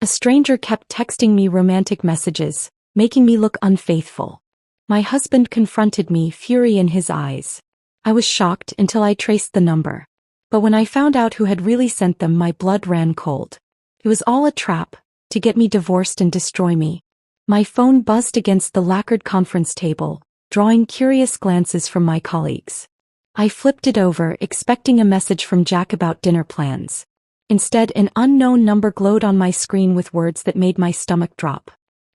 stranger kept texting me romantic messages, making me look unfaithful. My husband confronted me, fury in his eyes. I was shocked until I traced the number. But when I found out who had really sent them, my blood ran cold. It was all a trap, to get me divorced and destroy me. My phone buzzed against the lacquered conference table, drawing curious glances from my colleagues. I flipped it over, expecting a message from Jack about dinner plans. Instead, an unknown number glowed on my screen with words that made my stomach drop.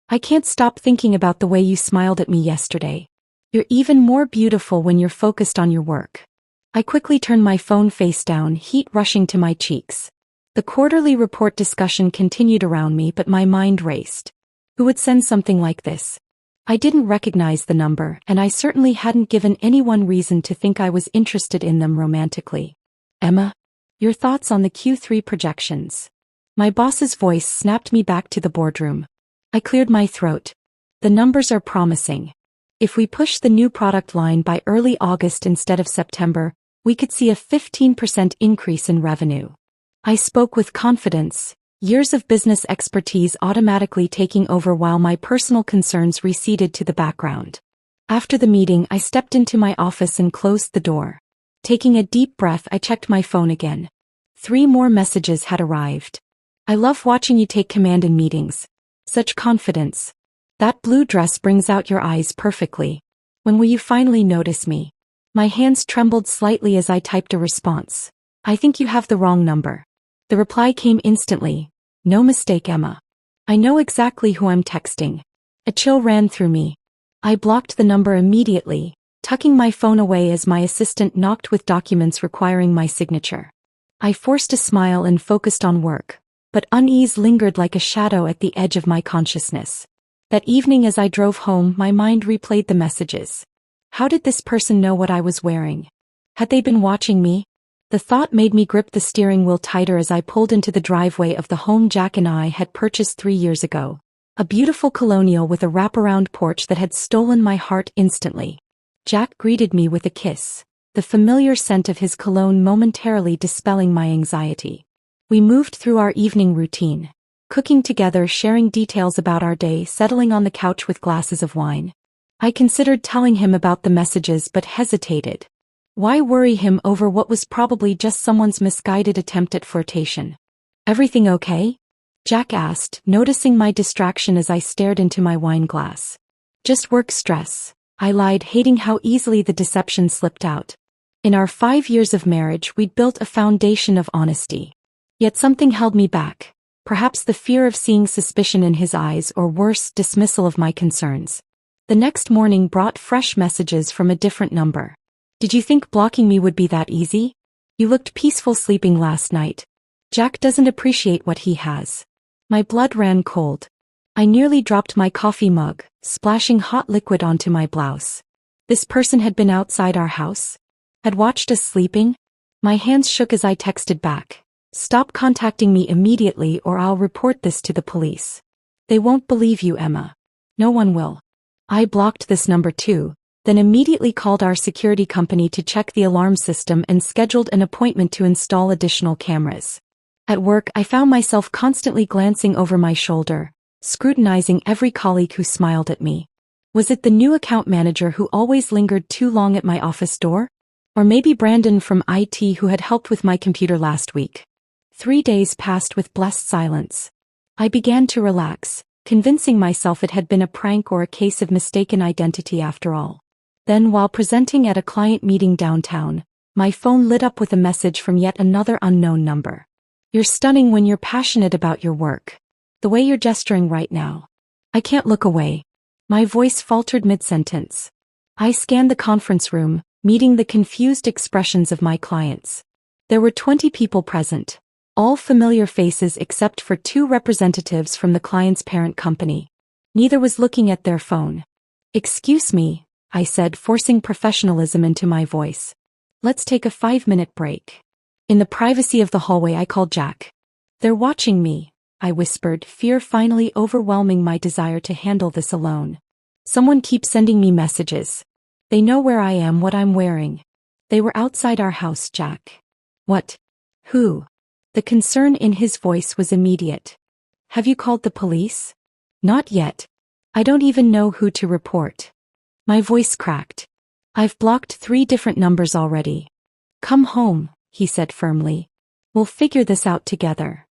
I can't stop thinking about the way you smiled at me yesterday. You're even more beautiful when you're focused on your work. I quickly turned my phone face down, heat rushing to my cheeks. The quarterly report discussion continued around me, but my mind raced. Who would send something like this? I didn't recognize the number, and I certainly hadn't given anyone reason to think I was interested in them romantically. Emma, your thoughts on the Q3 projections? My boss's voice snapped me back to the boardroom. I cleared my throat. The numbers are promising. If we push the new product line by early August instead of September, we could see a 15% increase in revenue. I spoke with confidence, years of business expertise automatically taking over while my personal concerns receded to the background. After the meeting, I stepped into my office and closed the door. Taking a deep breath, I checked my phone again. 3 more messages had arrived. I love watching you take command in meetings. Such confidence. That blue dress brings out your eyes perfectly. When will you finally notice me? My hands trembled slightly as I typed a response. I think you have the wrong number. The reply came instantly. No mistake, Emma. I know exactly who I'm texting. A chill ran through me. I blocked the number immediately, tucking my phone away as my assistant knocked with documents requiring my signature. I forced a smile and focused on work, but unease lingered like a shadow at the edge of my consciousness. That evening as I drove home, my mind replayed the messages. How did this person know what I was wearing? Had they been watching me? The thought made me grip the steering wheel tighter as I pulled into the driveway of the home Jack and I had purchased 3 years ago. A beautiful colonial with a wraparound porch that had stolen my heart instantly. Jack greeted me with a kiss, the familiar scent of his cologne momentarily dispelling my anxiety. We moved through our evening routine, cooking together, sharing details about our day, settling on the couch with glasses of wine. I considered telling him about the messages but hesitated. Why worry him over what was probably just someone's misguided attempt at flirtation? Everything okay? Jack asked, noticing my distraction as I stared into my wine glass. Just work stress, I lied, hating how easily the deception slipped out. In our 5 years of marriage, we'd built a foundation of honesty. Yet something held me back. Perhaps the fear of seeing suspicion in his eyes, or worse, dismissal of my concerns. The next morning brought fresh messages from a different number. Did you think blocking me would be that easy? You looked peaceful sleeping last night. Jack doesn't appreciate what he has. My blood ran cold. I nearly dropped my coffee mug, splashing hot liquid onto my blouse. This person had been outside our house? Had watched us sleeping? My hands shook as I texted back. Stop contacting me immediately or I'll report this to the police. They won't believe you, Emma. No one will. I blocked this number too, then immediately called our security company to check the alarm system and scheduled an appointment to install additional cameras. At work, I found myself constantly glancing over my shoulder, scrutinizing every colleague who smiled at me. Was it the new account manager who always lingered too long at my office door? Or maybe Brandon from IT who had helped with my computer last week? 3 days passed with blessed silence. I began to relax, convincing myself it had been a prank or a case of mistaken identity after all. Then, while presenting at a client meeting downtown, my phone lit up with a message from yet another unknown number. You're stunning when you're passionate about your work. The way you're gesturing right now. I can't look away. My voice faltered mid-sentence. I scanned the conference room, meeting the confused expressions of my clients. There were 20 people present. All familiar faces except for 2 representatives from the client's parent company. Neither was looking at their phone. Excuse me, I said, forcing professionalism into my voice. Let's take a 5-minute break. In the privacy of the hallway, I called Jack. They're watching me, I whispered, fear finally overwhelming my desire to handle this alone. Someone keeps sending me messages. They know where I am, what I'm wearing. They were outside our house, Jack. What? Who? The concern in his voice was immediate. Have you called the police? Not yet. I don't even know who to report. My voice cracked. I've blocked 3 different numbers already. Come home, he said firmly. We'll figure this out together.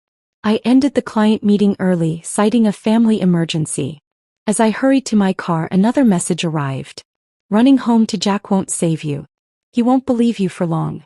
I ended the client meeting early, citing a family emergency. As I hurried to my car, another message arrived. Running home to Jack won't save you. He won't believe you for long.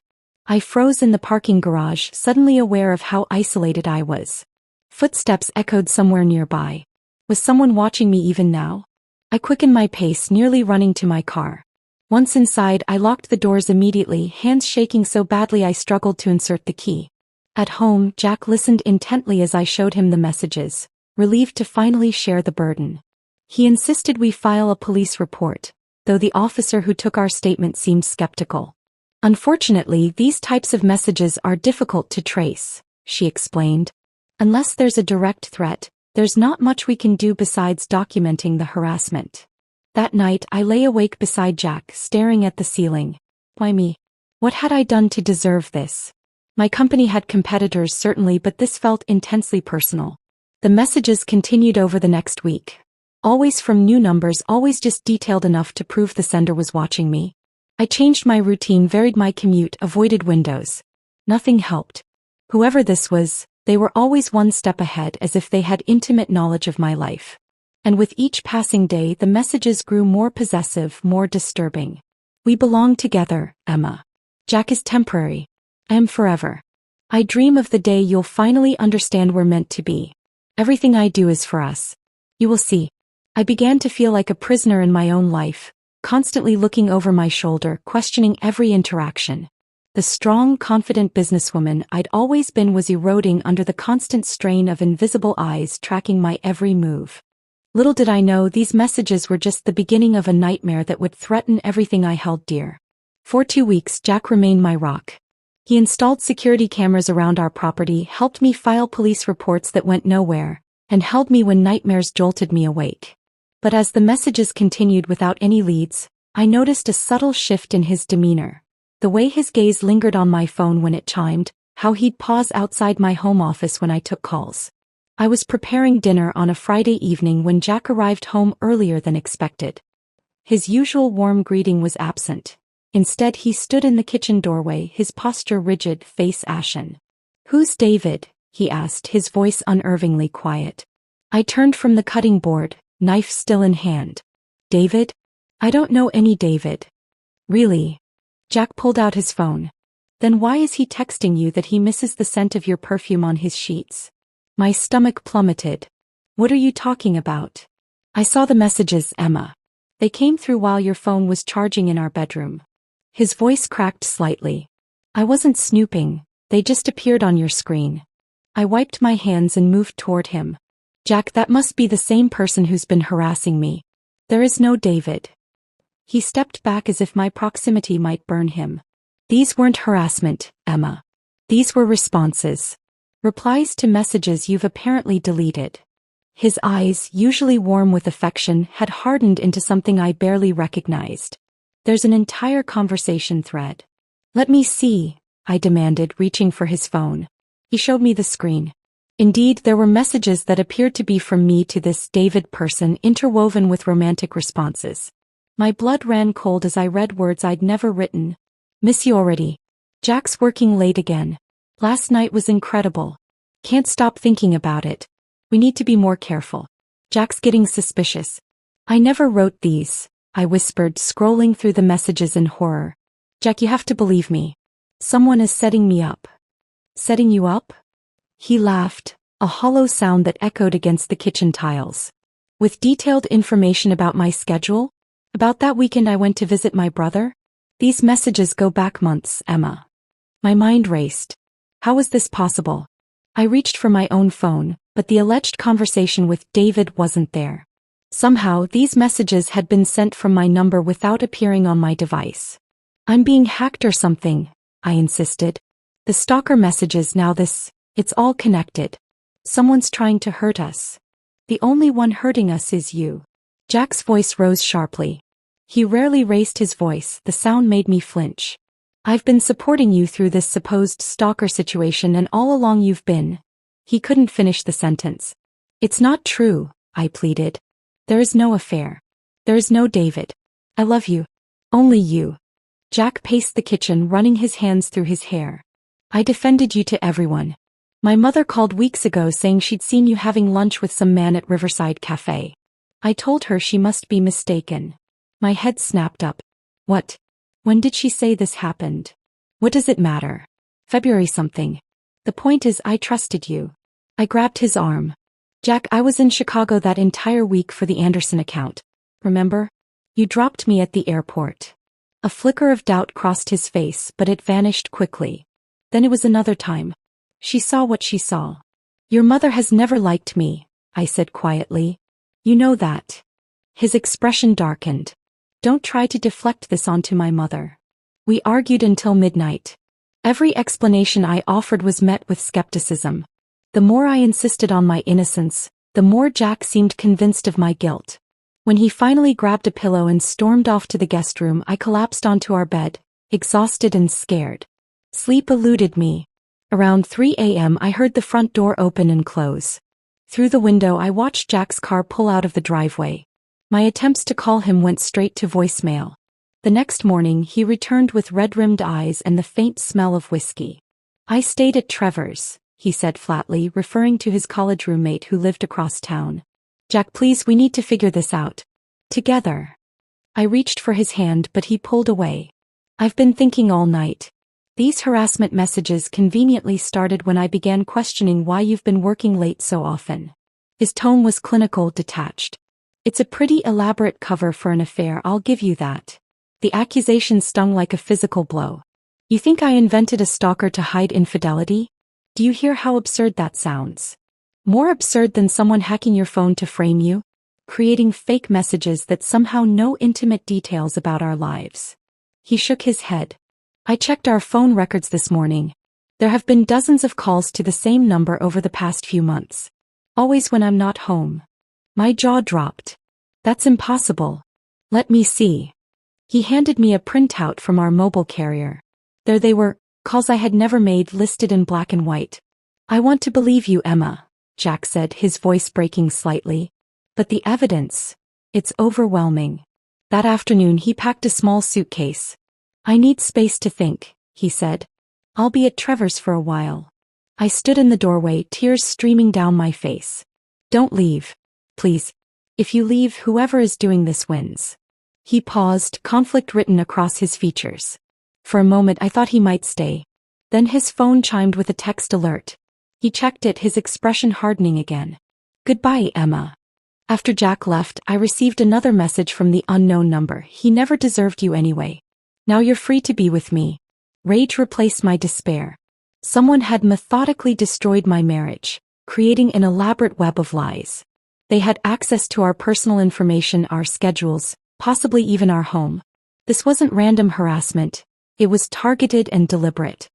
I froze in the parking garage, suddenly aware of how isolated I was. Footsteps echoed somewhere nearby. Was someone watching me even now? I quickened my pace, nearly running to my car. Once inside, I locked the doors immediately, hands shaking so badly I struggled to insert the key. At home, Jack listened intently as I showed him the messages, relieved to finally share the burden. He insisted we file a police report, though the officer who took our statement seemed skeptical. Unfortunately, these types of messages are difficult to trace, she explained. Unless there's a direct threat, there's not much we can do besides documenting the harassment. That night, I lay awake beside Jack, staring at the ceiling. Why me? What had I done to deserve this? My company had competitors certainly, but this felt intensely personal. The messages continued over the next week. Always from new numbers, always just detailed enough to prove the sender was watching me. I changed my routine, varied my commute, avoided windows. Nothing helped. Whoever this was, they were always one step ahead, as if they had intimate knowledge of my life. And with each passing day, the messages grew more possessive, more disturbing. We belong together, Emma. Jack is temporary. I am forever. I dream of the day you'll finally understand we're meant to be. Everything I do is for us. You will see. I began to feel like a prisoner in my own life, constantly looking over my shoulder, questioning every interaction. The strong, confident businesswoman I'd always been was eroding under the constant strain of invisible eyes tracking my every move. Little did I know these messages were just the beginning of a nightmare that would threaten everything I held dear. For 2 weeks, Jack remained my rock. He installed security cameras around our property, helped me file police reports that went nowhere, and held me when nightmares jolted me awake. But as the messages continued without any leads, I noticed a subtle shift in his demeanor. The way his gaze lingered on my phone when it chimed, how he'd pause outside my home office when I took calls. I was preparing dinner on a Friday evening when Jack arrived home earlier than expected. His usual warm greeting was absent. Instead, he stood in the kitchen doorway, his posture rigid, face ashen. "Who's David?" he asked, his voice unnervingly quiet. I turned from the cutting board, knife still in hand. "David? I don't know any David." "Really?" Jack pulled out his phone. "Then why is he texting you that he misses the scent of your perfume on his sheets?" My stomach plummeted. "What are you talking about?" "I saw the messages, Emma. They came through while your phone was charging in our bedroom." His voice cracked slightly. "I wasn't snooping, they just appeared on your screen." I wiped my hands and moved toward him. "Jack, that must be the same person who's been harassing me. There is no David." He stepped back as if my proximity might burn him. "These weren't harassment, Emma. These were responses. Replies to messages you've apparently deleted." His eyes, usually warm with affection, had hardened into something I barely recognized. "There's an entire conversation thread." "Let me see," I demanded, reaching for his phone. He showed me the screen. Indeed, there were messages that appeared to be from me to this David person, interwoven with romantic responses. My blood ran cold as I read words I'd never written. "Miss you already. Jack's working late again. Last night was incredible. Can't stop thinking about it. We need to be more careful. Jack's getting suspicious." "I never wrote these," I whispered, scrolling through the messages in horror. "Jack, you have to believe me. Someone is setting me up." "Setting you up?" He laughed, a hollow sound that echoed against the kitchen tiles. "With detailed information about my schedule? About that weekend I went to visit my brother? These messages go back months, Emma." My mind raced. How was this possible? I reached for my own phone, but the alleged conversation with David wasn't there. Somehow, these messages had been sent from my number without appearing on my device. "I'm being hacked or something," I insisted. "The stalker messages, now this, it's all connected. Someone's trying to hurt us. The only one hurting us is you." Jack's voice rose sharply. He rarely raised his voice, the sound made me flinch. "I've been supporting you through this supposed stalker situation, and all along you've been..." He couldn't finish the sentence. It's not true, I pleaded. There is no affair. There is no David. I love you. Only you. Jack paced the kitchen, running his hands through his hair. I defended you to everyone. My mother called weeks ago saying she'd seen you having lunch with some man at Riverside Cafe. I told her she must be mistaken. My head snapped up. What? When did she say this happened? What does it matter? February something. The point is I trusted you. I grabbed his arm. Jack, I was in Chicago that entire week for the Anderson account. Remember? You dropped me at the airport. A flicker of doubt crossed his face, but it vanished quickly. Then it was another time. She saw what she saw. Your mother has never liked me, I said quietly. You know that. His expression darkened. Don't try to deflect this onto my mother. We argued until midnight. Every explanation I offered was met with skepticism. The more I insisted on my innocence, the more Jack seemed convinced of my guilt. When he finally grabbed a pillow and stormed off to the guest room, I collapsed onto our bed, exhausted and scared. Sleep eluded me. Around 3 a.m. I heard the front door open and close. Through the window I watched Jack's car pull out of the driveway. My attempts to call him went straight to voicemail. The next morning he returned with red-rimmed eyes and the faint smell of whiskey. I stayed at Trevor's, he said flatly, referring to his college roommate who lived across town. Jack, please, we need to figure this out. Together. I reached for his hand, but he pulled away. I've been thinking all night. These harassment messages conveniently started when I began questioning why you've been working late so often. His tone was clinical, detached. It's a pretty elaborate cover for an affair, I'll give you that. The accusation stung like a physical blow. You think I invented a stalker to hide infidelity? Do you hear how absurd that sounds? More absurd than someone hacking your phone to frame you? Creating fake messages that somehow know intimate details about our lives. He shook his head. I checked our phone records this morning. There have been dozens of calls to the same number over the past few months. Always when I'm not home. My jaw dropped. That's impossible. Let me see. He handed me a printout from our mobile carrier. There they were, calls I had never made, listed in black and white. I want to believe you, Emma, Jack said, his voice breaking slightly. But the evidence, it's overwhelming. That afternoon he packed a small suitcase. I need space to think, he said. I'll be at Trevor's for a while. I stood in the doorway, tears streaming down my face. Don't leave. Please. If you leave, whoever is doing this wins. He paused, conflict written across his features. For a moment I thought he might stay. Then his phone chimed with a text alert. He checked it, his expression hardening again. Goodbye, Emma. After Jack left, I received another message from the unknown number. He never deserved you anyway. Now you're free to be with me. Rage replaced my despair. Someone had methodically destroyed my marriage, creating an elaborate web of lies. They had access to our personal information, our schedules, possibly even our home. This wasn't random harassment. It was targeted and deliberate.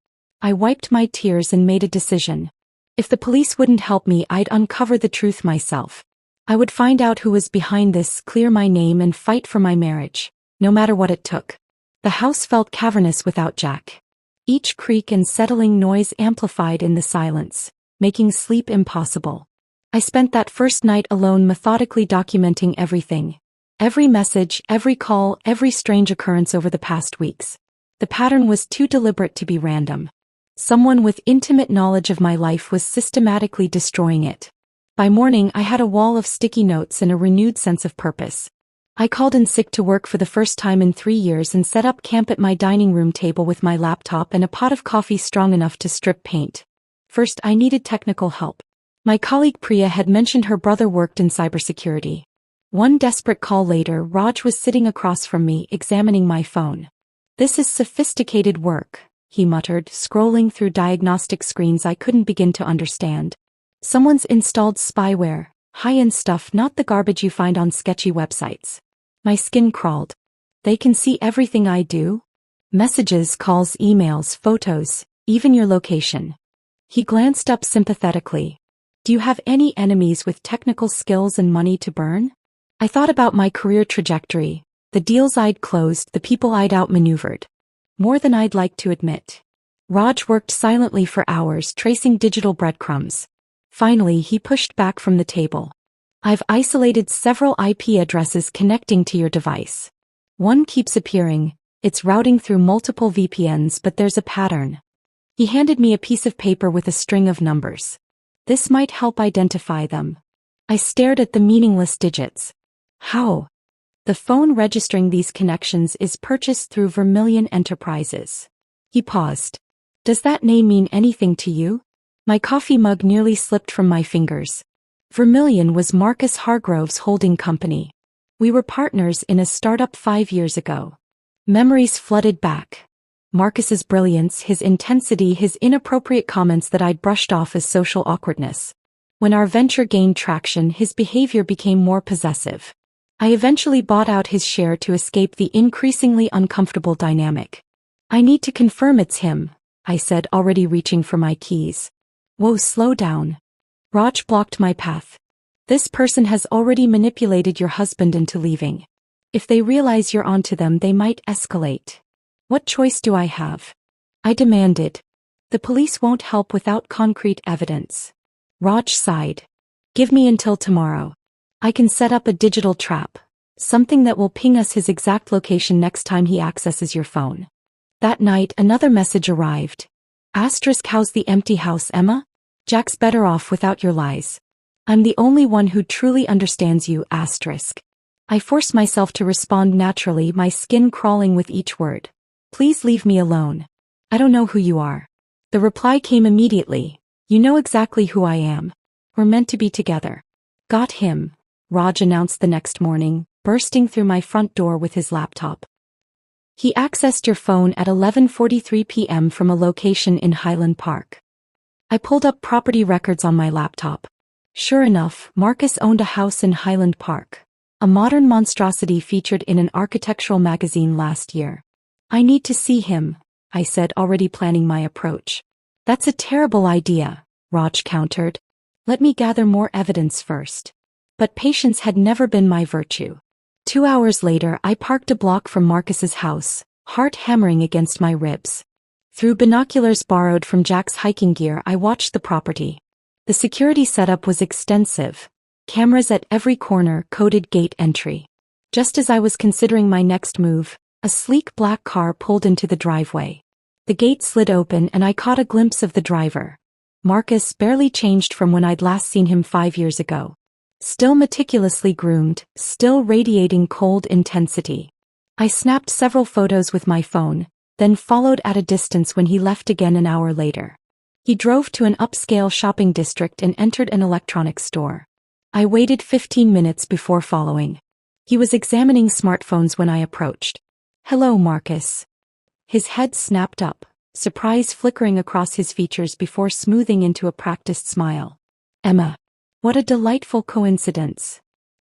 I wiped my tears and made a decision. If the police wouldn't help me, I'd uncover the truth myself. I would find out who was behind this, clear my name, and fight for my marriage, no matter what it took. The house felt cavernous without Jack. Each creak and settling noise amplified in the silence, making sleep impossible. I spent that first night alone, methodically documenting everything. Every message, every call, every strange occurrence over the past weeks. The pattern was too deliberate to be random. Someone with intimate knowledge of my life was systematically destroying it. By morning, I had a wall of sticky notes and a renewed sense of purpose. I called in sick to work for the first time in 3 years and set up camp at my dining room table with my laptop and a pot of coffee strong enough to strip paint. First, I needed technical help. My colleague Priya had mentioned her brother worked in cybersecurity. One desperate call later, Raj was sitting across from me, examining my phone. This is sophisticated work, he muttered, scrolling through diagnostic screens I couldn't begin to understand. Someone's installed spyware, high-end stuff, not the garbage you find on sketchy websites. My skin crawled. They can see everything I do? Messages, calls, emails, photos, even your location. He glanced up sympathetically. Do you have any enemies with technical skills and money to burn? I thought about my career trajectory, the deals I'd closed, the people I'd outmaneuvered. More than I'd like to admit. Raj worked silently for hours, tracing digital breadcrumbs. Finally, he pushed back from the table. I've isolated several IP addresses connecting to your device. One keeps appearing. It's routing through multiple VPNs, but there's a pattern. He handed me a piece of paper with a string of numbers. This might help identify them. I stared at the meaningless digits. How? The phone registering these connections is purchased through Vermilion Enterprises. He paused. Does that name mean anything to you? My coffee mug nearly slipped from my fingers. Vermilion was Marcus Hargrove's holding company. We were partners in a startup 5 years ago. Memories flooded back. Marcus's brilliance, his intensity, his inappropriate comments that I'd brushed off as social awkwardness. When our venture gained traction, his behavior became more possessive. I eventually bought out his share to escape the increasingly uncomfortable dynamic. I need to confirm it's him, I said, already reaching for my keys. Whoa, slow down. Raj blocked my path. This person has already manipulated your husband into leaving. If they realize you're onto them, they might escalate. What choice do I have? I demanded. The police won't help without concrete evidence. Raj sighed. Give me until tomorrow. I can set up a digital trap, something that will ping us his exact location next time he accesses your phone. That night, another message arrived. How's the empty house, Emma? Jack's better off without your lies. I'm the only one who truly understands you, I forced myself to respond naturally, my skin crawling with each word. Please leave me alone. I don't know who you are. The reply came immediately. You know exactly who I am. We're meant to be together. Got him, Raj announced the next morning, bursting through my front door with his laptop. He accessed your phone at 11:43 p.m. from a location in Highland Park. I pulled up property records on my laptop. Sure enough, Marcus owned a house in Highland Park, a modern monstrosity featured in an architectural magazine last year. I need to see him, I said, already planning my approach. That's a terrible idea, Raj countered. Let me gather more evidence first. But patience had never been my virtue. 2 hours later, I parked a block from Marcus's house, heart hammering against my ribs. Through binoculars borrowed from Jack's hiking gear, I watched the property. The security setup was extensive. Cameras at every corner, coded gate entry. Just as I was considering my next move, a sleek black car pulled into the driveway. The gate slid open and I caught a glimpse of the driver. Marcus, barely changed from when I'd last seen him 5 years ago. Still meticulously groomed, still radiating cold intensity. I snapped several photos with my phone, then followed at a distance when he left again an hour later. He drove to an upscale shopping district and entered an electronics store. I waited 15 minutes before following. He was examining smartphones when I approached. Hello, Marcus. His head snapped up, surprise flickering across his features before smoothing into a practiced smile. Emma. What a delightful coincidence.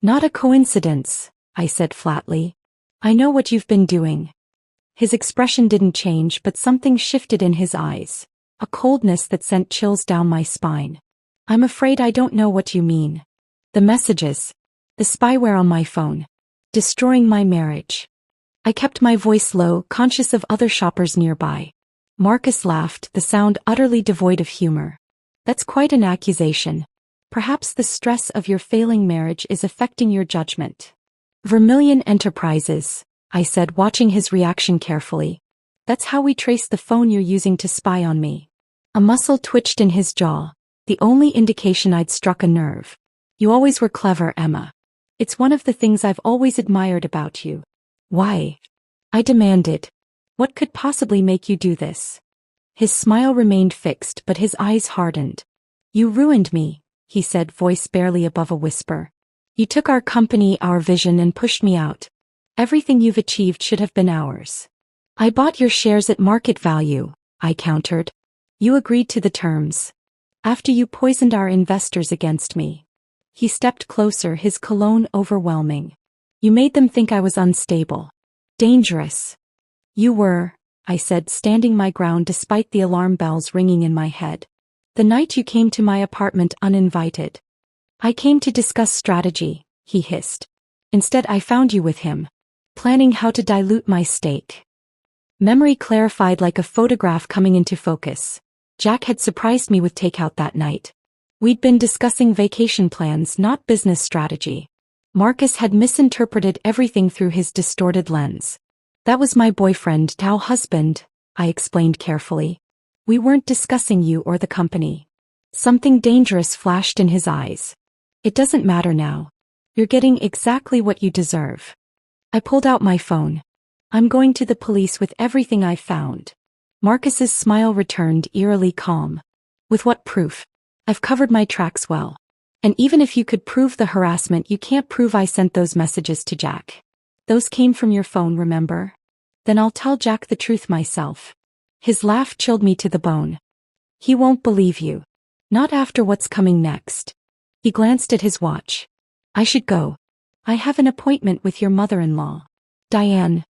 Not a coincidence, I said flatly. I know what you've been doing. His expression didn't change, but something shifted in his eyes, a coldness that sent chills down my spine. I'm afraid I don't know what you mean. The messages, the spyware on my phone, destroying my marriage. I kept my voice low, conscious of other shoppers nearby. Marcus laughed, the sound utterly devoid of humor. That's quite an accusation. Perhaps the stress of your failing marriage is affecting your judgment. Vermilion Enterprises, I said, watching his reaction carefully. That's how we trace the phone you're using to spy on me. A muscle twitched in his jaw, the only indication I'd struck a nerve. You always were clever, Emma. It's one of the things I've always admired about you. Why? I demanded. What could possibly make you do this? His smile remained fixed, but his eyes hardened. You ruined me, he said, voice barely above a whisper. You took our company, our vision, and pushed me out. Everything you've achieved should have been ours. I bought your shares at market value, I countered. You agreed to the terms. After you poisoned our investors against me. He stepped closer, his cologne overwhelming. You made them think I was unstable. Dangerous. You were, I said, standing my ground despite the alarm bells ringing in my head. The night you came to my apartment uninvited. I came to discuss strategy, he hissed. Instead, I found you with him, planning how to dilute my stake. Memory clarified like a photograph coming into focus. Jack had surprised me with takeout that night. We'd been discussing vacation plans, not business strategy. Marcus had misinterpreted everything through his distorted lens. That was my boyfriend, now husband, I explained carefully. We weren't discussing you or the company. Something dangerous flashed in his eyes. It doesn't matter now. You're getting exactly what you deserve. I pulled out my phone. I'm going to the police with everything I found. Marcus's smile returned, eerily calm. With what proof? I've covered my tracks well. And even if you could prove the harassment, you can't prove I sent those messages to Jack. Those came from your phone, remember? Then I'll tell Jack the truth myself. His laugh chilled me to the bone. He won't believe you. Not after what's coming next. He glanced at his watch. I should go. I have an appointment with your mother-in-law. Diane.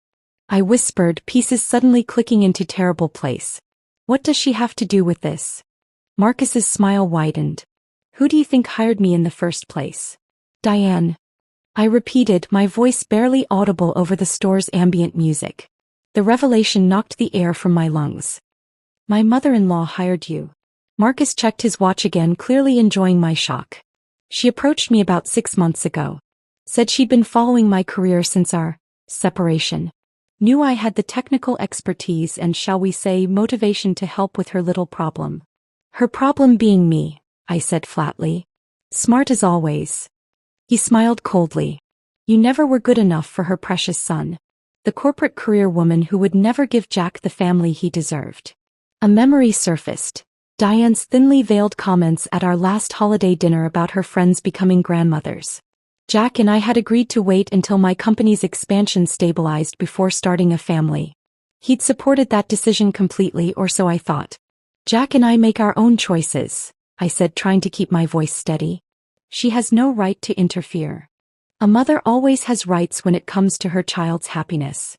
I whispered, pieces suddenly clicking into terrible place. What does she have to do with this? Marcus's smile widened. Who do you think hired me in the first place? Diane. I repeated, my voice barely audible over the store's ambient music. The revelation knocked the air from my lungs. My mother-in-law hired you. Marcus checked his watch again, clearly enjoying my shock. She approached me about 6 months ago. Said she'd been following my career since our separation. Knew I had the technical expertise and, shall we say, motivation to help with her little problem. Her problem being me, I said flatly. Smart as always. He smiled coldly. You never were good enough for her precious son. The corporate career woman who would never give Jack the family he deserved. A memory surfaced. Diane's thinly veiled comments at our last holiday dinner about her friends becoming grandmothers. Jack and I had agreed to wait until my company's expansion stabilized before starting a family. He'd supported that decision completely, or so I thought. Jack and I make our own choices, I said, trying to keep my voice steady. She has no right to interfere. A mother always has rights when it comes to her child's happiness.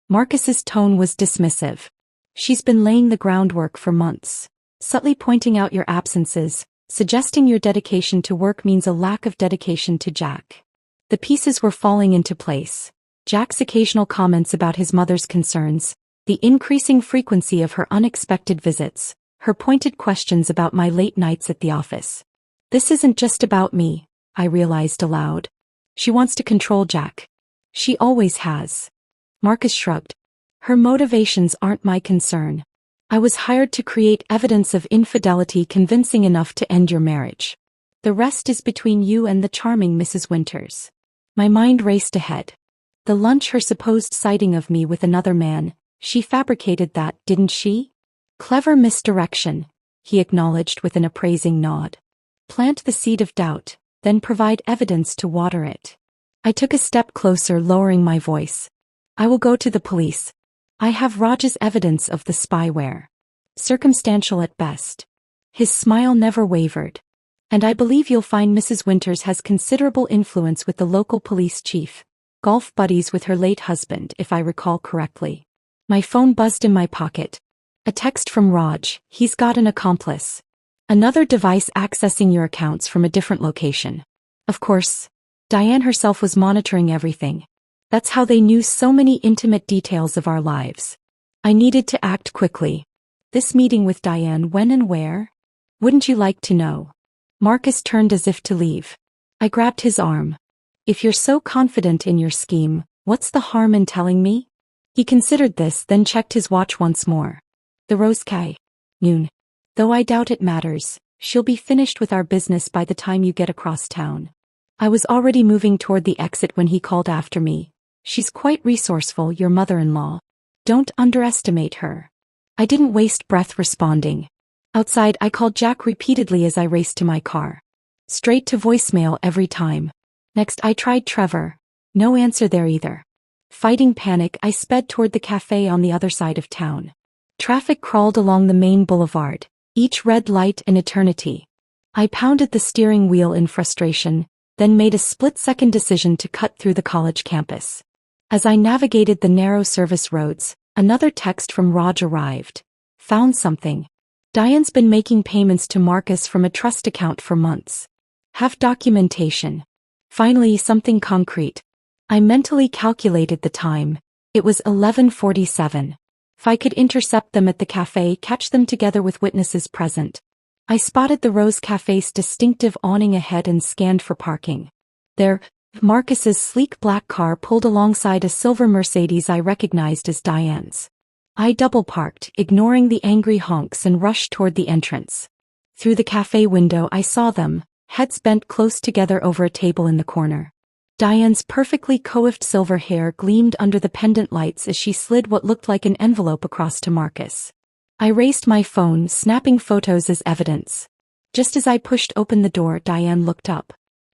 Marcus's tone was dismissive. She's been laying the groundwork for months. Subtly pointing out your absences, suggesting your dedication to work means a lack of dedication to Jack. The pieces were falling into place. Jack's occasional comments about his mother's concerns, the increasing frequency of her unexpected visits, her pointed questions about my late nights at the office. This isn't just about me, I realized aloud. She wants to control Jack. She always has. Marcus shrugged. Her motivations aren't my concern. I was hired to create evidence of infidelity convincing enough to end your marriage. The rest is between you and the charming Mrs. Winters. My mind raced ahead. The lunch, her supposed sighting of me with another man, she fabricated that, didn't she? Clever misdirection, he acknowledged with an appraising nod. Plant the seed of doubt, then provide evidence to water it. I took a step closer, lowering my voice. I will go to the police. I have Raj's evidence of the spyware. Circumstantial at best. His smile never wavered. And I believe you'll find Mrs. Winters has considerable influence with the local police chief. Golf buddies with her late husband, if I recall correctly. My phone buzzed in my pocket. A text from Raj, he's got an accomplice. Another device accessing your accounts from a different location. Of course, Diane herself was monitoring everything. That's how they knew so many intimate details of our lives. I needed to act quickly. This meeting with Diane, when and where? Wouldn't you like to know? Marcus turned as if to leave. I grabbed his arm. If you're so confident in your scheme, what's the harm in telling me? He considered this, then checked his watch once more. The Rose Kai. Noon. Though I doubt it matters, she'll be finished with our business by the time you get across town. I was already moving toward the exit when he called after me. She's quite resourceful, your mother-in-law. Don't underestimate her. I didn't waste breath responding. Outside, I called Jack repeatedly as I raced to my car. Straight to voicemail every time. Next, I tried Trevor. No answer there either. Fighting panic, I sped toward the cafe on the other side of town. Traffic crawled along the main boulevard, each red light an eternity. I pounded the steering wheel in frustration, then made a split-second decision to cut through the college campus. As I navigated the narrow service roads, another text from Raj arrived. Found something. Diane's been making payments to Marcus from a trust account for months. Have documentation. Finally, something concrete. I mentally calculated the time. It was 11:47. If I could intercept them at the cafe, catch them together with witnesses present. I spotted the Rose Cafe's distinctive awning ahead and scanned for parking. There, Marcus's sleek black car pulled alongside a silver Mercedes I recognized as Diane's. I double-parked, ignoring the angry honks, and rushed toward the entrance. Through the cafe window I saw them, heads bent close together over a table in the corner. Diane's perfectly coiffed silver hair gleamed under the pendant lights as she slid what looked like an envelope across to Marcus. I raised my phone, snapping photos as evidence. Just as I pushed open the door, Diane looked up.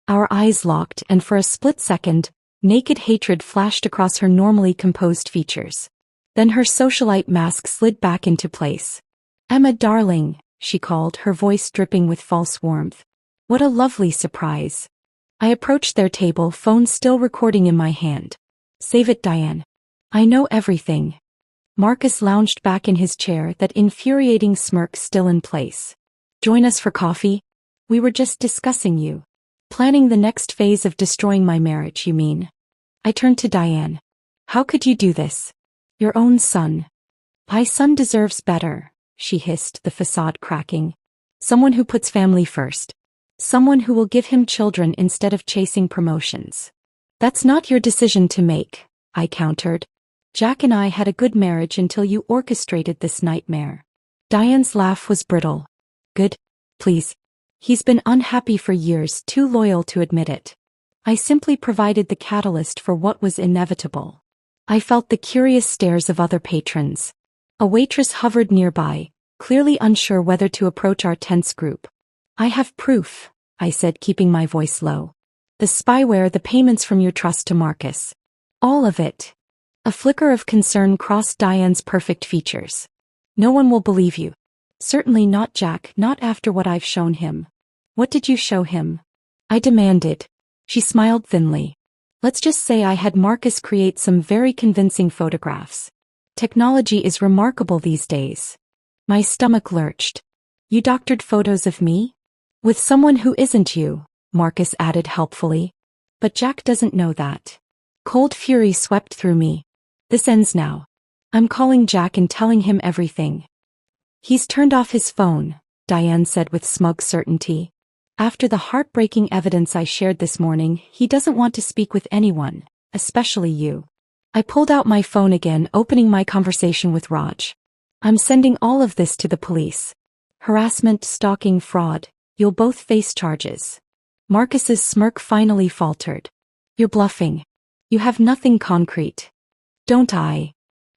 Our eyes locked, and for a split second, naked hatred flashed across her normally composed features. Then her socialite mask slid back into place. "Emma, darling," she called, her voice dripping with false warmth. "What a lovely surprise." I approached their table, phone still recording in my hand. "Save it, Diane. I know everything." Marcus lounged back in his chair, that infuriating smirk still in place. "Join us for coffee? We were just discussing you. Planning the next phase of destroying my marriage, you mean?" I turned to Diane. "How could you do this? Your own son." "My son deserves better," she hissed, the facade cracking. "Someone who puts family first. Someone who will give him children instead of chasing promotions." "That's not your decision to make," I countered. "Jack and I had a good marriage until you orchestrated this nightmare." Diane's laugh was brittle. "Good? Please. He's been unhappy for years, too loyal to admit it. I simply provided the catalyst for what was inevitable." I felt the curious stares of other patrons. A waitress hovered nearby, clearly unsure whether to approach our tense group. "I have proof," I said, keeping my voice low. "The spyware, the payments from your trust to Marcus. All of it." A flicker of concern crossed Diane's perfect features. "No one will believe you. Certainly not Jack, not after what I've shown him." "What did you show him?" I demanded. She smiled thinly. "Let's just say I had Marcus create some very convincing photographs. Technology is remarkable these days." My stomach lurched. "You doctored photos of me? With someone who isn't you," Marcus added helpfully. "But Jack doesn't know that." Cold fury swept through me. "This ends now. I'm calling Jack and telling him everything." "He's turned off his phone," Diane said with smug certainty. "After the heartbreaking evidence I shared this morning, he doesn't want to speak with anyone, especially you." I pulled out my phone again, opening my conversation with Raj. "I'm sending all of this to the police. Harassment, stalking, fraud. You'll both face charges." Marcus's smirk finally faltered. "You're bluffing. You have nothing concrete." "Don't I?"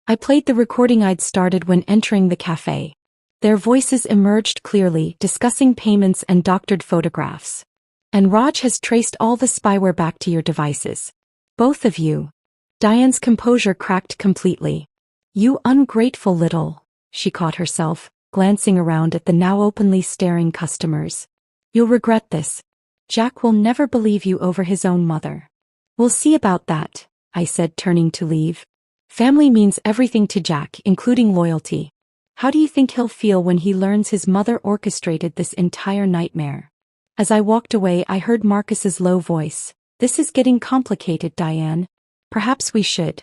I played the recording I'd started when entering the cafe. Their voices emerged clearly, discussing payments and doctored photographs. "And Raj has traced all the spyware back to your devices. Both of you." Diane's composure cracked completely. "You ungrateful little," she caught herself, glancing around at the now openly staring customers. "You'll regret this. Jack will never believe you over his own mother." "We'll see about that," I said, turning to leave. "Family means everything to Jack, including loyalty. How do you think he'll feel when he learns his mother orchestrated this entire nightmare?" As I walked away, I heard Marcus's low voice. "This is getting complicated, Diane. Perhaps we should."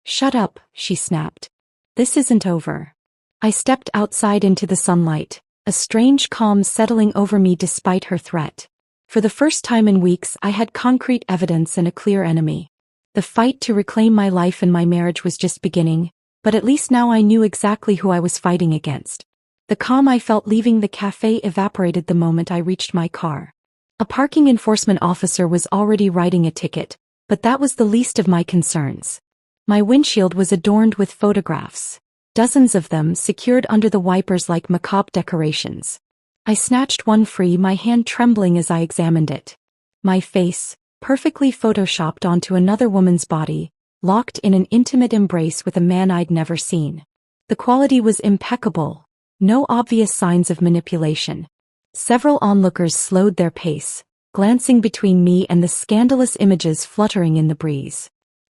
"Shut up," she snapped. "This isn't over." I stepped outside into the sunlight, a strange calm settling over me despite her threat. For the first time in weeks, I had concrete evidence and a clear enemy. The fight to reclaim my life and my marriage was just beginning, but at least now I knew exactly who I was fighting against. The calm I felt leaving the cafe evaporated the moment I reached my car. A parking enforcement officer was already writing a ticket, but that was the least of my concerns. My windshield was adorned with photographs, dozens of them secured under the wipers like macabre decorations. I snatched one free, my hand trembling as I examined it. My face, perfectly photoshopped onto another woman's body, locked in an intimate embrace with a man I'd never seen. The quality was impeccable, no obvious signs of manipulation. Several onlookers slowed their pace, glancing between me and the scandalous images fluttering in the breeze.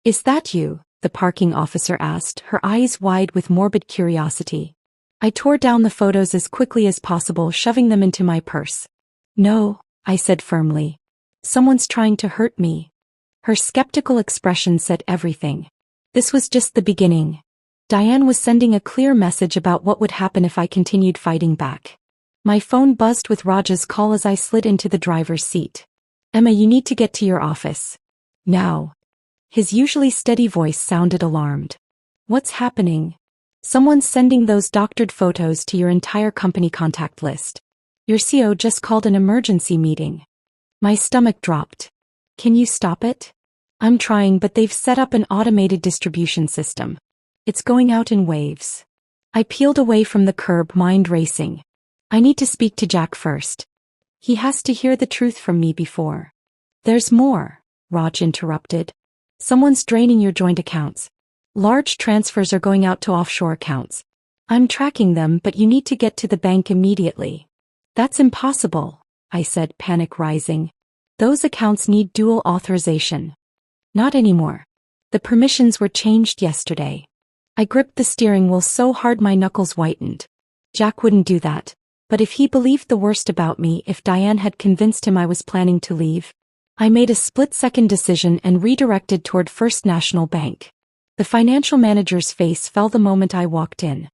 "Is that you?" the parking officer asked, her eyes wide with morbid curiosity. I tore down the photos as quickly as possible, shoving them into my purse. "No," I said firmly. "Someone's trying to hurt me." Her skeptical expression said everything. This was just the beginning. Diane was sending a clear message about what would happen if I continued fighting back. My phone buzzed with Raj's call as I slid into the driver's seat. Emma, you need to get to your office. Now. His usually steady voice sounded alarmed. What's happening? Someone's sending those doctored photos to your entire company contact list. Your CEO just called an emergency meeting. My stomach dropped. Can you stop it? I'm trying, but they've set up an automated distribution system. It's going out in waves. I peeled away from the curb, mind racing. I need to speak to Jack first. He has to hear the truth from me before. There's more, Raj interrupted. Someone's draining your joint accounts. Large transfers are going out to offshore accounts. I'm tracking them, but you need to get to the bank immediately. That's impossible, I said, panic rising. Those accounts need dual authorization. Not anymore. The permissions were changed yesterday. I gripped the steering wheel so hard my knuckles whitened. Jack wouldn't do that. But if he believed the worst about me, if Diane had convinced him I was planning to leave, I made a split-second decision and redirected toward First National Bank. The financial manager's face fell the moment I walked in.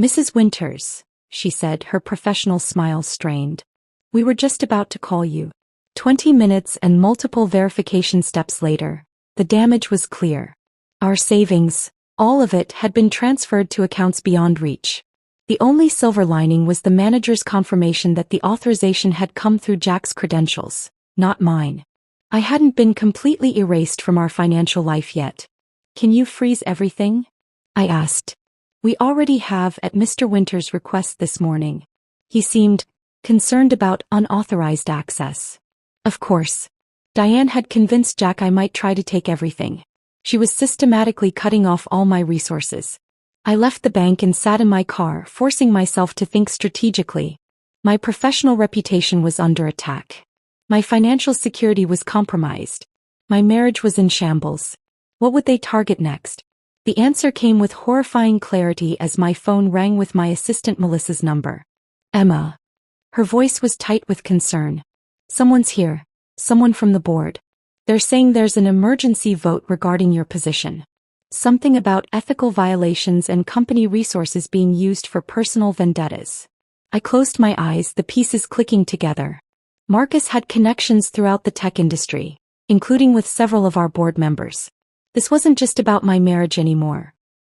Mrs. Winters, she said, her professional smile strained. We were just about to call you. 20 minutes and multiple verification steps later, the damage was clear. Our savings, all of it, had been transferred to accounts beyond reach. The only silver lining was the manager's confirmation that the authorization had come through Jack's credentials, not mine. I hadn't been completely erased from our financial life yet. Can you freeze everything? I asked. We already have, at Mr. Winters' request this morning. He seemed concerned about unauthorized access. Of course. Diane had convinced Jack I might try to take everything. She was systematically cutting off all my resources. I left the bank and sat in my car, forcing myself to think strategically. My professional reputation was under attack. My financial security was compromised. My marriage was in shambles. What would they target next? The answer came with horrifying clarity as my phone rang with my assistant Melissa's number. Emma. Her voice was tight with concern. Someone's here. Someone from the board. They're saying there's an emergency vote regarding your position. Something about ethical violations and company resources being used for personal vendettas. I closed my eyes, the pieces clicking together. Marcus had connections throughout the tech industry, including with several of our board members. This wasn't just about my marriage anymore.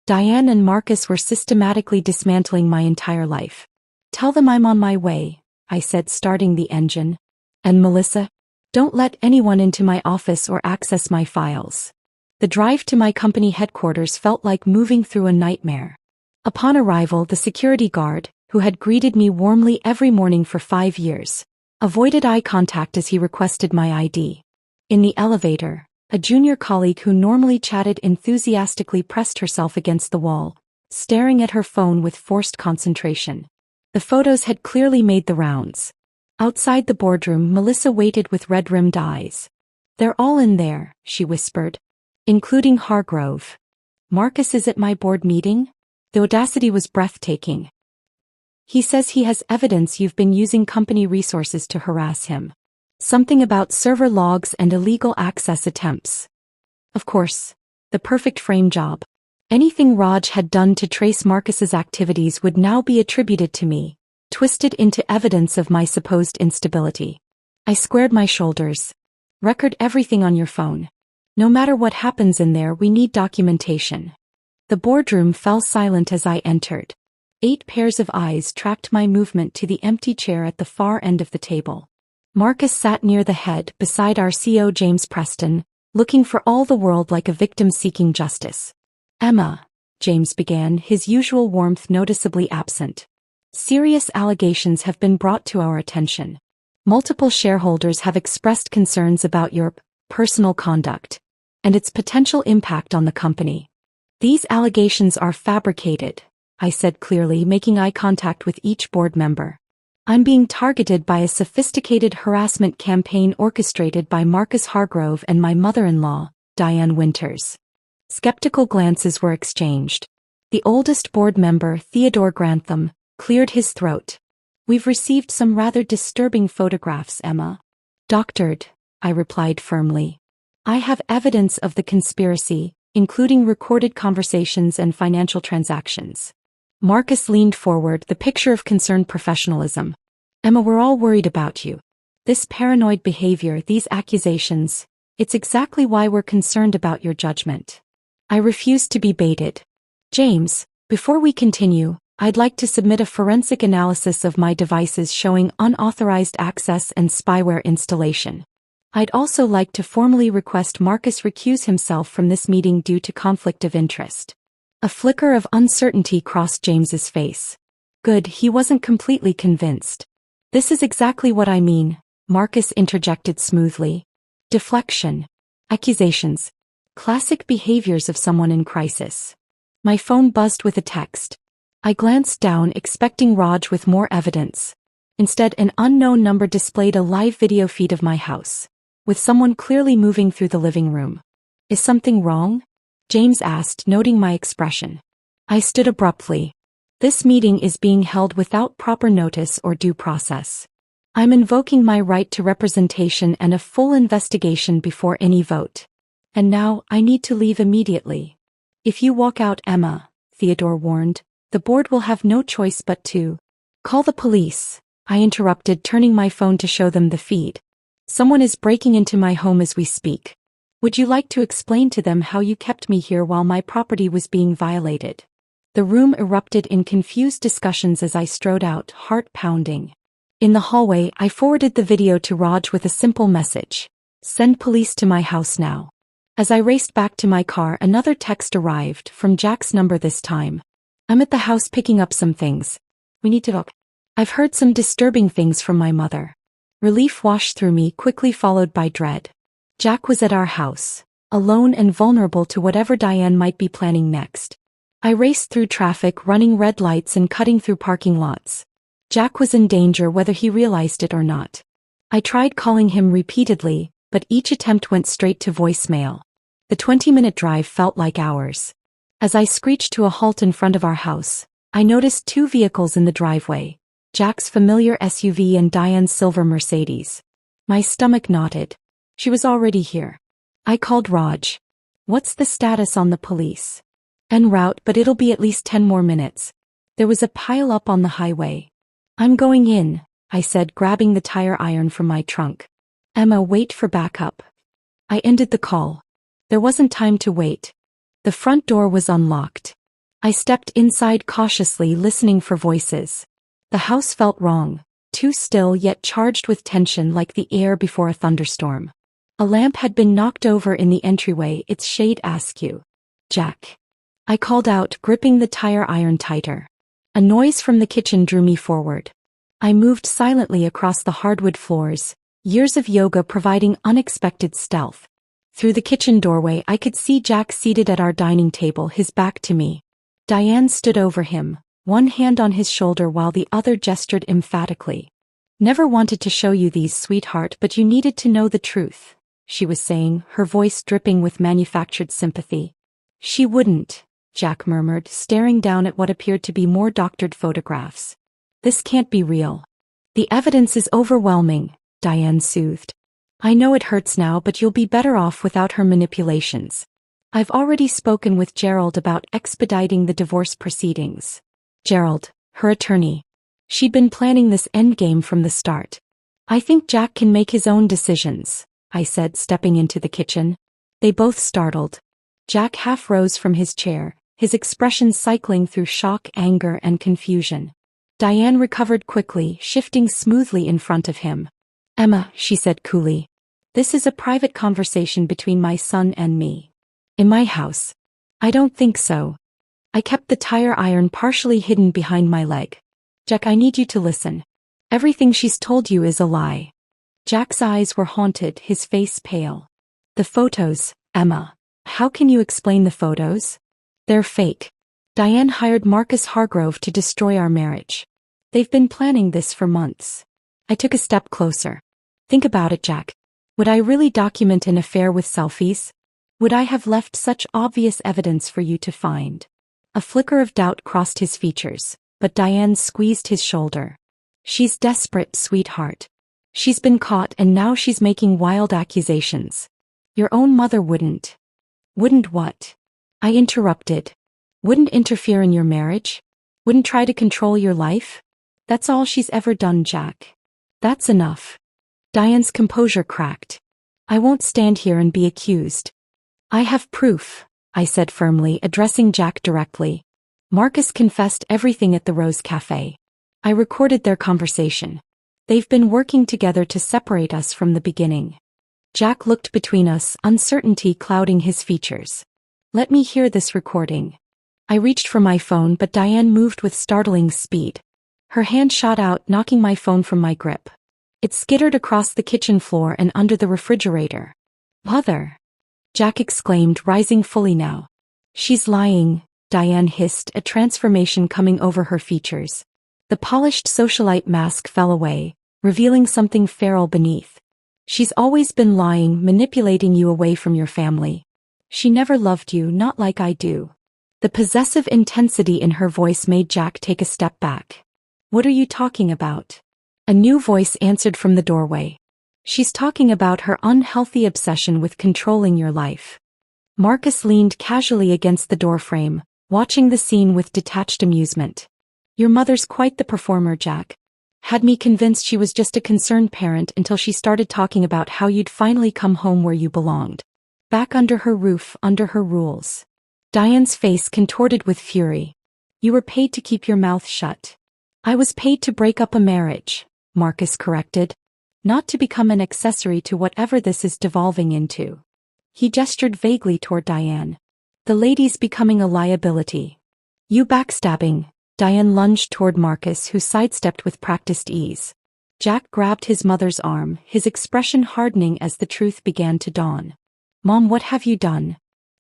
Diane and Marcus were systematically dismantling my entire life. Tell them I'm on my way, I said, starting the engine. And Melissa? Don't let anyone into my office or access my files. The drive to my company headquarters felt like moving through a nightmare. Upon arrival, the security guard, who had greeted me warmly every morning for 5 years, avoided eye contact as he requested my ID. In the elevator, a junior colleague who normally chatted enthusiastically pressed herself against the wall, staring at her phone with forced concentration. The photos had clearly made the rounds. Outside the boardroom, Melissa waited with red-rimmed eyes. They're all in there, she whispered. Including Hargrove. Marcus is at my board meeting? The audacity was breathtaking. He says he has evidence you've been using company resources to harass him. Something about server logs and illegal access attempts. Of course. The perfect frame job. Anything Raj had done to trace Marcus's activities would now be attributed to me, twisted into evidence of my supposed instability. I squared my shoulders. Record everything on your phone. No matter what happens in there, we need documentation. The boardroom fell silent as I entered. 8 pairs of eyes tracked my movement to the empty chair at the far end of the table. Marcus sat near the head, beside our CEO James Preston, looking for all the world like a victim seeking justice. Emma, James began, his usual warmth noticeably absent. Serious allegations have been brought to our attention. Multiple shareholders have expressed concerns about your personal conduct and its potential impact on the company. These allegations are fabricated, I said clearly, making eye contact with each board member. I'm being targeted by a sophisticated harassment campaign orchestrated by Marcus Hargrove and my mother-in-law, Diane Winters. Skeptical glances were exchanged. The oldest board member, Theodore Grantham, cleared his throat. We've received some rather disturbing photographs, Emma. Doctored, I replied firmly. I have evidence of the conspiracy, including recorded conversations and financial transactions. Marcus leaned forward, the picture of concerned professionalism. Emma, we're all worried about you. This paranoid behavior, these accusations, it's exactly why we're concerned about your judgment. I refuse to be baited. James, before we continue, I'd like to submit a forensic analysis of my devices showing unauthorized access and spyware installation. I'd also like to formally request Marcus recuse himself from this meeting due to conflict of interest. A flicker of uncertainty crossed James's face. Good, he wasn't completely convinced. This is exactly what I mean, Marcus interjected smoothly. Deflection. Accusations. Classic behaviors of someone in crisis. My phone buzzed with a text. I glanced down expecting Raj with more evidence. Instead, an unknown number displayed a live video feed of my house, with someone clearly moving through the living room. Is something wrong? James asked, noting my expression. I stood abruptly. This meeting is being held without proper notice or due process. I'm invoking my right to representation and a full investigation before any vote. And now, I need to leave immediately. If you walk out, Emma, Theodore warned, the board will have no choice but to call the police. I interrupted, turning my phone to show them the feed. Someone is breaking into my home as we speak. Would you like to explain to them how you kept me here while my property was being violated? The room erupted in confused discussions as I strode out, heart pounding. In the hallway, I forwarded the video to Raj with a simple message. Send police to my house now. As I raced back to my car, another text arrived, from Jack's number this time. I'm at the house picking up some things. We need to talk. I've heard some disturbing things from my mother. Relief washed through me, quickly followed by dread. Jack was at our house, alone and vulnerable to whatever Diane might be planning next. I raced through traffic, running red lights and cutting through parking lots. Jack was in danger whether he realized it or not. I tried calling him repeatedly, but each attempt went straight to voicemail. The 20-minute drive felt like hours. As I screeched to a halt in front of our house, I noticed two vehicles in the driveway, Jack's familiar SUV and Diane's silver Mercedes. My stomach knotted. She was already here. I called Raj. What's the status on the police? En route, but it'll be at least 10 more minutes. There was a pile up on the highway. I'm going in, I said, grabbing the tire iron from my trunk. Emma, wait for backup. I ended the call. There wasn't time to wait. The front door was unlocked. I stepped inside cautiously, listening for voices. The house felt wrong, too still yet charged with tension like the air before a thunderstorm. A lamp had been knocked over in the entryway, its shade askew. Jack. I called out, gripping the tire iron tighter. A noise from the kitchen drew me forward. I moved silently across the hardwood floors, years of yoga providing unexpected stealth. Through the kitchen doorway I could see Jack seated at our dining table, his back to me. Diane stood over him, one hand on his shoulder while the other gestured emphatically. Never wanted to show you these, sweetheart, but you needed to know the truth, she was saying, her voice dripping with manufactured sympathy. She wouldn't, Jack murmured, staring down at what appeared to be more doctored photographs. This can't be real. The evidence is overwhelming, Diane soothed. I know it hurts now, but you'll be better off without her manipulations. I've already spoken with Gerald about expediting the divorce proceedings. Gerald, her attorney. She'd been planning this endgame from the start. I think Jack can make his own decisions, I said, stepping into the kitchen. They both startled. Jack half rose from his chair, his expression cycling through shock, anger, and confusion. Diane recovered quickly, shifting smoothly in front of him. Emma, she said coolly. This is a private conversation between my son and me. In my house. I don't think so. I kept the tire iron partially hidden behind my leg. Jack, I need you to listen. Everything she's told you is a lie. Jack's eyes were haunted, his face pale. The photos, Emma. How can you explain the photos? They're fake. Diane hired Marcus Hargrove to destroy our marriage. They've been planning this for months. I took a step closer. Think about it, Jack. Would I really document an affair with selfies? Would I have left such obvious evidence for you to find? A flicker of doubt crossed his features, but Diane squeezed his shoulder. She's desperate, sweetheart. She's been caught and now she's making wild accusations. Your own mother wouldn't. Wouldn't what? I interrupted. Wouldn't interfere in your marriage? Wouldn't try to control your life? That's all she's ever done, Jack. That's enough. Diane's composure cracked. I won't stand here and be accused. I have proof, I said firmly, addressing Jack directly. Marcus confessed everything at the Rose Cafe. I recorded their conversation. They've been working together to separate us from the beginning. Jack looked between us, uncertainty clouding his features. Let me hear this recording. I reached for my phone, but Diane moved with startling speed. Her hand shot out, knocking my phone from my grip. It skittered across the kitchen floor and under the refrigerator. Mother! Jack exclaimed, rising fully now. She's lying, Diane hissed, a transformation coming over her features. The polished socialite mask fell away, revealing something feral beneath. She's always been lying, manipulating you away from your family. She never loved you, not like I do. The possessive intensity in her voice made Jack take a step back. What are you talking about? A new voice answered from the doorway. She's talking about her unhealthy obsession with controlling your life. Marcus leaned casually against the doorframe, watching the scene with detached amusement. Your mother's quite the performer, Jack. Had me convinced she was just a concerned parent until she started talking about how you'd finally come home where you belonged. Back under her roof, under her rules. Diane's face contorted with fury. You were paid to keep your mouth shut. I was paid to break up a marriage, Marcus corrected. Not to become an accessory to whatever this is devolving into. He gestured vaguely toward Diane. The lady's becoming a liability. You backstabbing. Diane lunged toward Marcus, who sidestepped with practiced ease. Jack grabbed his mother's arm, his expression hardening as the truth began to dawn. Mom, what have you done?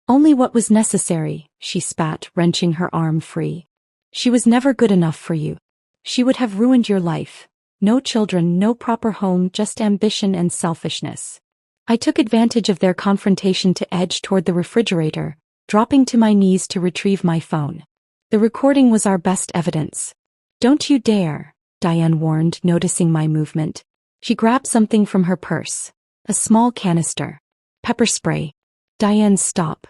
Only what was necessary, she spat, wrenching her arm free. She was never good enough for you. She would have ruined your life. No children, no proper home, just ambition and selfishness. I took advantage of their confrontation to edge toward the refrigerator, dropping to my knees to retrieve my phone. The recording was our best evidence. Don't you dare, Diane warned, noticing my movement. She grabbed something from her purse. A small canister. Pepper spray. Diane, stop.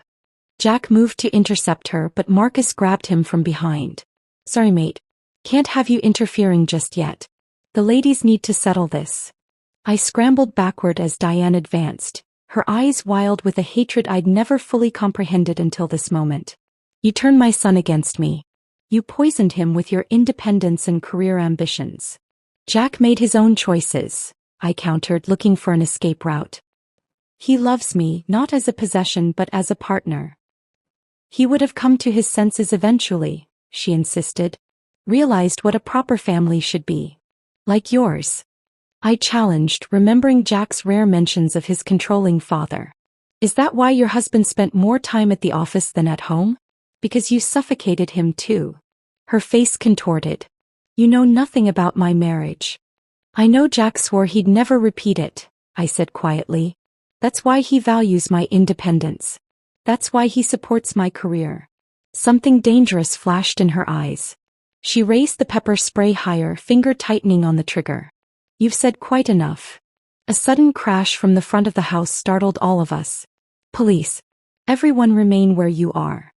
Jack moved to intercept her, but Marcus grabbed him from behind. Sorry, mate. Can't have you interfering just yet. The ladies need to settle this. I scrambled backward as Diane advanced, her eyes wild with a hatred I'd never fully comprehended until this moment. You turned my son against me. You poisoned him with your independence and career ambitions. Jack made his own choices, I countered, looking for an escape route. He loves me, not as a possession but as a partner. He would have come to his senses eventually, she insisted. Realized what a proper family should be. Like yours. I challenged, remembering Jack's rare mentions of his controlling father. Is that why your husband spent more time at the office than at home? Because you suffocated him too. Her face contorted. You know nothing about my marriage. I know Jack swore he'd never repeat it, I said quietly. That's why he values my independence. That's why he supports my career. Something dangerous flashed in her eyes. She raised the pepper spray higher, finger tightening on the trigger. You've said quite enough. A sudden crash from the front of the house startled all of us. Police. Everyone remain where you are.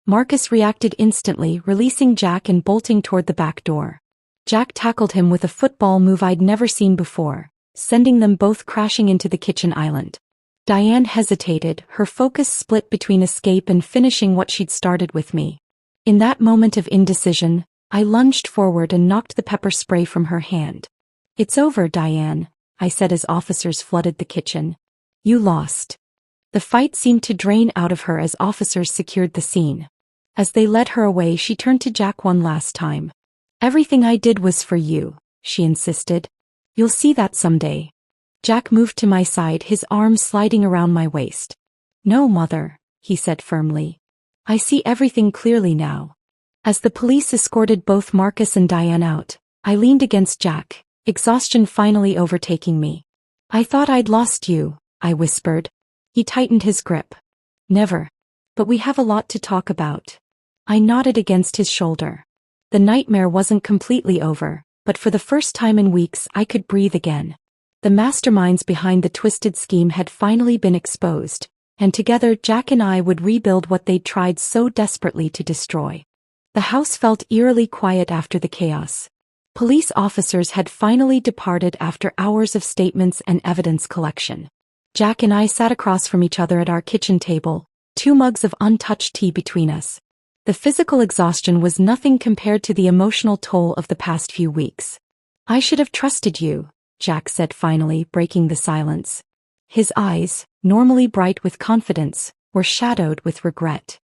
Marcus reacted instantly, releasing Jack and bolting toward the back door. Jack tackled him with a football move I'd never seen before, sending them both crashing into the kitchen island. Diane hesitated, her focus split between escape and finishing what she'd started with me. In that moment of indecision, I lunged forward and knocked the pepper spray from her hand. It's over, Diane, I said as officers flooded the kitchen. You lost. The fight seemed to drain out of her as officers secured the scene. As they led her away, she turned to Jack one last time. Everything I did was for you, she insisted. You'll see that someday. Jack moved to my side, his arm sliding around my waist. No, Mother, he said firmly. I see everything clearly now. As the police escorted both Marcus and Diane out, I leaned against Jack, exhaustion finally overtaking me. I thought I'd lost you, I whispered. He tightened his grip. Never. But we have a lot to talk about. I nodded against his shoulder. The nightmare wasn't completely over, but for the first time in weeks I could breathe again. The masterminds behind the twisted scheme had finally been exposed, and together Jack and I would rebuild what they'd tried so desperately to destroy. The house felt eerily quiet after the chaos. Police officers had finally departed after hours of statements and evidence collection. Jack and I sat across from each other at our kitchen table, 2 mugs of untouched tea between us. The physical exhaustion was nothing compared to the emotional toll of the past few weeks. "I should have trusted you," Jack said finally, breaking the silence. His eyes, normally bright with confidence, were shadowed with regret.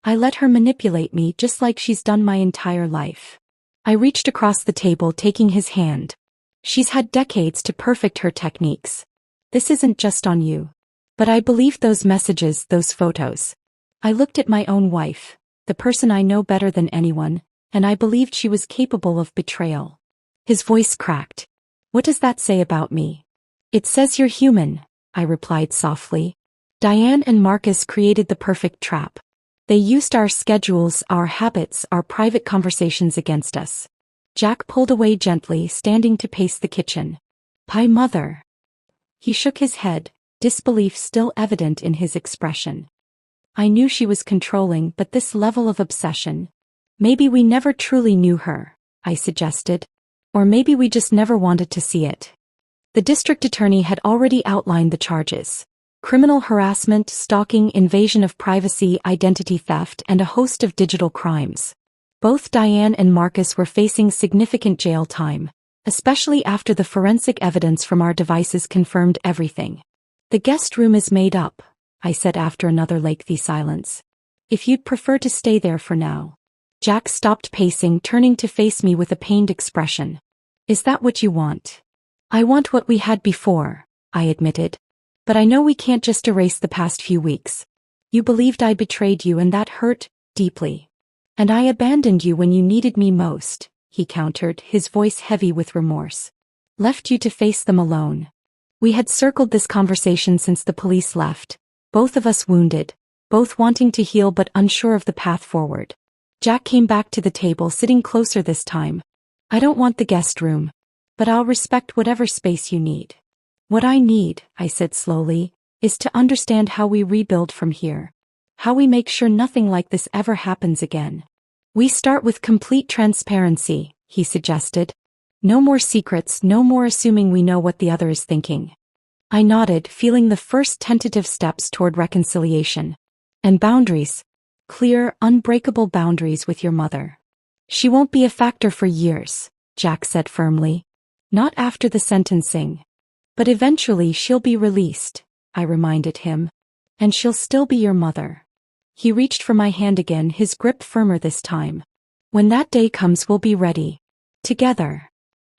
"I let her manipulate me just like she's done my entire life." I reached across the table, taking his hand. "She's had decades to perfect her techniques. This isn't just on you." But I believed those messages, those photos. I looked at my own wife, the person I know better than anyone, and I believed she was capable of betrayal. His voice cracked. "What does that say about me?" "It says you're human," I replied softly. "Diane and Marcus created the perfect trap. They used our schedules, our habits, our private conversations against us." Jack pulled away gently, standing to pace the kitchen. "My mother." He shook his head, disbelief still evident in his expression. "I knew she was controlling, but this level of obsession. Maybe we never truly knew her," I suggested. "Or maybe we just never wanted to see it." The district attorney had already outlined the charges: criminal harassment, stalking, invasion of privacy, identity theft, and a host of digital crimes. Both Diane and Marcus were facing significant jail time, especially after the forensic evidence from our devices confirmed everything. "The guest room is made up," I said after another lengthy silence. "If you'd prefer to stay there for now." Jack stopped pacing, turning to face me with a pained expression. "Is that what you want?" "I want what we had before," I admitted. "But I know we can't just erase the past few weeks. You believed I betrayed you, and that hurt deeply. And I abandoned you when you needed me most," he countered, his voice heavy with remorse. "Left you to face them alone." We had circled this conversation since the police left, both of us wounded, both wanting to heal but unsure of the path forward. Jack came back to the table, sitting closer this time. "I don't want the guest room, but I'll respect whatever space you need." "What I need," I said slowly, "is to understand how we rebuild from here. How we make sure nothing like this ever happens again." "We start with complete transparency," he suggested. "No more secrets, no more assuming we know what the other is thinking." I nodded, feeling the first tentative steps toward reconciliation. "And boundaries. Clear, unbreakable boundaries with your mother." "She won't be a factor for years," Jack said firmly. "Not after the sentencing. But eventually she'll be released," I reminded him. "And she'll still be your mother." He reached for my hand again, his grip firmer this time. "When that day comes, we'll be ready. Together."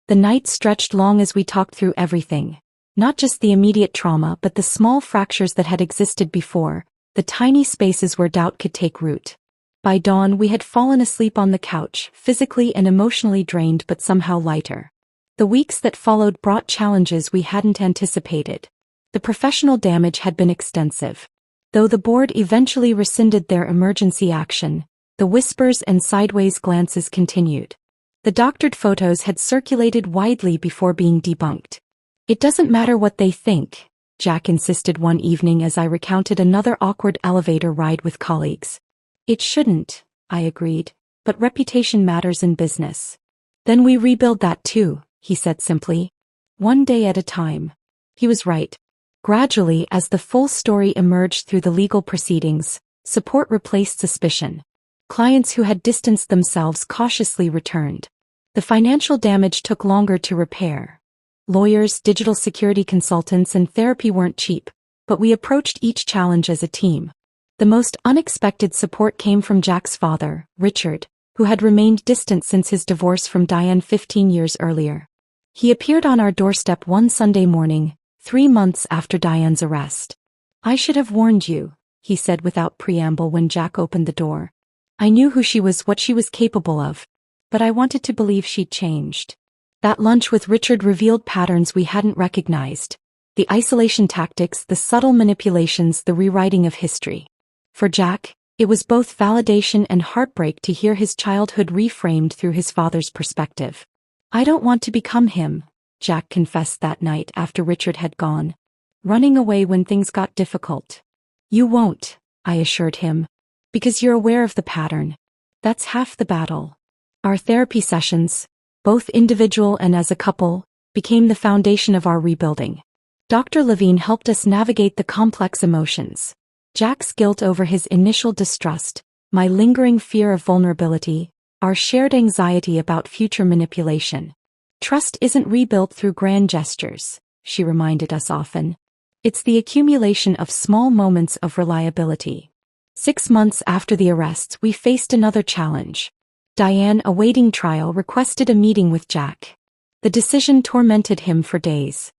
The night stretched long as we talked through everything. Not just the immediate trauma, but the small fractures that had existed before, the tiny spaces where doubt could take root. By dawn we had fallen asleep on the couch, physically and emotionally drained but somehow lighter. The weeks that followed brought challenges we hadn't anticipated. The professional damage had been extensive. Though the board eventually rescinded their emergency action, the whispers and sideways glances continued. The doctored photos had circulated widely before being debunked. "It doesn't matter what they think," Jack insisted one evening as I recounted another awkward elevator ride with colleagues. "It shouldn't," I agreed, "but reputation matters in business." "Then we rebuild that too," he said simply. "One day at a time." He was right. Gradually, as the full story emerged through the legal proceedings, support replaced suspicion. Clients who had distanced themselves cautiously returned. The financial damage took longer to repair. Lawyers, digital security consultants, and therapy weren't cheap, but we approached each challenge as a team. The most unexpected support came from Jack's father, Richard, who had remained distant since his divorce from Diane 15 years earlier. He appeared on our doorstep one Sunday morning, 3 months after Diane's arrest. "I should have warned you," he said without preamble when Jack opened the door. "I knew who she was, what she was capable of. But I wanted to believe she'd changed." That lunch with Richard revealed patterns we hadn't recognized. The isolation tactics, the subtle manipulations, the rewriting of history. For Jack, it was both validation and heartbreak to hear his childhood reframed through his father's perspective. "I don't want to become him," Jack confessed that night after Richard had gone. "Running away when things got difficult." "You won't," I assured him. "Because you're aware of the pattern. That's half the battle." Our therapy sessions, both individual and as a couple, became the foundation of our rebuilding. Dr. Levine helped us navigate the complex emotions. Jack's guilt over his initial distrust, my lingering fear of vulnerability, our shared anxiety about future manipulation. Trust isn't rebuilt through grand gestures, she reminded us often. It's the accumulation of small moments of reliability. 6 months after the arrests, we faced another challenge. Diane, awaiting trial, requested a meeting with Jack. The decision tormented him for days.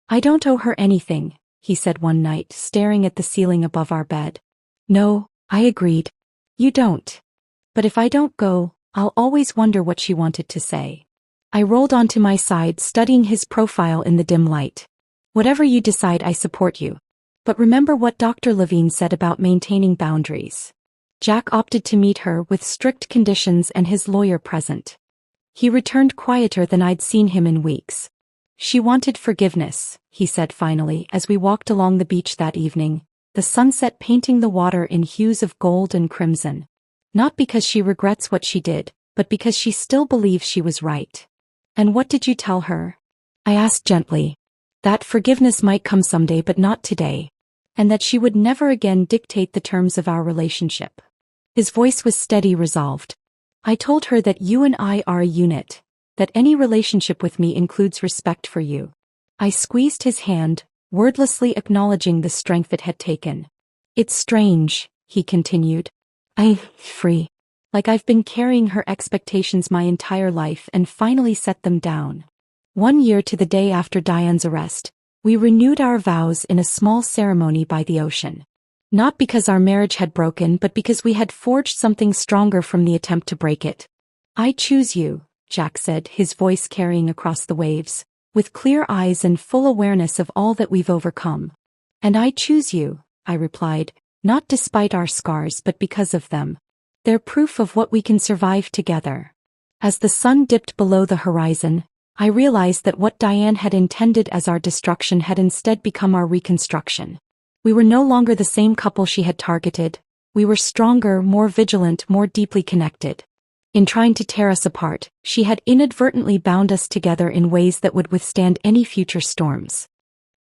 "I don't owe her anything," he said one night, staring at the ceiling above our bed. "No," I agreed. "You don't. But if I don't go, I'll always wonder what she wanted to say." I rolled onto my side, studying his profile in the dim light. "Whatever you decide, I support you. But remember what Dr. Levine said about maintaining boundaries." Jack opted to meet her with strict conditions and his lawyer present. He returned quieter than I'd seen him in weeks. "She wanted forgiveness," he said finally as we walked along the beach that evening, the sunset painting the water in hues of gold and crimson. "Not because she regrets what she did, but because she still believes she was right." "And what did you tell her?" I asked gently. "That forgiveness might come someday but not today. And that she would never again dictate the terms of our relationship." His voice was steady, resolved. "I told her that you and I are a unit, that any relationship with me includes respect for you." I squeezed his hand, wordlessly acknowledging the strength it had taken. "It's strange," he continued. "I'm free. Like I've been carrying her expectations my entire life and finally set them down." 1 year to the day after Diane's arrest, we renewed our vows in a small ceremony by the ocean. Not because our marriage had broken, but because we had forged something stronger from the attempt to break it. "I choose you," Jack said, his voice carrying across the waves, with clear eyes and full awareness of all that we've overcome. "And I choose you," I replied, "not despite our scars but because of them. They're proof of what we can survive together." As the sun dipped below the horizon, I realized that what Diane had intended as our destruction had instead become our reconstruction. We were no longer the same couple she had targeted. We were stronger, more vigilant, more deeply connected. In trying to tear us apart, she had inadvertently bound us together in ways that would withstand any future storms.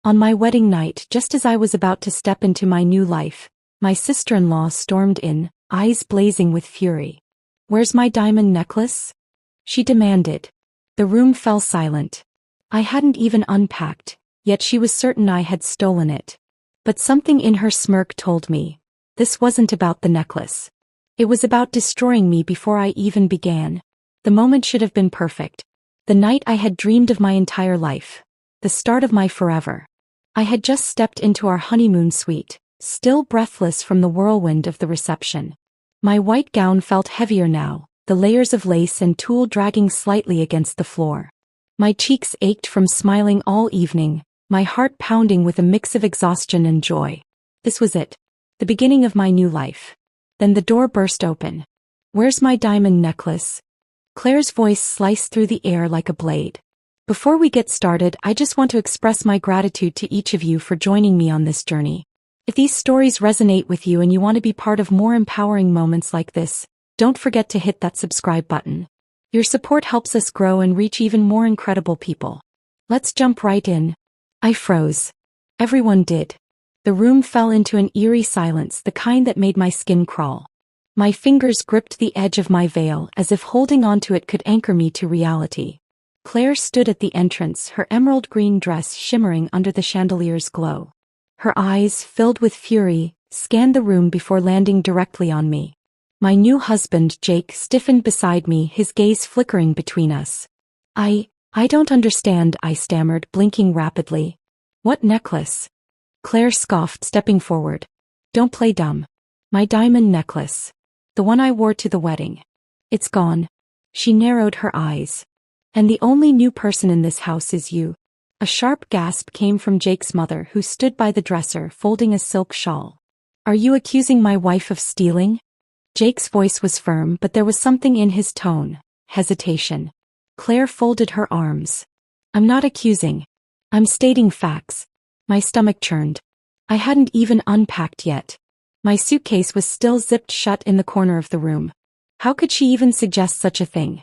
On my wedding night, just as I was about to step into my new life, my sister-in-law stormed in, eyes blazing with fury. "Where's my diamond necklace?" she demanded. The room fell silent. I hadn't even unpacked, yet she was certain I had stolen it. But something in her smirk told me, this wasn't about the necklace. It was about destroying me before I even began. The moment should have been perfect. The night I had dreamed of my entire life. The start of my forever. I had just stepped into our honeymoon suite, still breathless from the whirlwind of the reception. My white gown felt heavier now, the layers of lace and tulle dragging slightly against the floor. My cheeks ached from smiling all evening, my heart pounding with a mix of exhaustion and joy. This was it. The beginning of my new life. Then the door burst open. "Where's my diamond necklace?" Claire's voice sliced through the air like a blade. "Before we get started, I just want to express my gratitude to each of you for joining me on this journey. If these stories resonate with you and you want to be part of more empowering moments like this, don't forget to hit that subscribe button. Your support helps us grow and reach even more incredible people. Let's jump right in." I froze. Everyone did. The room fell into an eerie silence, the kind that made my skin crawl. My fingers gripped the edge of my veil as if holding onto it could anchor me to reality. Claire stood at the entrance, her emerald green dress shimmering under the chandelier's glow. Her eyes, filled with fury, scanned the room before landing directly on me. My new husband, Jake, stiffened beside me, his gaze flickering between us. I don't understand," I stammered, blinking rapidly. "What necklace?" Claire scoffed, stepping forward. "Don't play dumb. My diamond necklace. The one I wore to the wedding. It's gone." She narrowed her eyes. "And the only new person in this house is you." A sharp gasp came from Jake's mother, who stood by the dresser, folding a silk shawl. "Are you accusing my wife of stealing?" Jake's voice was firm, but there was something in his tone, hesitation. Claire folded her arms. "I'm not accusing. I'm stating facts." My stomach churned. I hadn't even unpacked yet. My suitcase was still zipped shut in the corner of the room. How could she even suggest such a thing?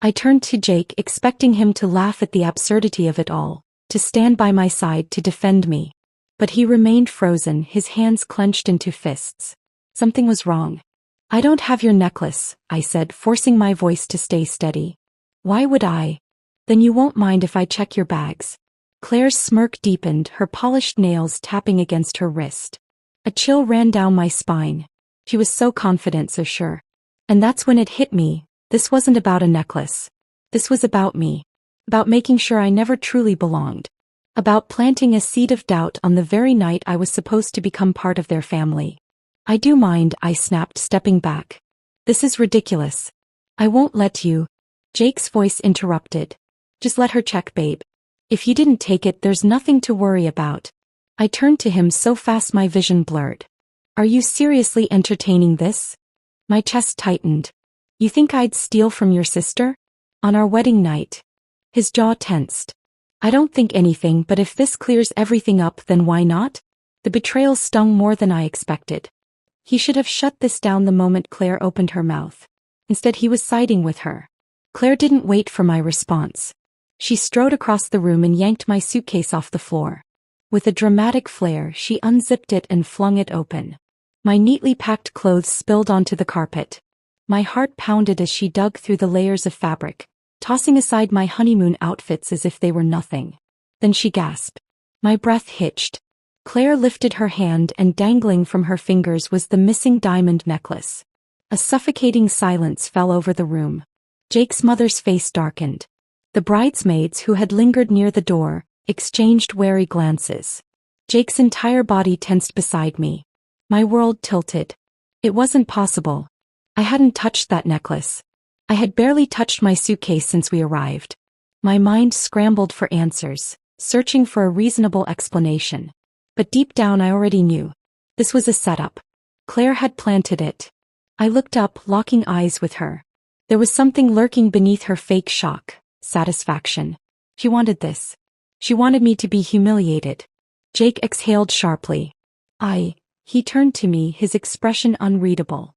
I turned to Jake, expecting him to laugh at the absurdity of it all, to stand by my side to defend me. But he remained frozen, his hands clenched into fists. Something was wrong. I don't have your necklace, I said, forcing my voice to stay steady. Why would I? Then you won't mind if I check your bags. Claire's smirk deepened, her polished nails tapping against her wrist. A chill ran down my spine. She was so confident, so sure. And that's when it hit me. This wasn't about a necklace. This was about me. About making sure I never truly belonged. About planting a seed of doubt on the very night I was supposed to become part of their family. I do mind, I snapped, stepping back. This is ridiculous. I won't let you. Jake's voice interrupted. Just let her check, babe. If you didn't take it, there's nothing to worry about. I turned to him so fast my vision blurred. Are you seriously entertaining this? My chest tightened. You think I'd steal from your sister? On our wedding night? His jaw tensed. I don't think anything, but if this clears everything up, then why not? The betrayal stung more than I expected. He should have shut this down the moment Claire opened her mouth. Instead, he was siding with her. Claire didn't wait for my response. She strode across the room and yanked my suitcase off the floor. With a dramatic flair, she unzipped it and flung it open. My neatly packed clothes spilled onto the carpet. My heart pounded as she dug through the layers of fabric, tossing aside my honeymoon outfits as if they were nothing. Then she gasped. My breath hitched. Claire lifted her hand and dangling from her fingers was the missing diamond necklace. A suffocating silence fell over the room. Jake's mother's face darkened. The bridesmaids who had lingered near the door exchanged wary glances. Jake's entire body tensed beside me. My world tilted. It wasn't possible. I hadn't touched that necklace. I had barely touched my suitcase since we arrived. My mind scrambled for answers, searching for a reasonable explanation. But deep down I already knew. This was a setup. Claire had planted it. I looked up, locking eyes with her. There was something lurking beneath her fake shock, satisfaction. She wanted this. She wanted me to be humiliated. Jake exhaled sharply. He turned to me, his expression unreadable.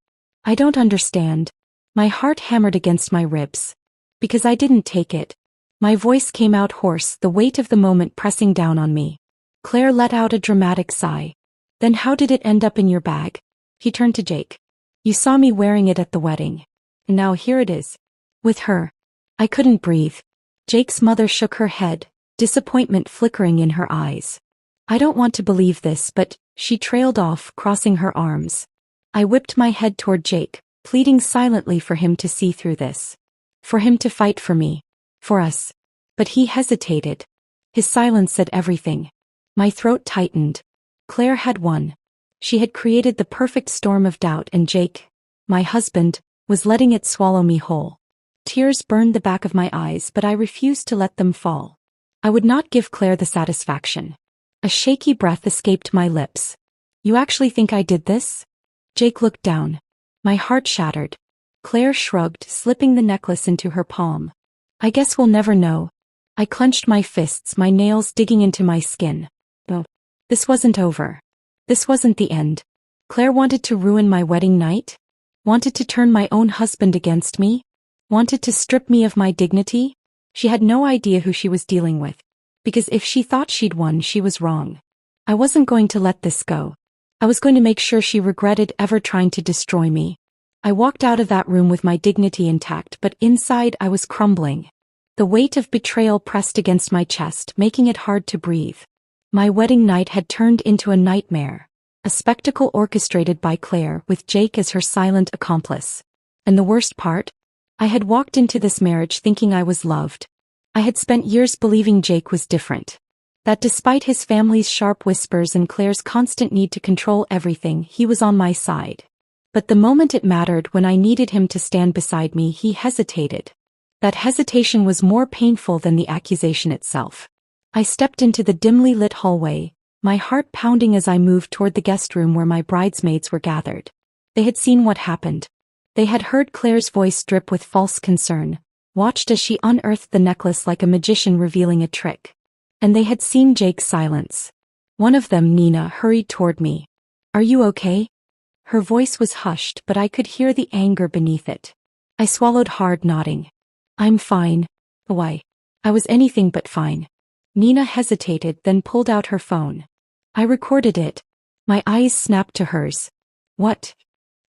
I don't understand. My heart hammered against my ribs. Because I didn't take it. My voice came out hoarse, the weight of the moment pressing down on me. Claire let out a dramatic sigh. Then how did it end up in your bag? He turned to Jake. You saw me wearing it at the wedding. And now here it is. With her. I couldn't breathe. Jake's mother shook her head, disappointment flickering in her eyes. I don't want to believe this, but she trailed off, crossing her arms. I whipped my head toward Jake, pleading silently for him to see through this. For him to fight for me. For us. But he hesitated. His silence said everything. My throat tightened. Claire had won. She had created the perfect storm of doubt, and Jake, my husband, was letting it swallow me whole. Tears burned the back of my eyes, but I refused to let them fall. I would not give Claire the satisfaction. A shaky breath escaped my lips. You actually think I did this? Jake looked down. My heart shattered. Claire shrugged, slipping the necklace into her palm. I guess we'll never know. I clenched my fists, my nails digging into my skin. But this wasn't over. This wasn't the end. Claire wanted to ruin my wedding night? Wanted to turn my own husband against me? Wanted to strip me of my dignity? She had no idea who she was dealing with. Because if she thought she'd won, she was wrong. I wasn't going to let this go. I was going to make sure she regretted ever trying to destroy me. I walked out of that room with my dignity intact, but inside I was crumbling. The weight of betrayal pressed against my chest, making it hard to breathe. My wedding night had turned into a nightmare, a spectacle orchestrated by Claire with Jake as her silent accomplice. And the worst part? I had walked into this marriage thinking I was loved. I had spent years believing Jake was different. That despite his family's sharp whispers and Claire's constant need to control everything, he was on my side. But the moment it mattered, when I needed him to stand beside me, he hesitated. That hesitation was more painful than the accusation itself. I stepped into the dimly lit hallway, my heart pounding as I moved toward the guest room where my bridesmaids were gathered. They had seen what happened. They had heard Claire's voice drip with false concern, watched as she unearthed the necklace like a magician revealing a trick. And they had seen Jake's silence. One of them, Nina, hurried toward me. Are you okay? Her voice was hushed, but I could hear the anger beneath it. I swallowed hard, nodding. I'm fine. Why? I was anything but fine. Nina hesitated, then pulled out her phone. I recorded it. My eyes snapped to hers. What?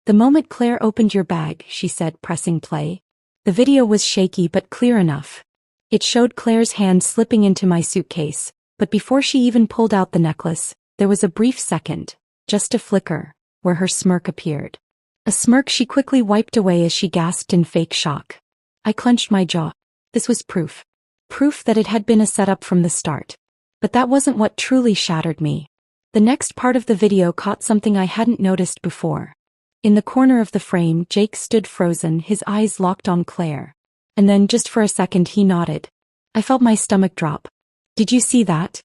The moment Claire opened your bag, she said, pressing play. The video was shaky but clear enough. It showed Claire's hand slipping into my suitcase, but before she even pulled out the necklace, there was a brief second, just a flicker, where her smirk appeared. A smirk she quickly wiped away as she gasped in fake shock. I clenched my jaw. This was proof. Proof that it had been a setup from the start. But that wasn't what truly shattered me. The next part of the video caught something I hadn't noticed before. In the corner of the frame, Jake stood frozen, his eyes locked on Claire. And then, just for a second, he nodded. I felt my stomach drop. Did you see that?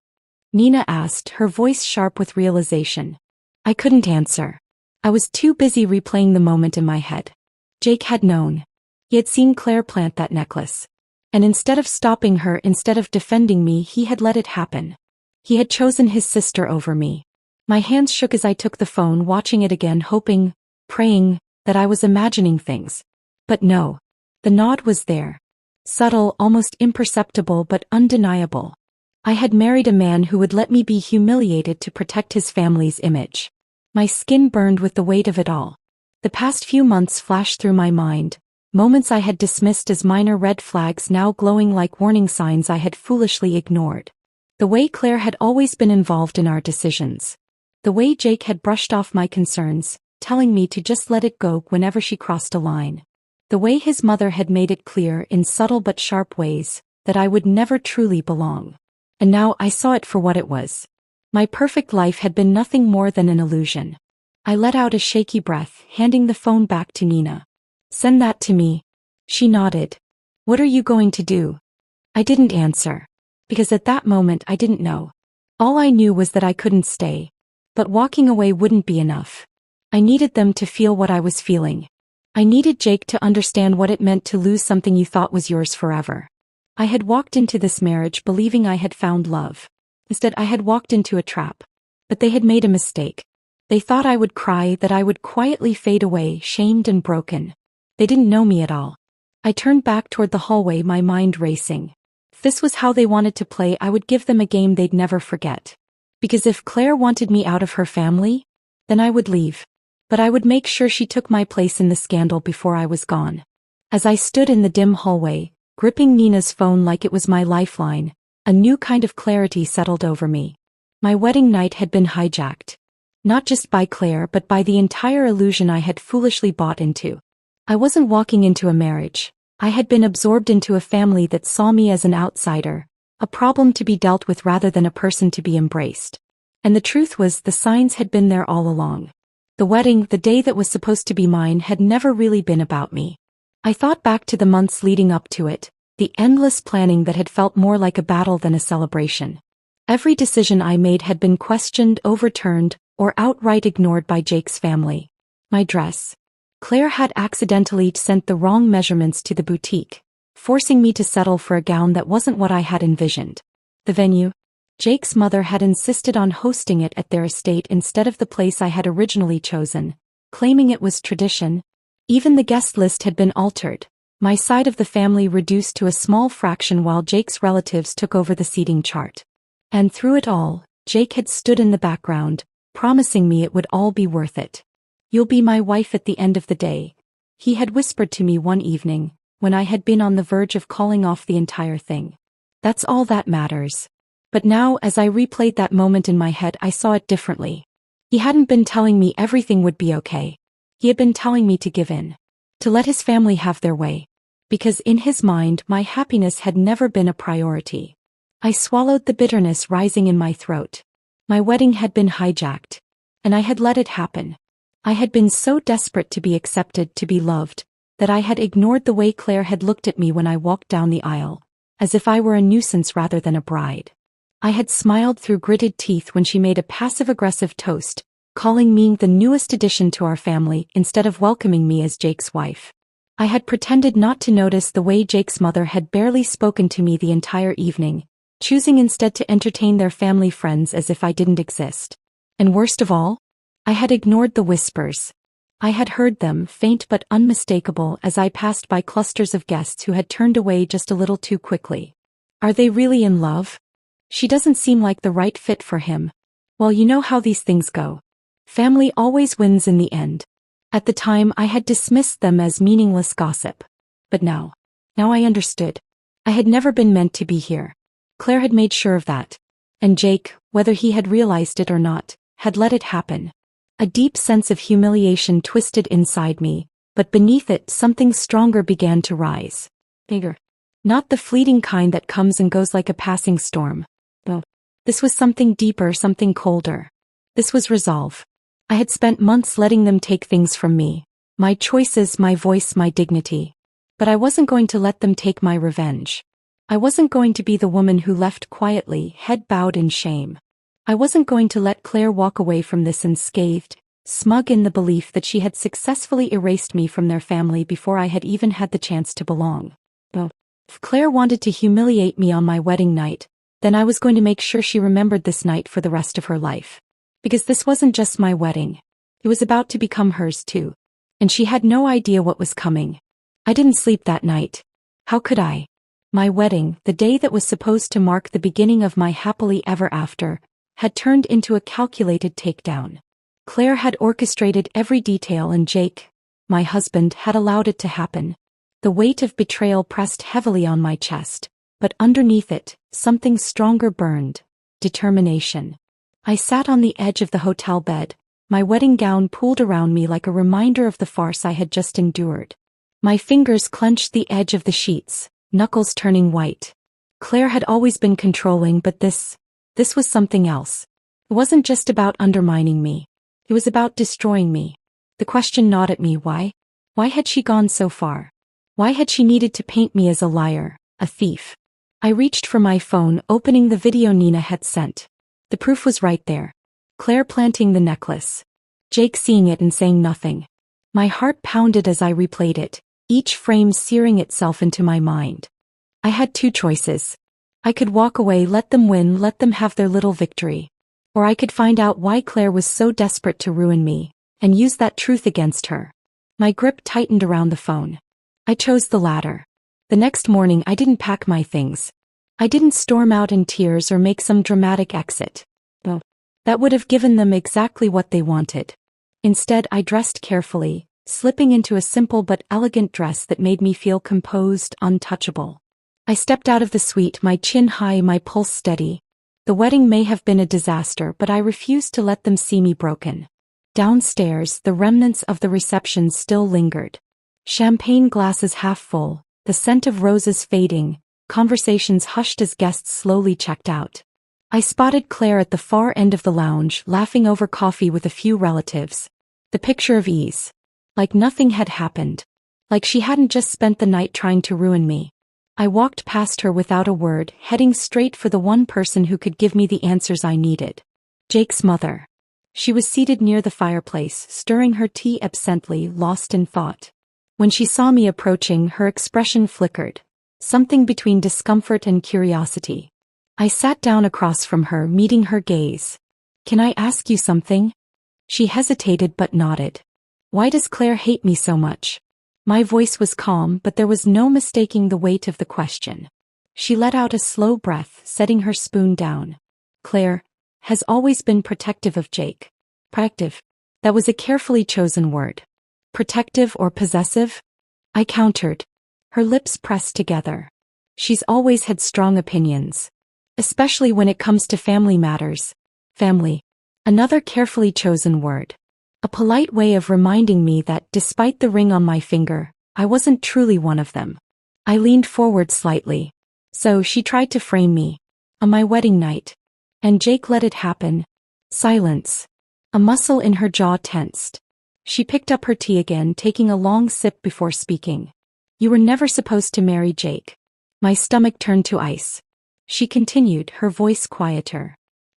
Nina asked, her voice sharp with realization. I couldn't answer. I was too busy replaying the moment in my head. Jake had known. He had seen Claire plant that necklace. And instead of stopping her, instead of defending me, he had let it happen. He had chosen his sister over me. My hands shook as I took the phone, watching it again, hoping, praying, that I was imagining things. But no. The nod was there. Subtle, almost imperceptible, but undeniable. I had married a man who would let me be humiliated to protect his family's image. My skin burned with the weight of it all. The past few months flashed through my mind, moments I had dismissed as minor red flags now glowing like warning signs I had foolishly ignored. The way Claire had always been involved in our decisions. The way Jake had brushed off my concerns, telling me to just let it go whenever she crossed a line. The way his mother had made it clear in subtle but sharp ways that I would never truly belong. And now I saw it for what it was. My perfect life had been nothing more than an illusion. I let out a shaky breath, handing the phone back to Nina. Send that to me. She nodded. What are you going to do? I didn't answer. Because at that moment I didn't know. All I knew was that I couldn't stay. But walking away wouldn't be enough. I needed them to feel what I was feeling. I needed Jake to understand what it meant to lose something you thought was yours forever. I had walked into this marriage believing I had found love. Instead, I had walked into a trap. But they had made a mistake. They thought I would cry, that I would quietly fade away, shamed and broken. They didn't know me at all. I turned back toward the hallway, my mind racing. If this was how they wanted to play, I would give them a game they'd never forget. Because if Claire wanted me out of her family, then I would leave. But I would make sure she took my place in the scandal before I was gone. As I stood in the dim hallway, gripping Nina's phone like it was my lifeline, a new kind of clarity settled over me. My wedding night had been hijacked. Not just by Claire, but by the entire illusion I had foolishly bought into. I wasn't walking into a marriage. I had been absorbed into a family that saw me as an outsider, a problem to be dealt with rather than a person to be embraced. And the truth was, the signs had been there all along. The wedding, the day that was supposed to be mine, had never really been about me. I thought back to the months leading up to it, the endless planning that had felt more like a battle than a celebration. Every decision I made had been questioned, overturned, or outright ignored by Jake's family. My dress. Claire had accidentally sent the wrong measurements to the boutique, forcing me to settle for a gown that wasn't what I had envisioned. The venue. Jake's mother had insisted on hosting it at their estate instead of the place I had originally chosen, claiming it was tradition. Even the guest list had been altered, my side of the family reduced to a small fraction while Jake's relatives took over the seating chart. And through it all, Jake had stood in the background, promising me it would all be worth it. You'll be my wife at the end of the day, he had whispered to me one evening, when I had been on the verge of calling off the entire thing. That's all that matters. But now, as I replayed that moment in my head, I saw it differently. He hadn't been telling me everything would be okay. He had been telling me to give in. To let his family have their way. Because in his mind, my happiness had never been a priority. I swallowed the bitterness rising in my throat. My wedding had been hijacked. And I had let it happen. I had been so desperate to be accepted, to be loved, that I had ignored the way Claire had looked at me when I walked down the aisle, as if I were a nuisance rather than a bride. I had smiled through gritted teeth when she made a passive-aggressive toast, calling me the newest addition to our family instead of welcoming me as Jake's wife. I had pretended not to notice the way Jake's mother had barely spoken to me the entire evening, choosing instead to entertain their family friends as if I didn't exist. And worst of all, I had ignored the whispers. I had heard them, faint but unmistakable, as I passed by clusters of guests who had turned away just a little too quickly. Are they really in love? She doesn't seem like the right fit for him. Well, you know how these things go. Family always wins in the end. At the time, I had dismissed them as meaningless gossip. But now I understood. I had never been meant to be here. Claire had made sure of that. And Jake, whether he had realized it or not, had let it happen. A deep sense of humiliation twisted inside me, but beneath it something stronger began to rise. Bigger. Not the fleeting kind that comes and goes like a passing storm. No. This was something deeper, something colder. This was resolve. I had spent months letting them take things from me. My choices, my voice, my dignity. But I wasn't going to let them take my revenge. I wasn't going to be the woman who left quietly, head bowed in shame. I wasn't going to let Claire walk away from this unscathed, smug in the belief that she had successfully erased me from their family before I had even had the chance to belong. No. If Claire wanted to humiliate me on my wedding night, then I was going to make sure she remembered this night for the rest of her life. Because this wasn't just my wedding. It was about to become hers too. And she had no idea what was coming. I didn't sleep that night. How could I? My wedding, the day that was supposed to mark the beginning of my happily ever after, had turned into a calculated takedown. Claire had orchestrated every detail and Jake, my husband, had allowed it to happen. The weight of betrayal pressed heavily on my chest, but underneath it, something stronger burned. Determination. I sat on the edge of the hotel bed, my wedding gown pulled around me like a reminder of the farce I had just endured. My fingers clenched the edge of the sheets, knuckles turning white. Claire had always been controlling, but this was something else. It wasn't just about undermining me. It was about destroying me. The question gnawed at me: why? Why had she gone so far? Why had she needed to paint me as a liar, a thief? I reached for my phone, opening the video Nina had sent. The proof was right there. Claire planting the necklace. Jake seeing it and saying nothing. My heart pounded as I replayed it, each frame searing itself into my mind. I had two choices. I could walk away, let them win, let them have their little victory. Or I could find out why Claire was so desperate to ruin me, and use that truth against her. My grip tightened around the phone. I chose the latter. The next morning I didn't pack my things. I didn't storm out in tears or make some dramatic exit. No. That would have given them exactly what they wanted. Instead, I dressed carefully, slipping into a simple but elegant dress that made me feel composed, untouchable. I stepped out of the suite, my chin high, my pulse steady. The wedding may have been a disaster, but I refused to let them see me broken. Downstairs, the remnants of the reception still lingered. Champagne glasses half full, the scent of roses fading, conversations hushed as guests slowly checked out. I spotted Claire at the far end of the lounge, laughing over coffee with a few relatives. The picture of ease. Like nothing had happened. Like she hadn't just spent the night trying to ruin me. I walked past her without a word, heading straight for the one person who could give me the answers I needed. Jake's mother. She was seated near the fireplace, stirring her tea absently, lost in thought. When she saw me approaching, her expression flickered. Something between discomfort and curiosity. I sat down across from her, meeting her gaze. "Can I ask you something?" She hesitated but nodded. "Why does Claire hate me so much?" My voice was calm, but there was no mistaking the weight of the question. She let out a slow breath, setting her spoon down. "Claire has always been protective of Jake." Protective. That was a carefully chosen word. Protective or possessive? I countered. Her lips pressed together. "She's always had strong opinions. Especially when it comes to family matters." Family. Another carefully chosen word. A polite way of reminding me that, despite the ring on my finger, I wasn't truly one of them. I leaned forward slightly. So she tried to frame me. On my wedding night. And Jake let it happen. Silence. A muscle in her jaw tensed. She picked up her tea again, taking a long sip before speaking. "You were never supposed to marry Jake." My stomach turned to ice. She continued, her voice quieter.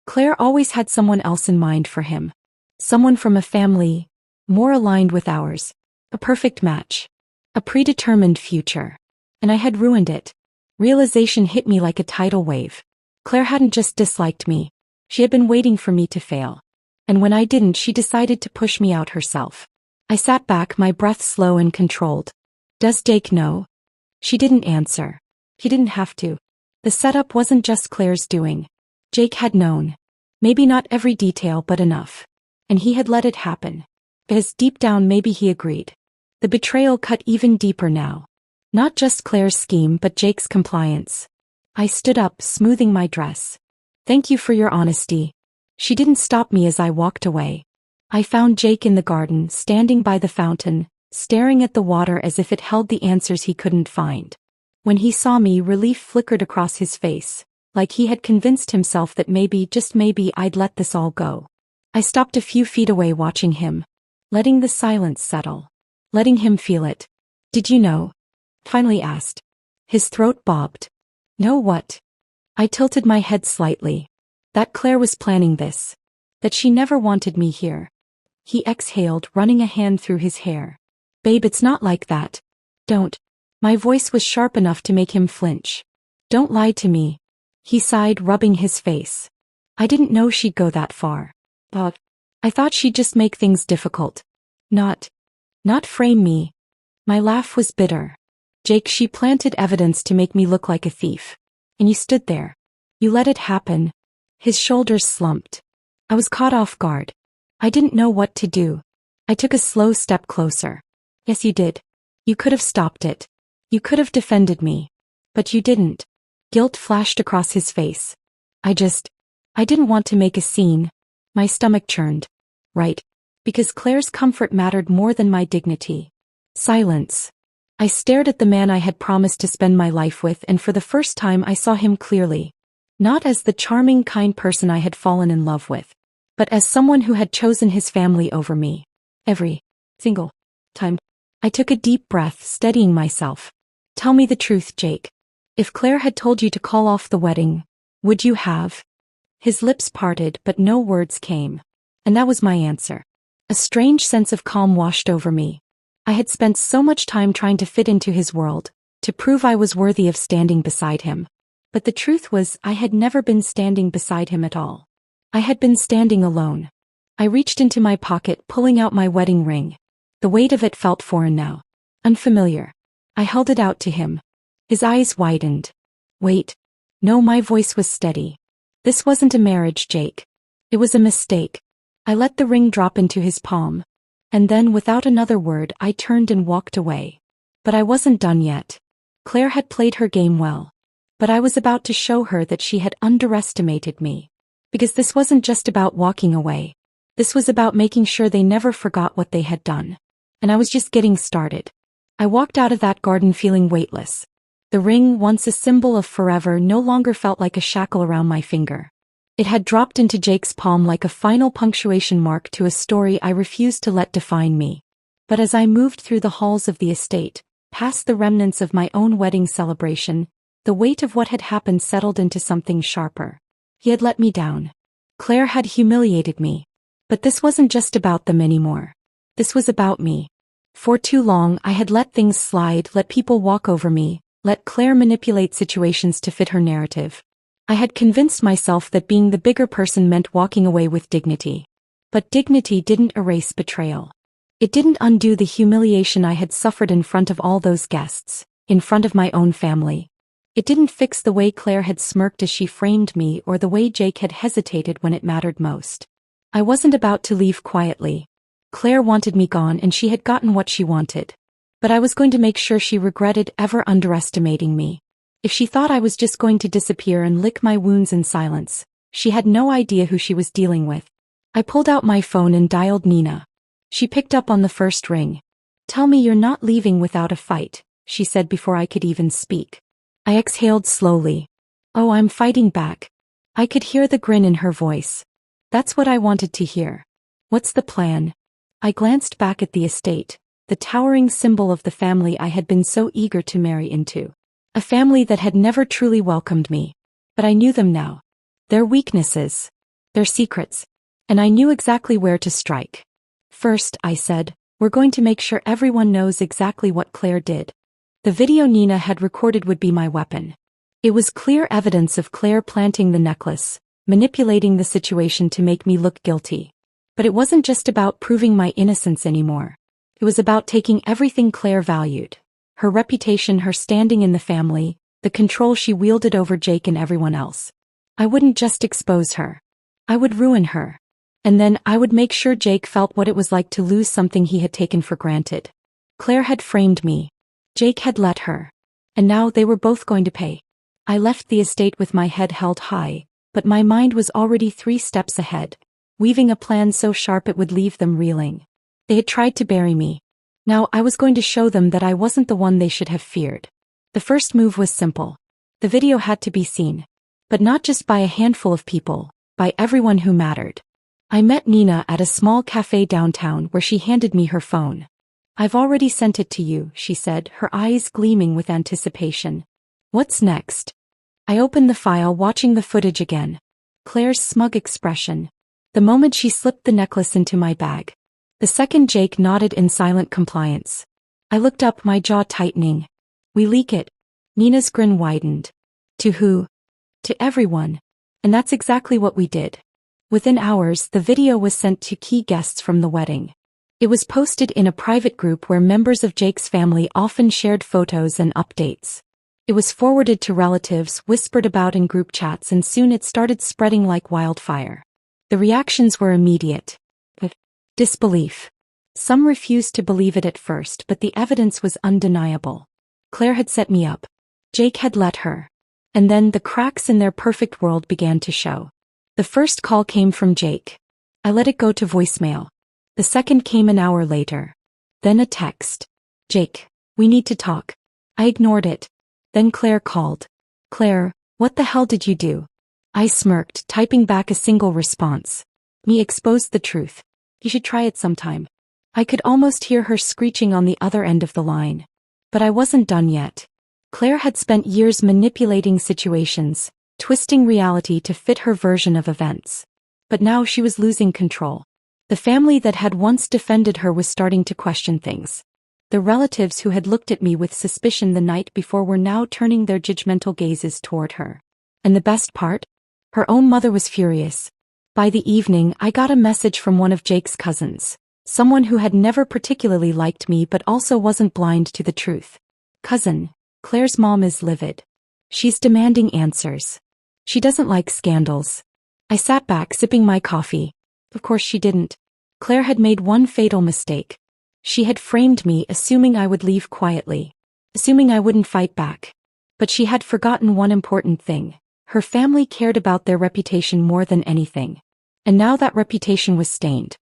"Claire always had someone else in mind for him. Someone from a family more aligned with ours. A perfect match. A predetermined future. And I had ruined it." Realization hit me like a tidal wave. Claire hadn't just disliked me. She had been waiting for me to fail. And when I didn't, she decided to push me out herself. I sat back, my breath slow and controlled. Does Jake know? She didn't answer. He didn't have to. The setup wasn't just Claire's doing. Jake had known. Maybe not every detail, but enough. And he had let it happen. Because deep down maybe he agreed. The betrayal cut even deeper now. Not just Claire's scheme but Jake's compliance. I stood up, smoothing my dress. Thank you for your honesty. She didn't stop me as I walked away. I found Jake in the garden, standing by the fountain, staring at the water as if it held the answers he couldn't find. When he saw me, relief flickered across his face, like he had convinced himself that maybe, just maybe, I'd let this all go. I stopped a few feet away watching him, letting the silence settle, letting him feel it. Did you know? Finally asked. His throat bobbed. Know what? I tilted my head slightly. That Claire was planning this. That she never wanted me here. He exhaled, running a hand through his hair. Babe, it's not like that. Don't. My voice was sharp enough to make him flinch. Don't lie to me. He sighed, rubbing his face. I didn't know she'd go that far. But I thought she'd just make things difficult. Not frame me. My laugh was bitter. Jake, she planted evidence to make me look like a thief. And you stood there. You let it happen. His shoulders slumped. I was caught off guard. I didn't know what to do. I took a slow step closer. Yes, you did. You could have stopped it. You could have defended me. But you didn't. Guilt flashed across his face. I didn't want to make a scene. My stomach churned. Right. Because Claire's comfort mattered more than my dignity. Silence. I stared at the man I had promised to spend my life with, and for the first time I saw him clearly. Not as the charming, kind person I had fallen in love with, but as someone who had chosen his family over me. Every single time. I took a deep breath, steadying myself. Tell me the truth, Jake. If Claire had told you to call off the wedding, would you have? His lips parted, but no words came. And that was my answer. A strange sense of calm washed over me. I had spent so much time trying to fit into his world, to prove I was worthy of standing beside him. But the truth was, I had never been standing beside him at all. I had been standing alone. I reached into my pocket, pulling out my wedding ring. The weight of it felt foreign now. Unfamiliar. I held it out to him. His eyes widened. Wait. No, my voice was steady. This wasn't a marriage, Jake. It was a mistake. I let the ring drop into his palm. And then, without another word, I turned and walked away. But I wasn't done yet. Claire had played her game well. But I was about to show her that she had underestimated me. Because this wasn't just about walking away. This was about making sure they never forgot what they had done. And I was just getting started. I walked out of that garden feeling weightless. The ring, once a symbol of forever, no longer felt like a shackle around my finger. It had dropped into Jake's palm like a final punctuation mark to a story I refused to let define me. But as I moved through the halls of the estate, past the remnants of my own wedding celebration, the weight of what had happened settled into something sharper. He had let me down. Claire had humiliated me. But this wasn't just about them anymore. This was about me. For too long, I had let things slide, let people walk over me, let Claire manipulate situations to fit her narrative. I had convinced myself that being the bigger person meant walking away with dignity. But dignity didn't erase betrayal. It didn't undo the humiliation I had suffered in front of all those guests, in front of my own family. It didn't fix the way Claire had smirked as she framed me or the way Jake had hesitated when it mattered most. I wasn't about to leave quietly. Claire wanted me gone and she had gotten what she wanted. But I was going to make sure she regretted ever underestimating me. If she thought I was just going to disappear and lick my wounds in silence, she had no idea who she was dealing with. I pulled out my phone and dialed Nina. She picked up on the first ring. Tell me you're not leaving without a fight, she said before I could even speak. I exhaled slowly. Oh, I'm fighting back. I could hear the grin in her voice. That's what I wanted to hear. What's the plan? I glanced back at the estate, the towering symbol of the family I had been so eager to marry into. A family that had never truly welcomed me. But I knew them now. Their weaknesses. Their secrets. And I knew exactly where to strike. First, I said, we're going to make sure everyone knows exactly what Claire did. The video Nina had recorded would be my weapon. It was clear evidence of Claire planting the necklace, manipulating the situation to make me look guilty. But it wasn't just about proving my innocence anymore. It was about taking everything Claire valued. Her reputation, her standing in the family, the control she wielded over Jake and everyone else. I wouldn't just expose her. I would ruin her. And then I would make sure Jake felt what it was like to lose something he had taken for granted. Claire had framed me. Jake had let her. And now they were both going to pay. I left the estate with my head held high, but my mind was already 3 steps ahead, weaving a plan so sharp it would leave them reeling. They had tried to bury me. Now I was going to show them that I wasn't the one they should have feared. The first move was simple. The video had to be seen. But not just by a handful of people, by everyone who mattered. I met Nina at a small cafe downtown where she handed me her phone. "I've already sent it to you," she said, her eyes gleaming with anticipation. "What's next?" I opened the file, watching the footage again. Claire's smug expression. The moment she slipped the necklace into my bag. The second Jake nodded in silent compliance. I looked up, my jaw tightening. "We leak it." Nina's grin widened. "To who?" "To everyone." And that's exactly what we did. Within hours, the video was sent to key guests from the wedding. It was posted in a private group where members of Jake's family often shared photos and updates. It was forwarded to relatives, whispered about in group chats, and soon it started spreading like wildfire. The reactions were immediate. Disbelief. Some refused to believe it at first, but the evidence was undeniable. Claire had set me up. Jake had let her. And then the cracks in their perfect world began to show. The first call came from Jake. I let it go to voicemail. The second came an hour later. Then a text. "Jake, we need to talk." I ignored it. Then Claire called. "Claire, what the hell did you do?" I smirked, typing back a single response. "Me exposed the truth. You should try it sometime." I could almost hear her screeching on the other end of the line. But I wasn't done yet. Claire had spent years manipulating situations, twisting reality to fit her version of events. But now she was losing control. The family that had once defended her was starting to question things. The relatives who had looked at me with suspicion the night before were now turning their judgmental gazes toward her. And the best part? Her own mother was furious. By the evening, I got a message from one of Jake's cousins. Someone who had never particularly liked me but also wasn't blind to the truth. "Cousin, Claire's mom is livid. She's demanding answers. She doesn't like scandals." I sat back, sipping my coffee. Of course she didn't. Claire had made one fatal mistake. She had framed me, assuming I would leave quietly. Assuming I wouldn't fight back. But she had forgotten one important thing. Her family cared about their reputation more than anything. And now that reputation was stained.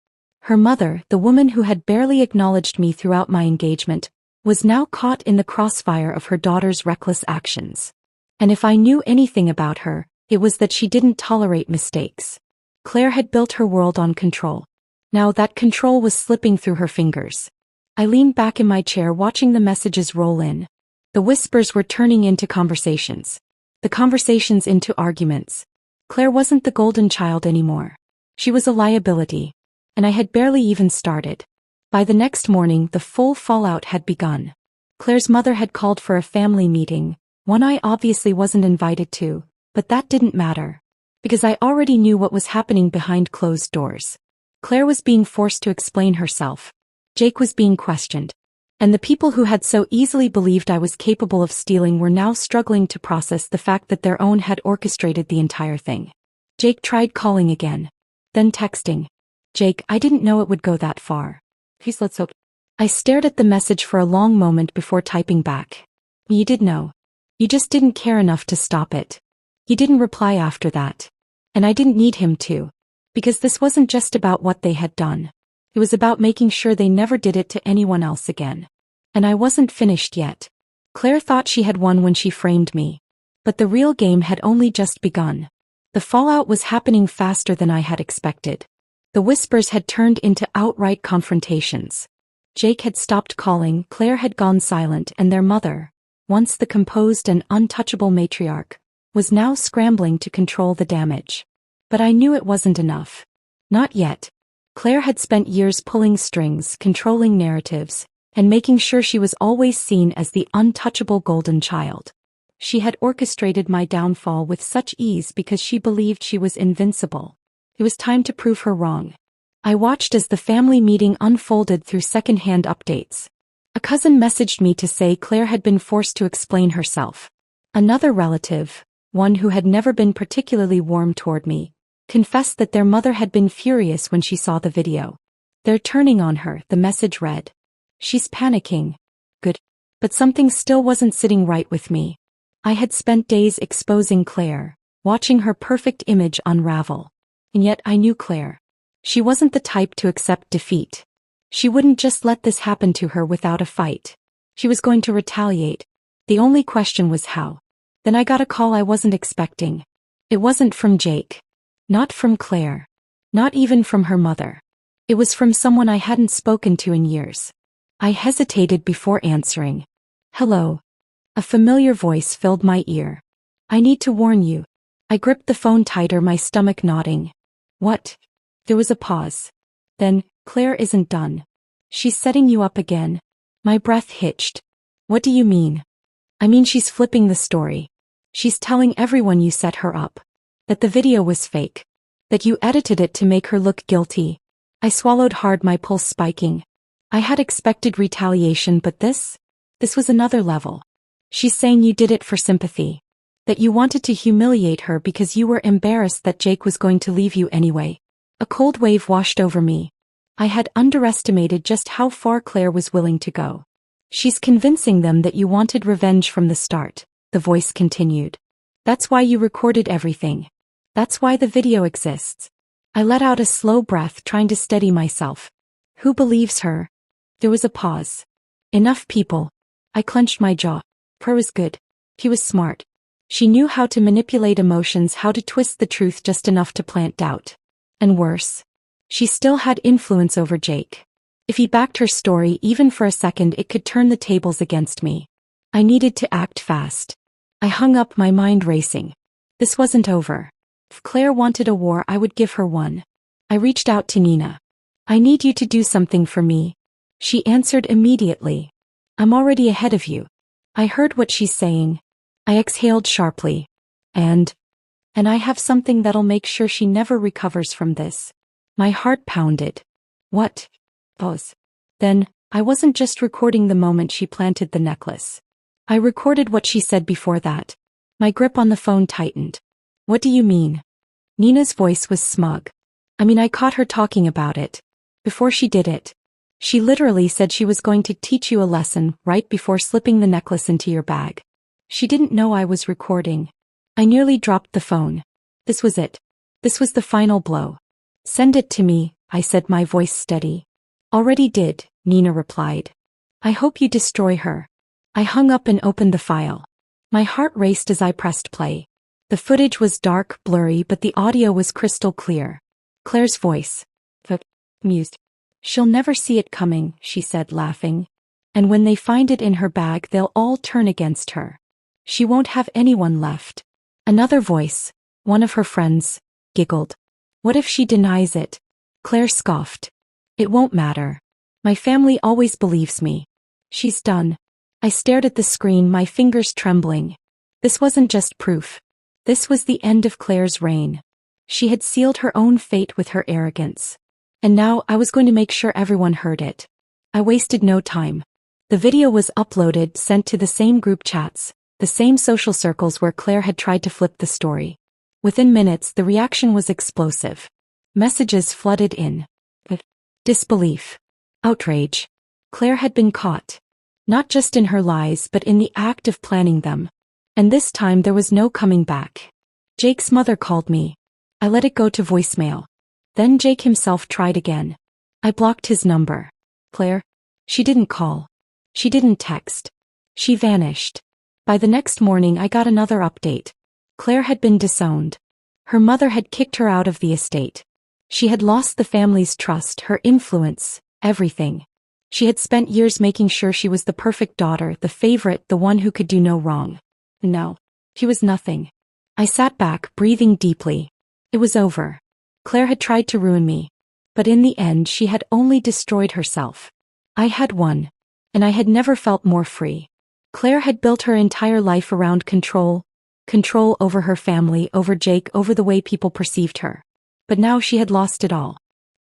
Her mother, the woman who had barely acknowledged me throughout my engagement, was now caught in the crossfire of her daughter's reckless actions. And if I knew anything about her, it was that she didn't tolerate mistakes. Claire had built her world on control. Now that control was slipping through her fingers. I leaned back in my chair, watching the messages roll in. The whispers were turning into conversations. The conversations into arguments. Claire wasn't the golden child anymore. She was a liability. And I had barely even started. By the next morning, the full fallout had begun. Claire's mother had called for a family meeting, one I obviously wasn't invited to, but that didn't matter. Because I already knew what was happening behind closed doors. Claire was being forced to explain herself. Jake was being questioned. And the people who had so easily believed I was capable of stealing were now struggling to process the fact that their own had orchestrated the entire thing. Jake tried calling again. Then texting. "Jake, I didn't know it would go that far. Please let's hope." I stared at the message for a long moment before typing back. "You did know. You just didn't care enough to stop it." He didn't reply after that. And I didn't need him to. Because this wasn't just about what they had done. It was about making sure they never did it to anyone else again. And I wasn't finished yet. Claire thought she had won when she framed me. But the real game had only just begun. The fallout was happening faster than I had expected. The whispers had turned into outright confrontations. Jake had stopped calling, Claire had gone silent, and their mother, once the composed and untouchable matriarch, was now scrambling to control the damage. But I knew it wasn't enough. Not yet. Claire had spent years pulling strings, controlling narratives, and making sure she was always seen as the untouchable golden child. She had orchestrated my downfall with such ease because she believed she was invincible. It was time to prove her wrong. I watched as the family meeting unfolded through second-hand updates. A cousin messaged me to say Claire had been forced to explain herself. Another relative, one who had never been particularly warm toward me, confessed that their mother had been furious when she saw the video. "They're turning on her," the message read. "She's panicking." Good. But something still wasn't sitting right with me. I had spent days exposing Claire, watching her perfect image unravel. And yet I knew Claire. She wasn't the type to accept defeat. She wouldn't just let this happen to her without a fight. She was going to retaliate. The only question was how. Then I got a call I wasn't expecting. It wasn't from Jake. Not from Claire. Not even from her mother. It was from someone I hadn't spoken to in years. I hesitated before answering. "Hello." A familiar voice filled my ear. "I need to warn you." I gripped the phone tighter, my stomach knotting. "What?" There was a pause. Then, "Claire isn't done. She's setting you up again." My breath hitched. "What do you mean?" "I mean she's flipping the story. She's telling everyone you set her up. That the video was fake. That you edited it to make her look guilty." I swallowed hard, my pulse spiking. I had expected retaliation, but this was another level. "She's saying you did it for sympathy. That you wanted to humiliate her because you were embarrassed that Jake was going to leave you anyway." A cold wave washed over me. I had underestimated just how far Claire was willing to go. "She's convincing them that you wanted revenge from the start," the voice continued. "That's why you recorded everything. That's why the video exists." I let out a slow breath, trying to steady myself. "Who believes her?" There was a pause. "Enough people." I clenched my jaw. Claire was good. He was smart. She knew how to manipulate emotions, how to twist the truth just enough to plant doubt. And worse, she still had influence over Jake. If he backed her story even for a second, it could turn the tables against me. I needed to act fast. I hung up, my mind racing. This wasn't over. If Claire wanted a war, I would give her one. I reached out to Nina. "I need you to do something for me." She answered immediately. "I'm already ahead of you." I heard what she's saying. I exhaled sharply. And I have something that'll make sure she never recovers from this." My heart pounded. "What?" Pause. Then, I wasn't just recording the moment she planted the necklace. I recorded what she said before that. My grip on the phone tightened. "What do you mean?" Nina's voice was smug. "I mean, I caught her talking about it. Before she did it. She literally said she was going to teach you a lesson right before slipping the necklace into your bag. She didn't know I was recording." I nearly dropped the phone. This was it. This was the final blow. "Send it to me," I said, my voice steady. "Already did," Nina replied. "I hope you destroy her." I hung up and opened the file. My heart raced as I pressed play. The footage was dark, blurry, but the audio was crystal clear. Claire's voice. Mused. "She'll never see it coming," she said, laughing. "And when they find it in her bag, they'll all turn against her. She won't have anyone left." Another voice, one of her friends, giggled. "What if she denies it?" Claire scoffed. "It won't matter. My family always believes me. She's done." I stared at the screen, my fingers trembling. This wasn't just proof. This was the end of Claire's reign. She had sealed her own fate with her arrogance. And now I was going to make sure everyone heard it. I wasted no time. The video was uploaded, sent to the same group chats, the same social circles where Claire had tried to flip the story. Within minutes, the reaction was explosive. Messages flooded in. Disbelief. Outrage. Claire had been caught. Not just in her lies, but in the act of planning them. And this time there was no coming back. Jake's mother called me. I let it go to voicemail. Then Jake himself tried again. I blocked his number. Claire? She didn't call. She didn't text. She vanished. By the next morning I got another update. Claire had been disowned. Her mother had kicked her out of the estate. She had lost the family's trust, her influence, everything. She had spent years making sure she was the perfect daughter, the favorite, the one who could do no wrong. No. She was nothing. I sat back, breathing deeply. It was over. Claire had tried to ruin me. But in the end she had only destroyed herself. I had won. And I had never felt more free. Claire had built her entire life around control. Control over her family, over Jake, over the way people perceived her. But now she had lost it all.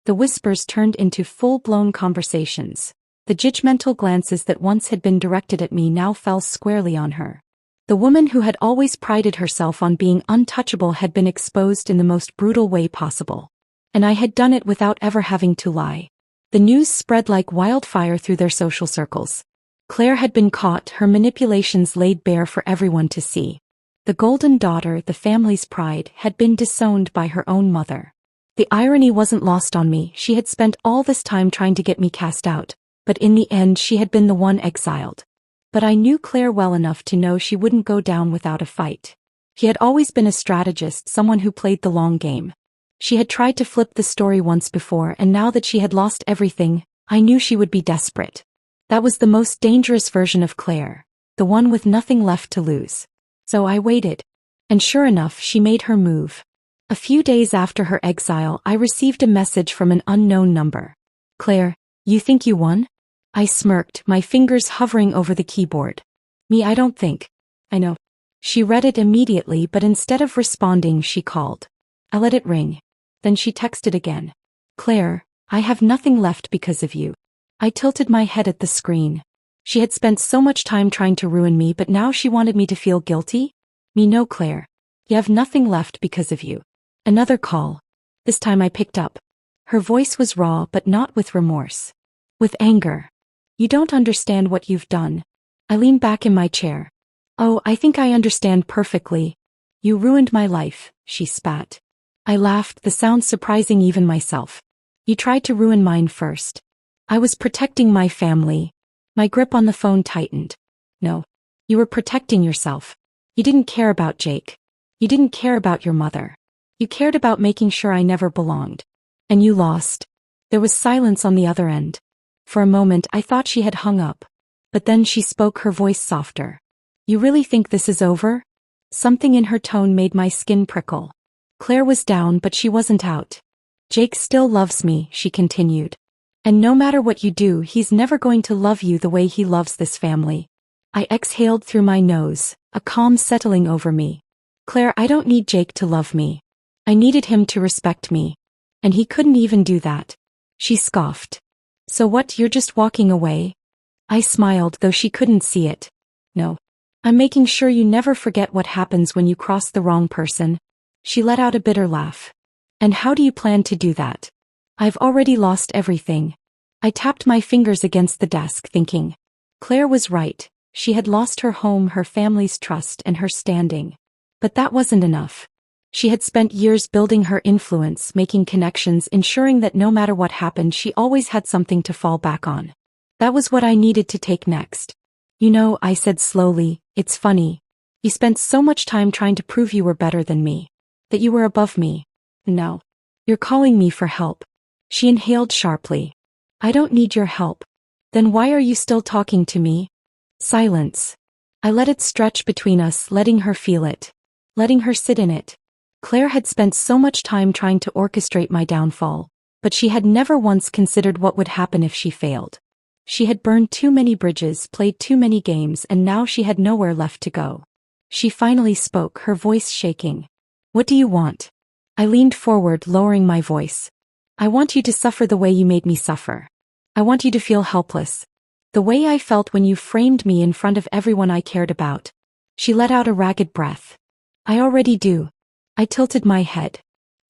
The whispers turned into full-blown conversations. The judgmental glances that once had been directed at me now fell squarely on her. The woman who had always prided herself on being untouchable had been exposed in the most brutal way possible. And I had done it without ever having to lie. The news spread like wildfire through their social circles. Claire had been caught, her manipulations laid bare for everyone to see. The golden daughter, the family's pride, had been disowned by her own mother. The irony wasn't lost on me. She had spent all this time trying to get me cast out, but in the end she had been the one exiled. But I knew Claire well enough to know she wouldn't go down without a fight. She had always been a strategist, someone who played the long game. She had tried to flip the story once before, and now that she had lost everything, I knew she would be desperate. That was the most dangerous version of Claire, the one with nothing left to lose. So I waited. And sure enough, she made her move. A few days after her exile, I received a message from an unknown number. "Claire, you think you won?" I smirked, my fingers hovering over the keyboard. "Me, I don't think." "I know." She read it immediately, but instead of responding, she called. I let it ring. Then she texted again. "Claire, I have nothing left because of you." I tilted my head at the screen. She had spent so much time trying to ruin me, but now she wanted me to feel guilty? "Me, no, Claire. You have nothing left because of you." Another call. This time I picked up. Her voice was raw, but not with remorse. With anger. "You don't understand what you've done." I leaned back in my chair. "Oh, I think I understand perfectly. You ruined my life," she spat. I laughed, the sound surprising even myself. "You tried to ruin mine first." I was protecting my family. My grip on the phone tightened. "No. You were protecting yourself. You didn't care about Jake. You didn't care about your mother. You cared about making sure I never belonged. And you lost." There was silence on the other end. For a moment I thought she had hung up. But then she spoke, her voice softer. "You really think this is over?" Something in her tone made my skin prickle. Claire was down, but she wasn't out. "Jake still loves me," she continued. "And no matter what you do, he's never going to love you the way he loves this family." I exhaled through my nose, a calm settling over me. "Claire, I don't need Jake to love me. I needed him to respect me. And he couldn't even do that." She scoffed. "So what, you're just walking away?" I smiled, though she couldn't see it. "No. I'm making sure you never forget what happens when you cross the wrong person." She let out a bitter laugh. "And how do you plan to do that?" "I've already lost everything." I tapped my fingers against the desk, thinking. Claire was right. She had lost her home, her family's trust, and her standing. But that wasn't enough. She had spent years building her influence, making connections, ensuring that no matter what happened, she always had something to fall back on. That was what I needed to take next. "You know," I said slowly, "it's funny. You spent so much time trying to prove you were better than me. That you were above me. Now, you're calling me for help." She inhaled sharply. "I don't need your help." "Then why are you still talking to me?" Silence. I let it stretch between us, letting her feel it. Letting her sit in it. Claire had spent so much time trying to orchestrate my downfall, but she had never once considered what would happen if she failed. She had burned too many bridges, played too many games, and now she had nowhere left to go. She finally spoke, her voice shaking. "What do you want?" I leaned forward, lowering my voice. "I want you to suffer the way you made me suffer. I want you to feel helpless. The way I felt when you framed me in front of everyone I cared about." She let out a ragged breath. "I already do." I tilted my head.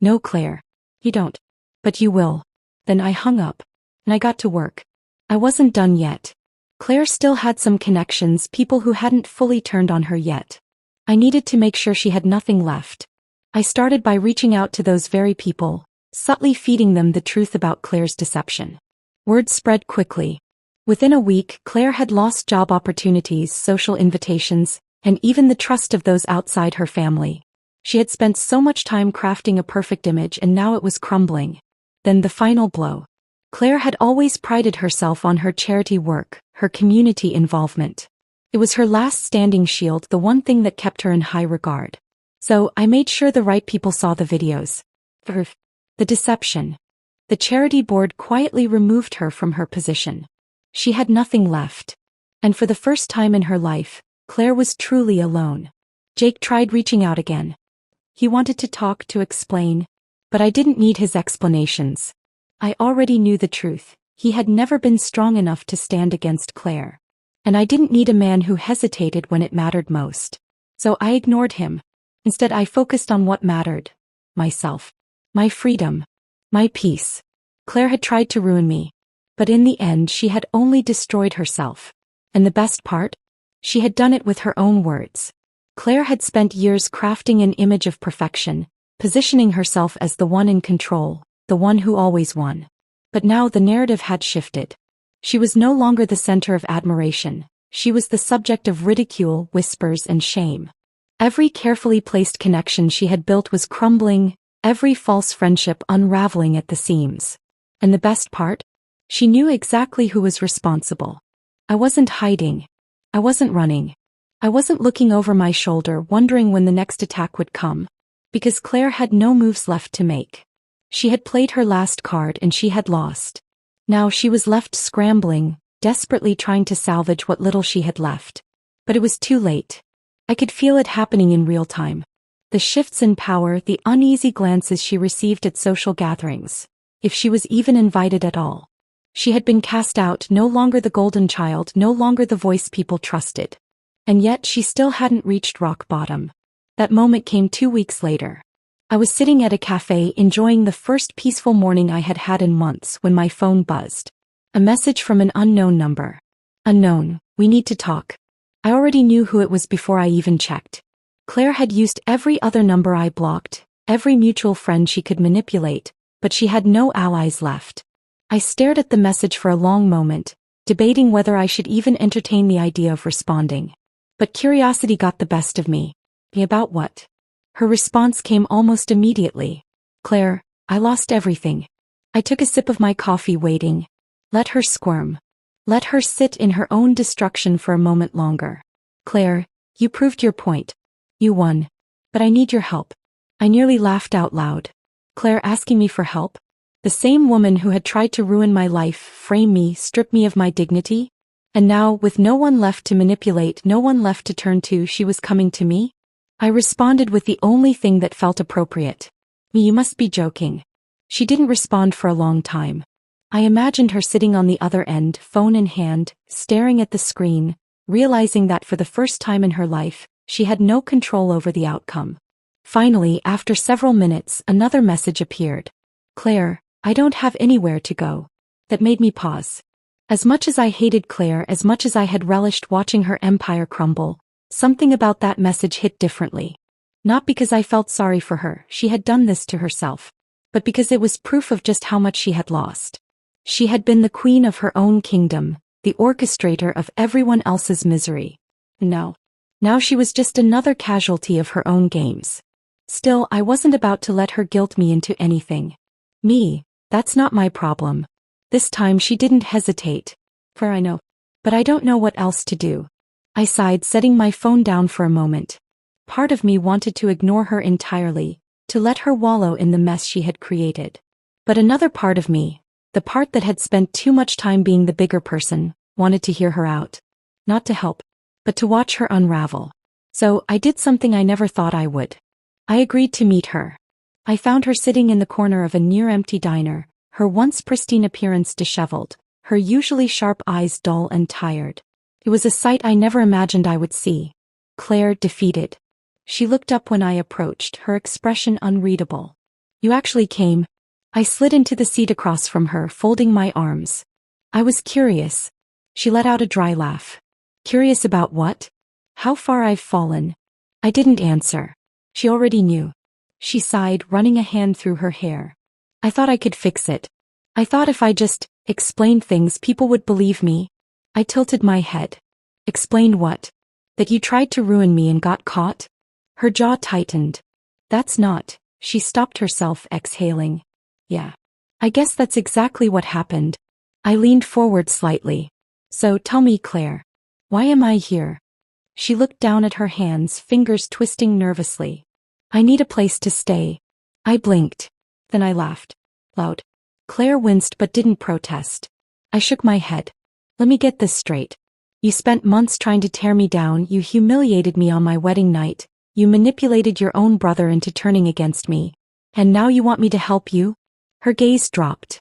"No, Claire. You don't. But you will." Then I hung up. And I got to work. I wasn't done yet. Claire still had some connections, people who hadn't fully turned on her yet. I needed to make sure she had nothing left. I started by reaching out to those very people, subtly feeding them the truth about Claire's deception. Word spread quickly. Within a week, Claire had lost job opportunities, social invitations, and even the trust of those outside her family. She had spent so much time crafting a perfect image, and now it was crumbling. Then the final blow. Claire had always prided herself on her charity work, her community involvement. It was her last standing shield, the one thing that kept her in high regard. So I made sure the right people saw the videos. The deception. The charity board quietly removed her from her position. She had nothing left. And for the first time in her life, Claire was truly alone. Jake tried reaching out again. He wanted to talk, to explain. But I didn't need his explanations. I already knew the truth. He had never been strong enough to stand against Claire. And I didn't need a man who hesitated when it mattered most. So I ignored him. Instead, I focused on what mattered. Myself. My freedom. My peace. Claire had tried to ruin me. But in the end, she had only destroyed herself. And the best part? She had done it with her own words. Claire had spent years crafting an image of perfection, positioning herself as the one in control, the one who always won. But now the narrative had shifted. She was no longer the center of admiration. She was the subject of ridicule, whispers, and shame. Every carefully placed connection she had built was crumbling, every false friendship unraveling at the seams. And the best part? She knew exactly who was responsible. I wasn't hiding. I wasn't running. I wasn't looking over my shoulder wondering when the next attack would come. Because Claire had no moves left to make. She had played her last card and she had lost. Now she was left scrambling, desperately trying to salvage what little she had left. But it was too late. I could feel it happening in real time. The shifts in power, the uneasy glances she received at social gatherings. If she was even invited at all. She had been cast out, no longer the golden child, no longer the voice people trusted. And yet she still hadn't reached rock bottom. That moment came 2 weeks later. I was sitting at a cafe enjoying the first peaceful morning I had had in months when my phone buzzed. A message from an unknown number. Unknown, we need to talk. I already knew who it was before I even checked. Claire had used every other number I blocked, every mutual friend she could manipulate, but she had no allies left. I stared at the message for a long moment, debating whether I should even entertain the idea of responding. But curiosity got the best of me. About what? Her response came almost immediately. Claire, I lost everything. I took a sip of my coffee waiting. Let her squirm. Let her sit in her own destruction for a moment longer. Claire, you proved your point. You won. But I need your help. I nearly laughed out loud. Claire asking me for help? The same woman who had tried to ruin my life, frame me, strip me of my dignity? And now, with no one left to manipulate, no one left to turn to, she was coming to me? I responded with the only thing that felt appropriate. You must be joking. She didn't respond for a long time. I imagined her sitting on the other end, phone in hand, staring at the screen, realizing that for the first time in her life, she had no control over the outcome. Finally, after several minutes, another message appeared. Claire, I don't have anywhere to go. That made me pause. As much as I hated Claire, as much as I had relished watching her empire crumble, something about that message hit differently. Not because I felt sorry for her, she had done this to herself, but because it was proof of just how much she had lost. She had been the queen of her own kingdom, the orchestrator of everyone else's misery. Now she was just another casualty of her own games. Still, I wasn't about to let her guilt me into anything. Me, that's not my problem. This time she didn't hesitate. For I know. But I don't know what else to do. I sighed, setting my phone down for a moment. Part of me wanted to ignore her entirely, to let her wallow in the mess she had created. But another part of me, the part that had spent too much time being the bigger person, wanted to hear her out. Not to help, but to watch her unravel. So I did something I never thought I would. I agreed to meet her. I found her sitting in the corner of a near-empty diner, her once pristine appearance disheveled, her usually sharp eyes dull and tired. It was a sight I never imagined I would see. Claire, defeated. She looked up when I approached, her expression unreadable. You actually came. I slid into the seat across from her, folding my arms. I was curious. She let out a dry laugh. Curious about what? How far I've fallen. I didn't answer. She already knew. She sighed, running a hand through her hair. I thought I could fix it. I thought if I just explained things, people would believe me. I tilted my head. Explained what? That you tried to ruin me and got caught? Her jaw tightened. That's not. She stopped herself, exhaling. Yeah. I guess that's exactly what happened. I leaned forward slightly. So tell me, Claire. Why am I here? She looked down at her hands, fingers twisting nervously. I need a place to stay. I blinked. Then I laughed. Loud. Claire winced but didn't protest. I shook my head. Let me get this straight. You spent months trying to tear me down, you humiliated me on my wedding night, you manipulated your own brother into turning against me. And now you want me to help you? Her gaze dropped.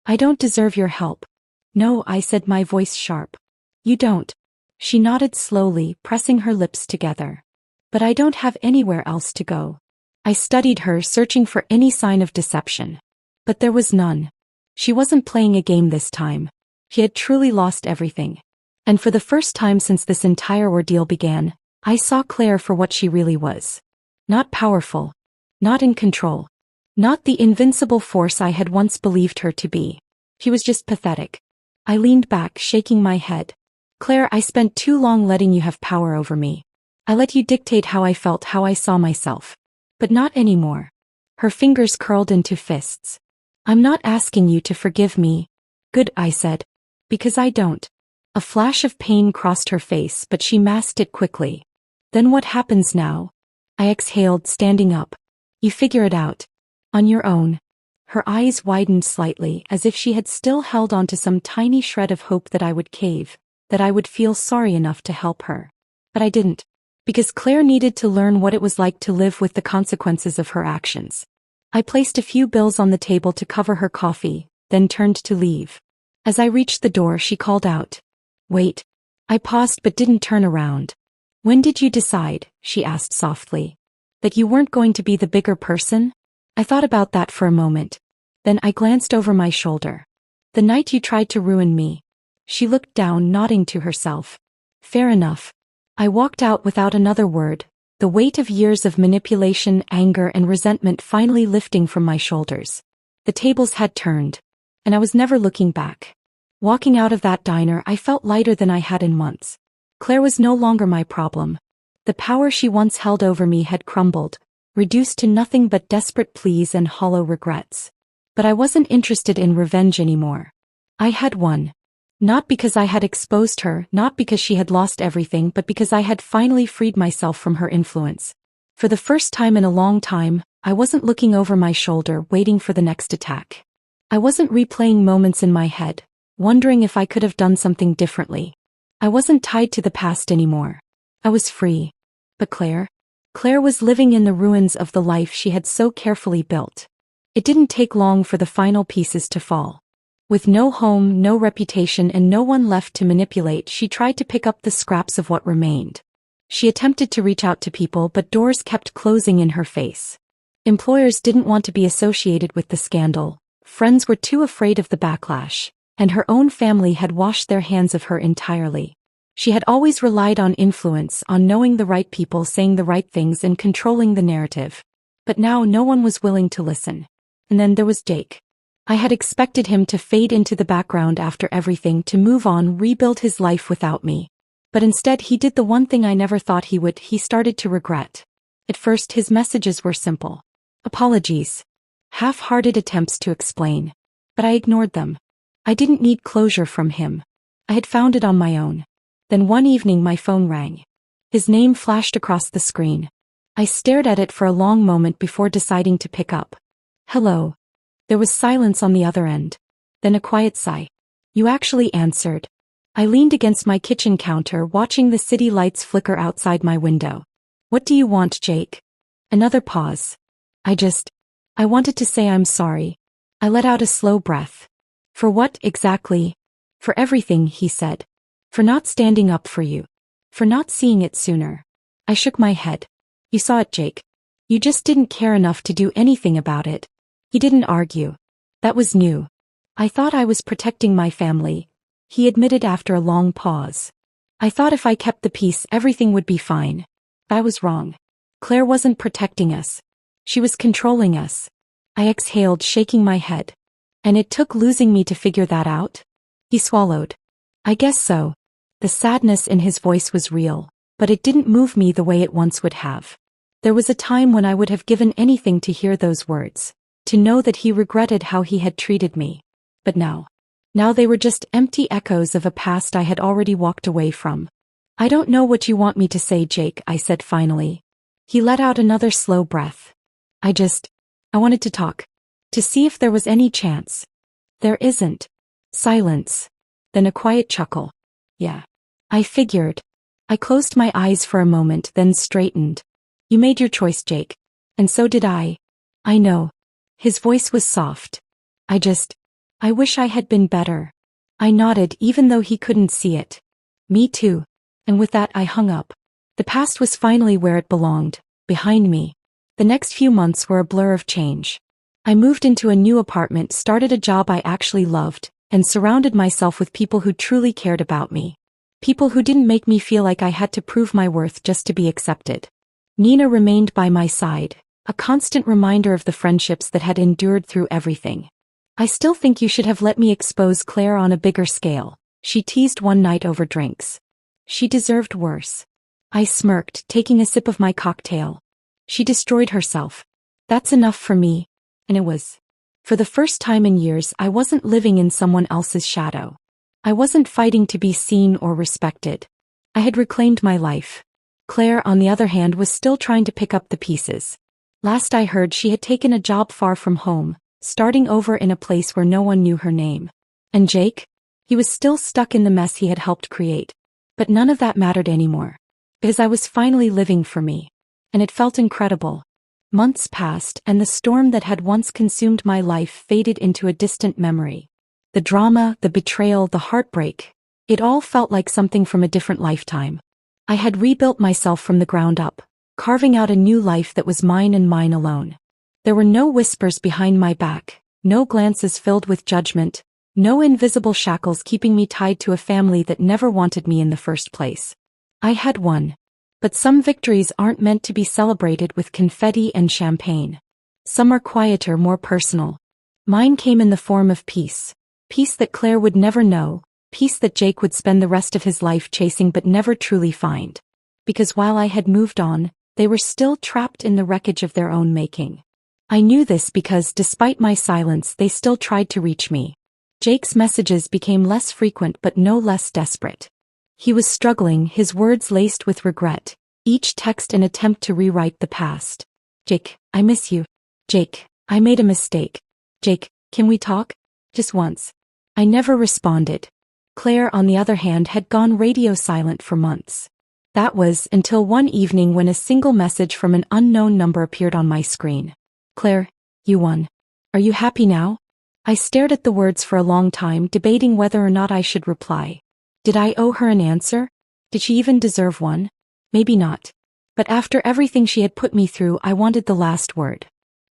I don't deserve your help. No, I said, my voice sharp. You don't. She nodded slowly, pressing her lips together. But I don't have anywhere else to go. I studied her, searching for any sign of deception. But there was none. She wasn't playing a game this time. She had truly lost everything. And for the first time since this entire ordeal began, I saw Claire for what she really was. Not powerful. Not in control. Not the invincible force I had once believed her to be. She was just pathetic. I leaned back, shaking my head. Claire, I spent too long letting you have power over me. I let you dictate how I felt, how I saw myself. But not anymore. Her fingers curled into fists. I'm not asking you to forgive me. Good, I said. Because I don't. A flash of pain crossed her face, but she masked it quickly. Then what happens now? I exhaled, standing up. You figure it out. On your own. Her eyes widened slightly, as if she had still held on to some tiny shred of hope that I would cave, that I would feel sorry enough to help her. But I didn't. Because Claire needed to learn what it was like to live with the consequences of her actions. I placed a few bills on the table to cover her coffee, then turned to leave. As I reached the door, she called out. Wait. I paused but didn't turn around. When did you decide, she asked softly, that you weren't going to be the bigger person? I thought about that for a moment. Then I glanced over my shoulder. The night you tried to ruin me. She looked down, nodding to herself. Fair enough. I walked out without another word, the weight of years of manipulation, anger, and resentment finally lifting from my shoulders. The tables had turned, and I was never looking back. Walking out of that diner, I felt lighter than I had in months. Claire was no longer my problem. The power she once held over me had crumbled, reduced to nothing but desperate pleas and hollow regrets. But I wasn't interested in revenge anymore. I had won. Not because I had exposed her, not because she had lost everything, but because I had finally freed myself from her influence. For the first time in a long time, I wasn't looking over my shoulder, waiting for the next attack. I wasn't replaying moments in my head, wondering if I could have done something differently. I wasn't tied to the past anymore. I was free. But Claire? Claire was living in the ruins of the life she had so carefully built. It didn't take long for the final pieces to fall. With no home, no reputation, and no one left to manipulate, she tried to pick up the scraps of what remained. She attempted to reach out to people, but doors kept closing in her face. Employers didn't want to be associated with the scandal. Friends were too afraid of the backlash. And her own family had washed their hands of her entirely. She had always relied on influence, on knowing the right people, saying the right things, and controlling the narrative. But now no one was willing to listen. And then there was Jake. I had expected him to fade into the background after everything, to move on, rebuild his life without me. But instead he did the one thing I never thought he would. He started to regret. At first his messages were simple. Apologies. Half-hearted attempts to explain. But I ignored them. I didn't need closure from him. I had found it on my own. Then one evening my phone rang. His name flashed across the screen. I stared at it for a long moment before deciding to pick up. Hello. There was silence on the other end. Then a quiet sigh. You actually answered. I leaned against my kitchen counter, watching the city lights flicker outside my window. What do you want, Jake? Another pause. I wanted to say I'm sorry. I let out a slow breath. For what, exactly? For everything, he said. For not standing up for you. For not seeing it sooner. I shook my head. You saw it, Jake. You just didn't care enough to do anything about it. He didn't argue. That was new. I thought I was protecting my family, he admitted after a long pause. I thought if I kept the peace, everything would be fine. I was wrong. Claire wasn't protecting us. She was controlling us. I exhaled, shaking my head. And it took losing me to figure that out? He swallowed. I guess so. The sadness in his voice was real, but it didn't move me the way it once would have. There was a time when I would have given anything to hear those words, to know that he regretted how he had treated me. But now they were just empty echoes of a past I had already walked away from. I don't know what you want me to say, Jake, I said finally. He let out another slow breath. I wanted to talk. To see if there was any chance. There isn't. Silence. Then a quiet chuckle. Yeah. I figured. I closed my eyes for a moment, then straightened. You made your choice, Jake. And so did I. I know. His voice was soft. I wish I had been better. I nodded even though he couldn't see it. Me too. And with that I hung up. The past was finally where it belonged, behind me. The next few months were a blur of change. I moved into a new apartment, started a job I actually loved, and surrounded myself with people who truly cared about me. People who didn't make me feel like I had to prove my worth just to be accepted. Nina remained by my side, a constant reminder of the friendships that had endured through everything. I still think you should have let me expose Claire on a bigger scale, she teased one night over drinks. She deserved worse. I smirked, taking a sip of my cocktail. She destroyed herself. That's enough for me. And it was. For the first time in years, I wasn't living in someone else's shadow. I wasn't fighting to be seen or respected. I had reclaimed my life. Claire, on the other hand, was still trying to pick up the pieces. Last I heard, she had taken a job far from home, starting over in a place where no one knew her name. And Jake? He was still stuck in the mess he had helped create. But none of that mattered anymore. Because I was finally living for me. And it felt incredible. Months passed, and the storm that had once consumed my life faded into a distant memory. The drama, the betrayal, the heartbreak. It all felt like something from a different lifetime. I had rebuilt myself from the ground up, carving out a new life that was mine and mine alone. There were no whispers behind my back, no glances filled with judgment, no invisible shackles keeping me tied to a family that never wanted me in the first place. I had won. But some victories aren't meant to be celebrated with confetti and champagne. Some are quieter, more personal. Mine came in the form of peace. Peace that Claire would never know, peace that Jake would spend the rest of his life chasing but never truly find. Because while I had moved on, they were still trapped in the wreckage of their own making. I knew this because, despite my silence, they still tried to reach me. Jake's messages became less frequent but no less desperate. He was struggling, his words laced with regret, each text an attempt to rewrite the past. Jake, I miss you. Jake, I made a mistake. Jake, can we talk? Just once. I never responded. Claire, on the other hand, had gone radio silent for months. That was until one evening when a single message from an unknown number appeared on my screen. Claire, you won. Are you happy now? I stared at the words for a long time, debating whether or not I should reply. Did I owe her an answer? Did she even deserve one? Maybe not. But after everything she had put me through, I wanted the last word.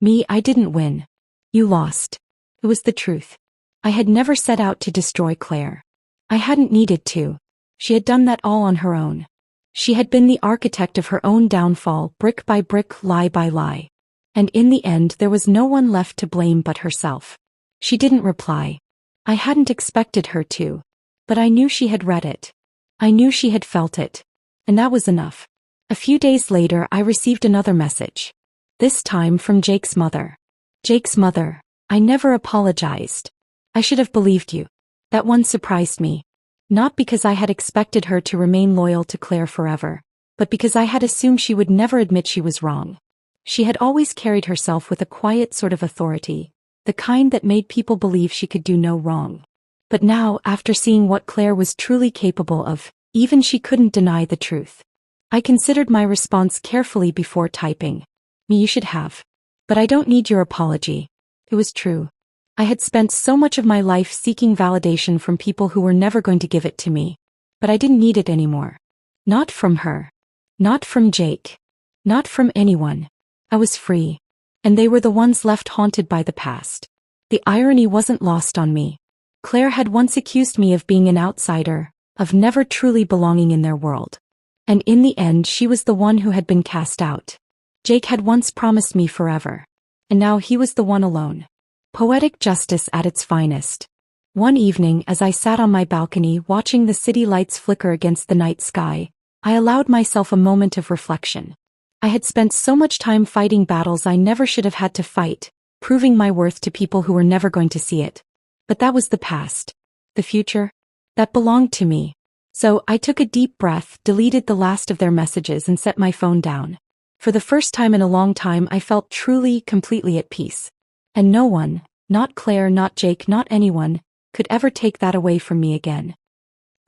Me, I didn't win. You lost. It was the truth. I had never set out to destroy Claire. I hadn't needed to. She had done that all on her own. She had been the architect of her own downfall, brick by brick, lie by lie. And in the end, there was no one left to blame but herself. She didn't reply. I hadn't expected her to. But I knew she had read it. I knew she had felt it. And that was enough. A few days later, I received another message. This time from Jake's mother. Jake's mother, I never apologized. I should have believed you. That one surprised me. Not because I had expected her to remain loyal to Claire forever, but because I had assumed she would never admit she was wrong. She had always carried herself with a quiet sort of authority, the kind that made people believe she could do no wrong. But now, after seeing what Claire was truly capable of, even she couldn't deny the truth. I considered my response carefully before typing. You should have. But I don't need your apology. It was true. I had spent so much of my life seeking validation from people who were never going to give it to me. But I didn't need it anymore. Not from her. Not from Jake. Not from anyone. I was free. And they were the ones left haunted by the past. The irony wasn't lost on me. Claire had once accused me of being an outsider, of never truly belonging in their world. And in the end, she was the one who had been cast out. Jake had once promised me forever. And now he was the one alone. Poetic justice at its finest. One evening, as I sat on my balcony watching the city lights flicker against the night sky, I allowed myself a moment of reflection. I had spent so much time fighting battles I never should have had to fight, proving my worth to people who were never going to see it. But that was the past. The future? That belonged to me. So I took a deep breath, deleted the last of their messages and set my phone down. For the first time in a long time, I felt truly, completely at peace. And no one, not Claire, not Jake, not anyone, could ever take that away from me again.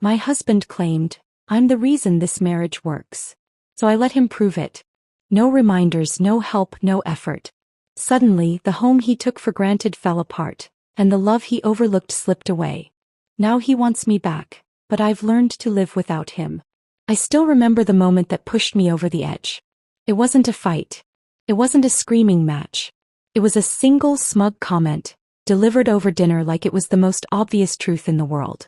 My husband claimed, I'm the reason this marriage works. So I let him prove it. No reminders, no help, no effort. Suddenly, the home he took for granted fell apart. and the love he overlooked slipped away. Now he wants me back, but I've learned to live without him. I still remember the moment that pushed me over the edge. It wasn't a fight. It wasn't a screaming match. It was a single smug comment, delivered over dinner like it was the most obvious truth in the world.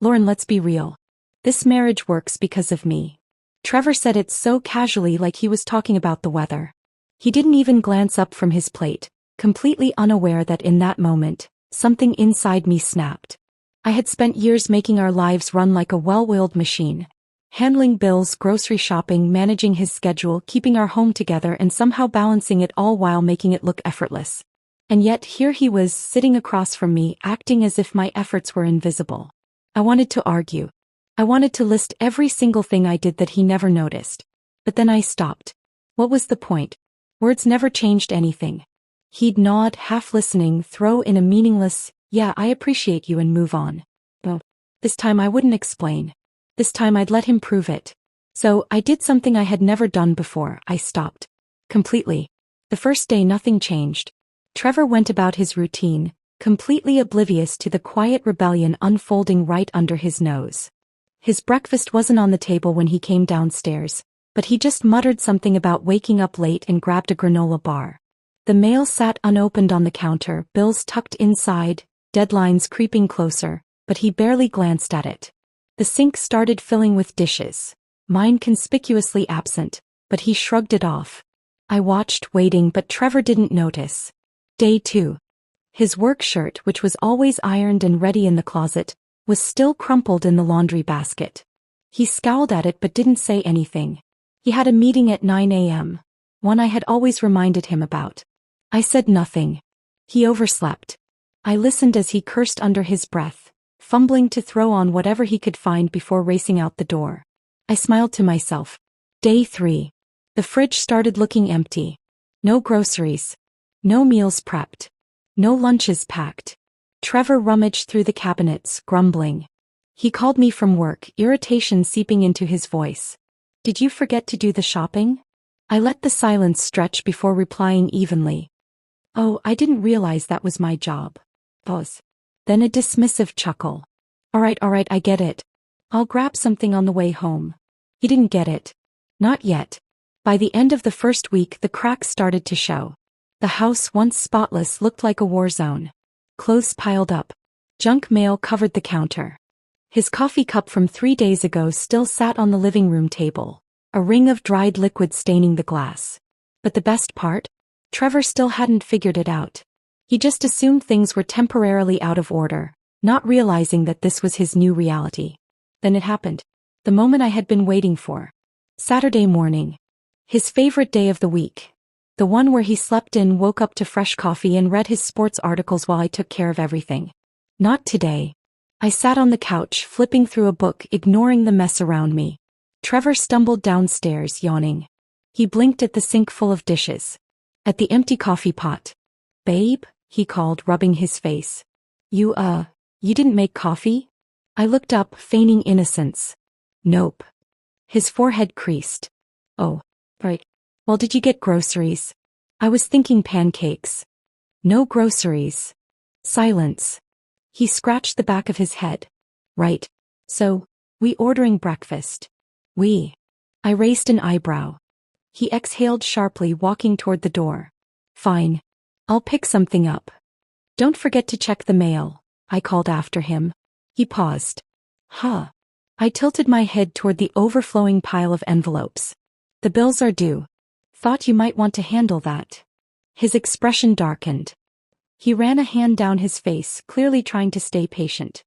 Lauren, let's be real. This marriage works because of me. Trevor said it so casually like he was talking about the weather. He didn't even glance up from his plate, completely unaware that in that moment, something inside me snapped. I had spent years making our lives run like a well-oiled machine. Handling bills, grocery shopping, managing his schedule, keeping our home together and somehow balancing it all while making it look effortless. And yet here he was, sitting across from me, acting as if my efforts were invisible. I wanted to argue. I wanted to list every single thing I did that he never noticed. But then I stopped. What was the point? Words never changed anything. He'd nod, half listening, throw in a meaningless, "Yeah, I appreciate you," and move on. But this time I wouldn't explain. This time I'd let him prove it. So I did something I had never done before. I stopped. Completely. The first day nothing changed. Trevor went about his routine, completely oblivious to the quiet rebellion unfolding right under his nose. His breakfast wasn't on the table when he came downstairs, but he just muttered something about waking up late and grabbed a granola bar. The mail sat unopened on the counter, bills tucked inside, deadlines creeping closer, but he barely glanced at it. The sink started filling with dishes, mine conspicuously absent, but he shrugged it off. I watched, waiting, but Trevor didn't notice. Day 2. His work shirt, which was always ironed and ready in the closet, was still crumpled in the laundry basket. He scowled at it but didn't say anything. He had a meeting at 9 a.m., one I had always reminded him about. I said nothing. He overslept. I listened as he cursed under his breath, fumbling to throw on whatever he could find before racing out the door. I smiled to myself. Day 3. The fridge started looking empty. No groceries. No meals prepped. No lunches packed. Trevor rummaged through the cabinets, grumbling. He called me from work, irritation seeping into his voice. "Did you forget to do the shopping?" I let the silence stretch before replying evenly. "Oh, I didn't realize that was my job." Pause. Then a dismissive chuckle. All right, I get it. I'll grab something on the way home." He didn't get it. Not yet. By the end of the first week, the cracks started to show. The house, once spotless, looked like a war zone. Clothes piled up. Junk mail covered the counter. His coffee cup from 3 days ago still sat on the living room table, a ring of dried liquid staining the glass. But the best part? Trevor still hadn't figured it out. He just assumed things were temporarily out of order, not realizing that this was his new reality. Then it happened. The moment I had been waiting for. Saturday morning. His favorite day of the week. The one where he slept in, woke up to fresh coffee and read his sports articles while I took care of everything. Not today. I sat on the couch, flipping through a book, ignoring the mess around me. Trevor stumbled downstairs, yawning. He blinked at the sink full of dishes. At the empty coffee pot. "Babe," he called, rubbing his face. You didn't make coffee?" I looked up, feigning innocence. "Nope." His forehead creased. "Oh, right. Well, did you get groceries?" I was thinking pancakes. "No groceries." Silence. He scratched the back of his head. "Right. So, we ordering breakfast?" "We." I raised an eyebrow. He exhaled sharply, walking toward the door. "Fine. I'll pick something up." "Don't forget to check the mail," I called after him. He paused. "Huh." I tilted my head toward the overflowing pile of envelopes. "The bills are due. Thought you might want to handle that." His expression darkened. He ran a hand down his face, clearly trying to stay patient.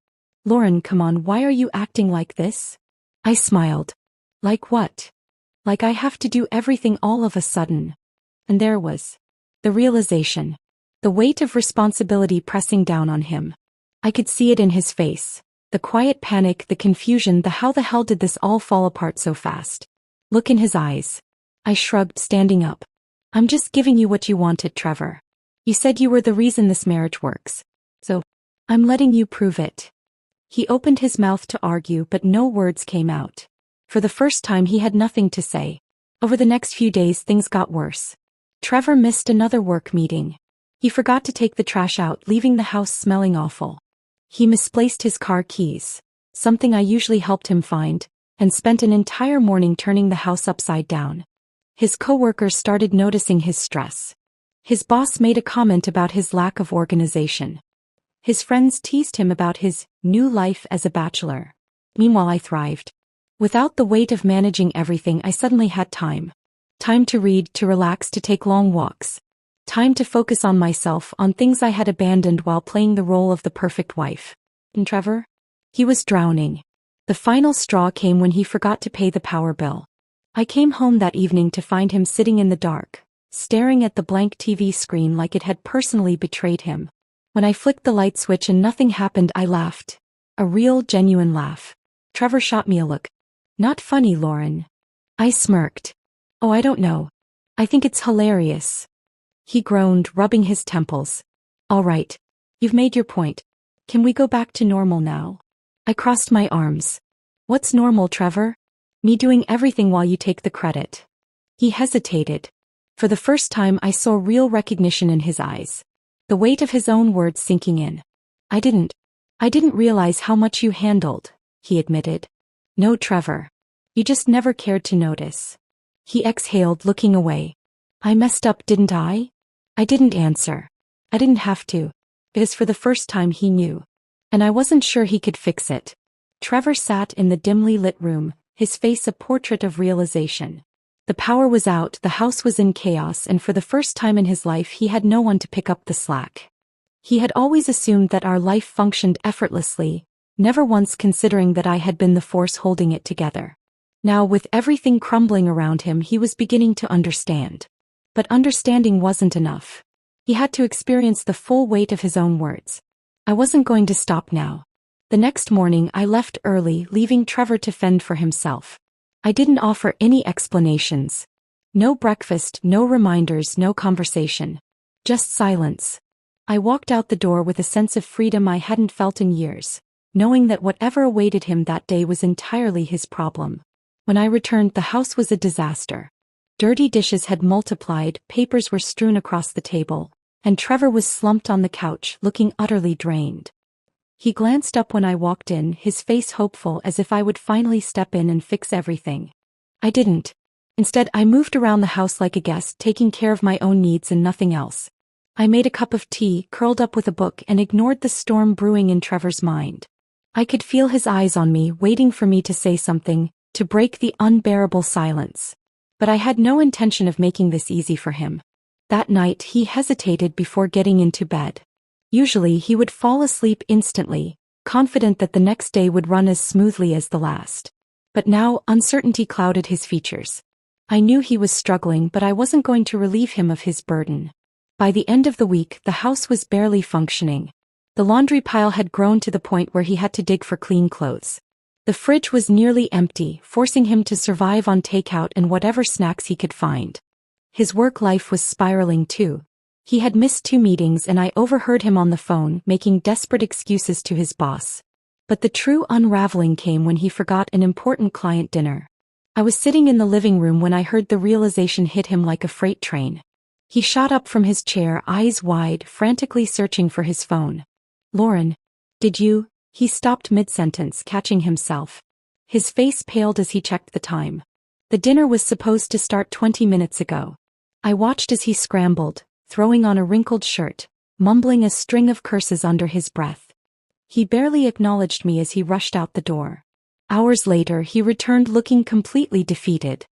"Lauren, come on, why are you acting like this?" I smiled. "Like what?" "Like I have to do everything all of a sudden." And there was the realization. The weight of responsibility pressing down on him. I could see it in his face. The quiet panic, the confusion, the how the hell did this all fall apart so fast? Look in his eyes. I shrugged, standing up. "I'm just giving you what you wanted, Trevor. You said you were the reason this marriage works. So, I'm letting you prove it." He opened his mouth to argue, but no words came out. For the first time, he had nothing to say. Over the next few days, things got worse. Trevor missed another work meeting. He forgot to take the trash out, leaving the house smelling awful. He misplaced his car keys, something I usually helped him find, and spent an entire morning turning the house upside down. His coworkers started noticing his stress. His boss made a comment about his lack of organization. His friends teased him about his new life as a bachelor. Meanwhile, I thrived. Without the weight of managing everything, I suddenly had time. Time to read, to relax, to take long walks. Time to focus on myself, on things I had abandoned while playing the role of the perfect wife. And Trevor? He was drowning. The final straw came when he forgot to pay the power bill. I came home that evening to find him sitting in the dark, staring at the blank TV screen like it had personally betrayed him. When I flicked the light switch and nothing happened, I laughed. A real, genuine laugh. Trevor shot me a look. Not funny, Lauren. I smirked. Oh, I don't know. I think it's hilarious. He groaned, rubbing his temples. All right. You've made your point. Can we go back to normal now? I crossed my arms. What's normal, Trevor? Me doing everything while you take the credit. He hesitated. For the first time, I saw real recognition in his eyes. The weight of his own words sinking in. I didn't realize how much you handled, he admitted. No, Trevor. You just never cared to notice. He exhaled, looking away. I messed up, didn't I? I didn't answer. I didn't have to. Because for the first time he knew. And I wasn't sure he could fix it. Trevor sat in the dimly lit room, his face a portrait of realization. The power was out, the house was in chaos, and for the first time in his life he had no one to pick up the slack. He had always assumed that our life functioned effortlessly, never once considering that I had been the force holding it together. Now, with everything crumbling around him, he was beginning to understand. But understanding wasn't enough. He had to experience the full weight of his own words. I wasn't going to stop now. The next morning I left early, leaving Trevor to fend for himself. I didn't offer any explanations. No breakfast, no reminders, no conversation. Just silence. I walked out the door with a sense of freedom I hadn't felt in years, knowing that whatever awaited him that day was entirely his problem. When I returned, the house was a disaster. Dirty dishes had multiplied, papers were strewn across the table, and Trevor was slumped on the couch, looking utterly drained. He glanced up when I walked in, his face hopeful, as if I would finally step in and fix everything. I didn't. Instead, I moved around the house like a guest, taking care of my own needs and nothing else. I made a cup of tea, curled up with a book, and ignored the storm brewing in Trevor's mind. I could feel his eyes on me, waiting for me to say something, to break the unbearable silence. But I had no intention of making this easy for him. That night, he hesitated before getting into bed. Usually, he would fall asleep instantly, confident that the next day would run as smoothly as the last. But now, uncertainty clouded his features. I knew he was struggling, but I wasn't going to relieve him of his burden. By the end of the week, the house was barely functioning. The laundry pile had grown to the point where he had to dig for clean clothes. The fridge was nearly empty, forcing him to survive on takeout and whatever snacks he could find. His work life was spiraling too. He had missed 2 meetings and I overheard him on the phone, making desperate excuses to his boss. But the true unraveling came when he forgot an important client dinner. I was sitting in the living room when I heard the realization hit him like a freight train. He shot up from his chair, eyes wide, frantically searching for his phone. Lauren, did you? He stopped mid-sentence, catching himself. His face paled as he checked the time. The dinner was supposed to start 20 minutes ago. I watched as he scrambled, throwing on a wrinkled shirt, mumbling a string of curses under his breath. He barely acknowledged me as he rushed out the door. Hours later, he returned looking completely defeated.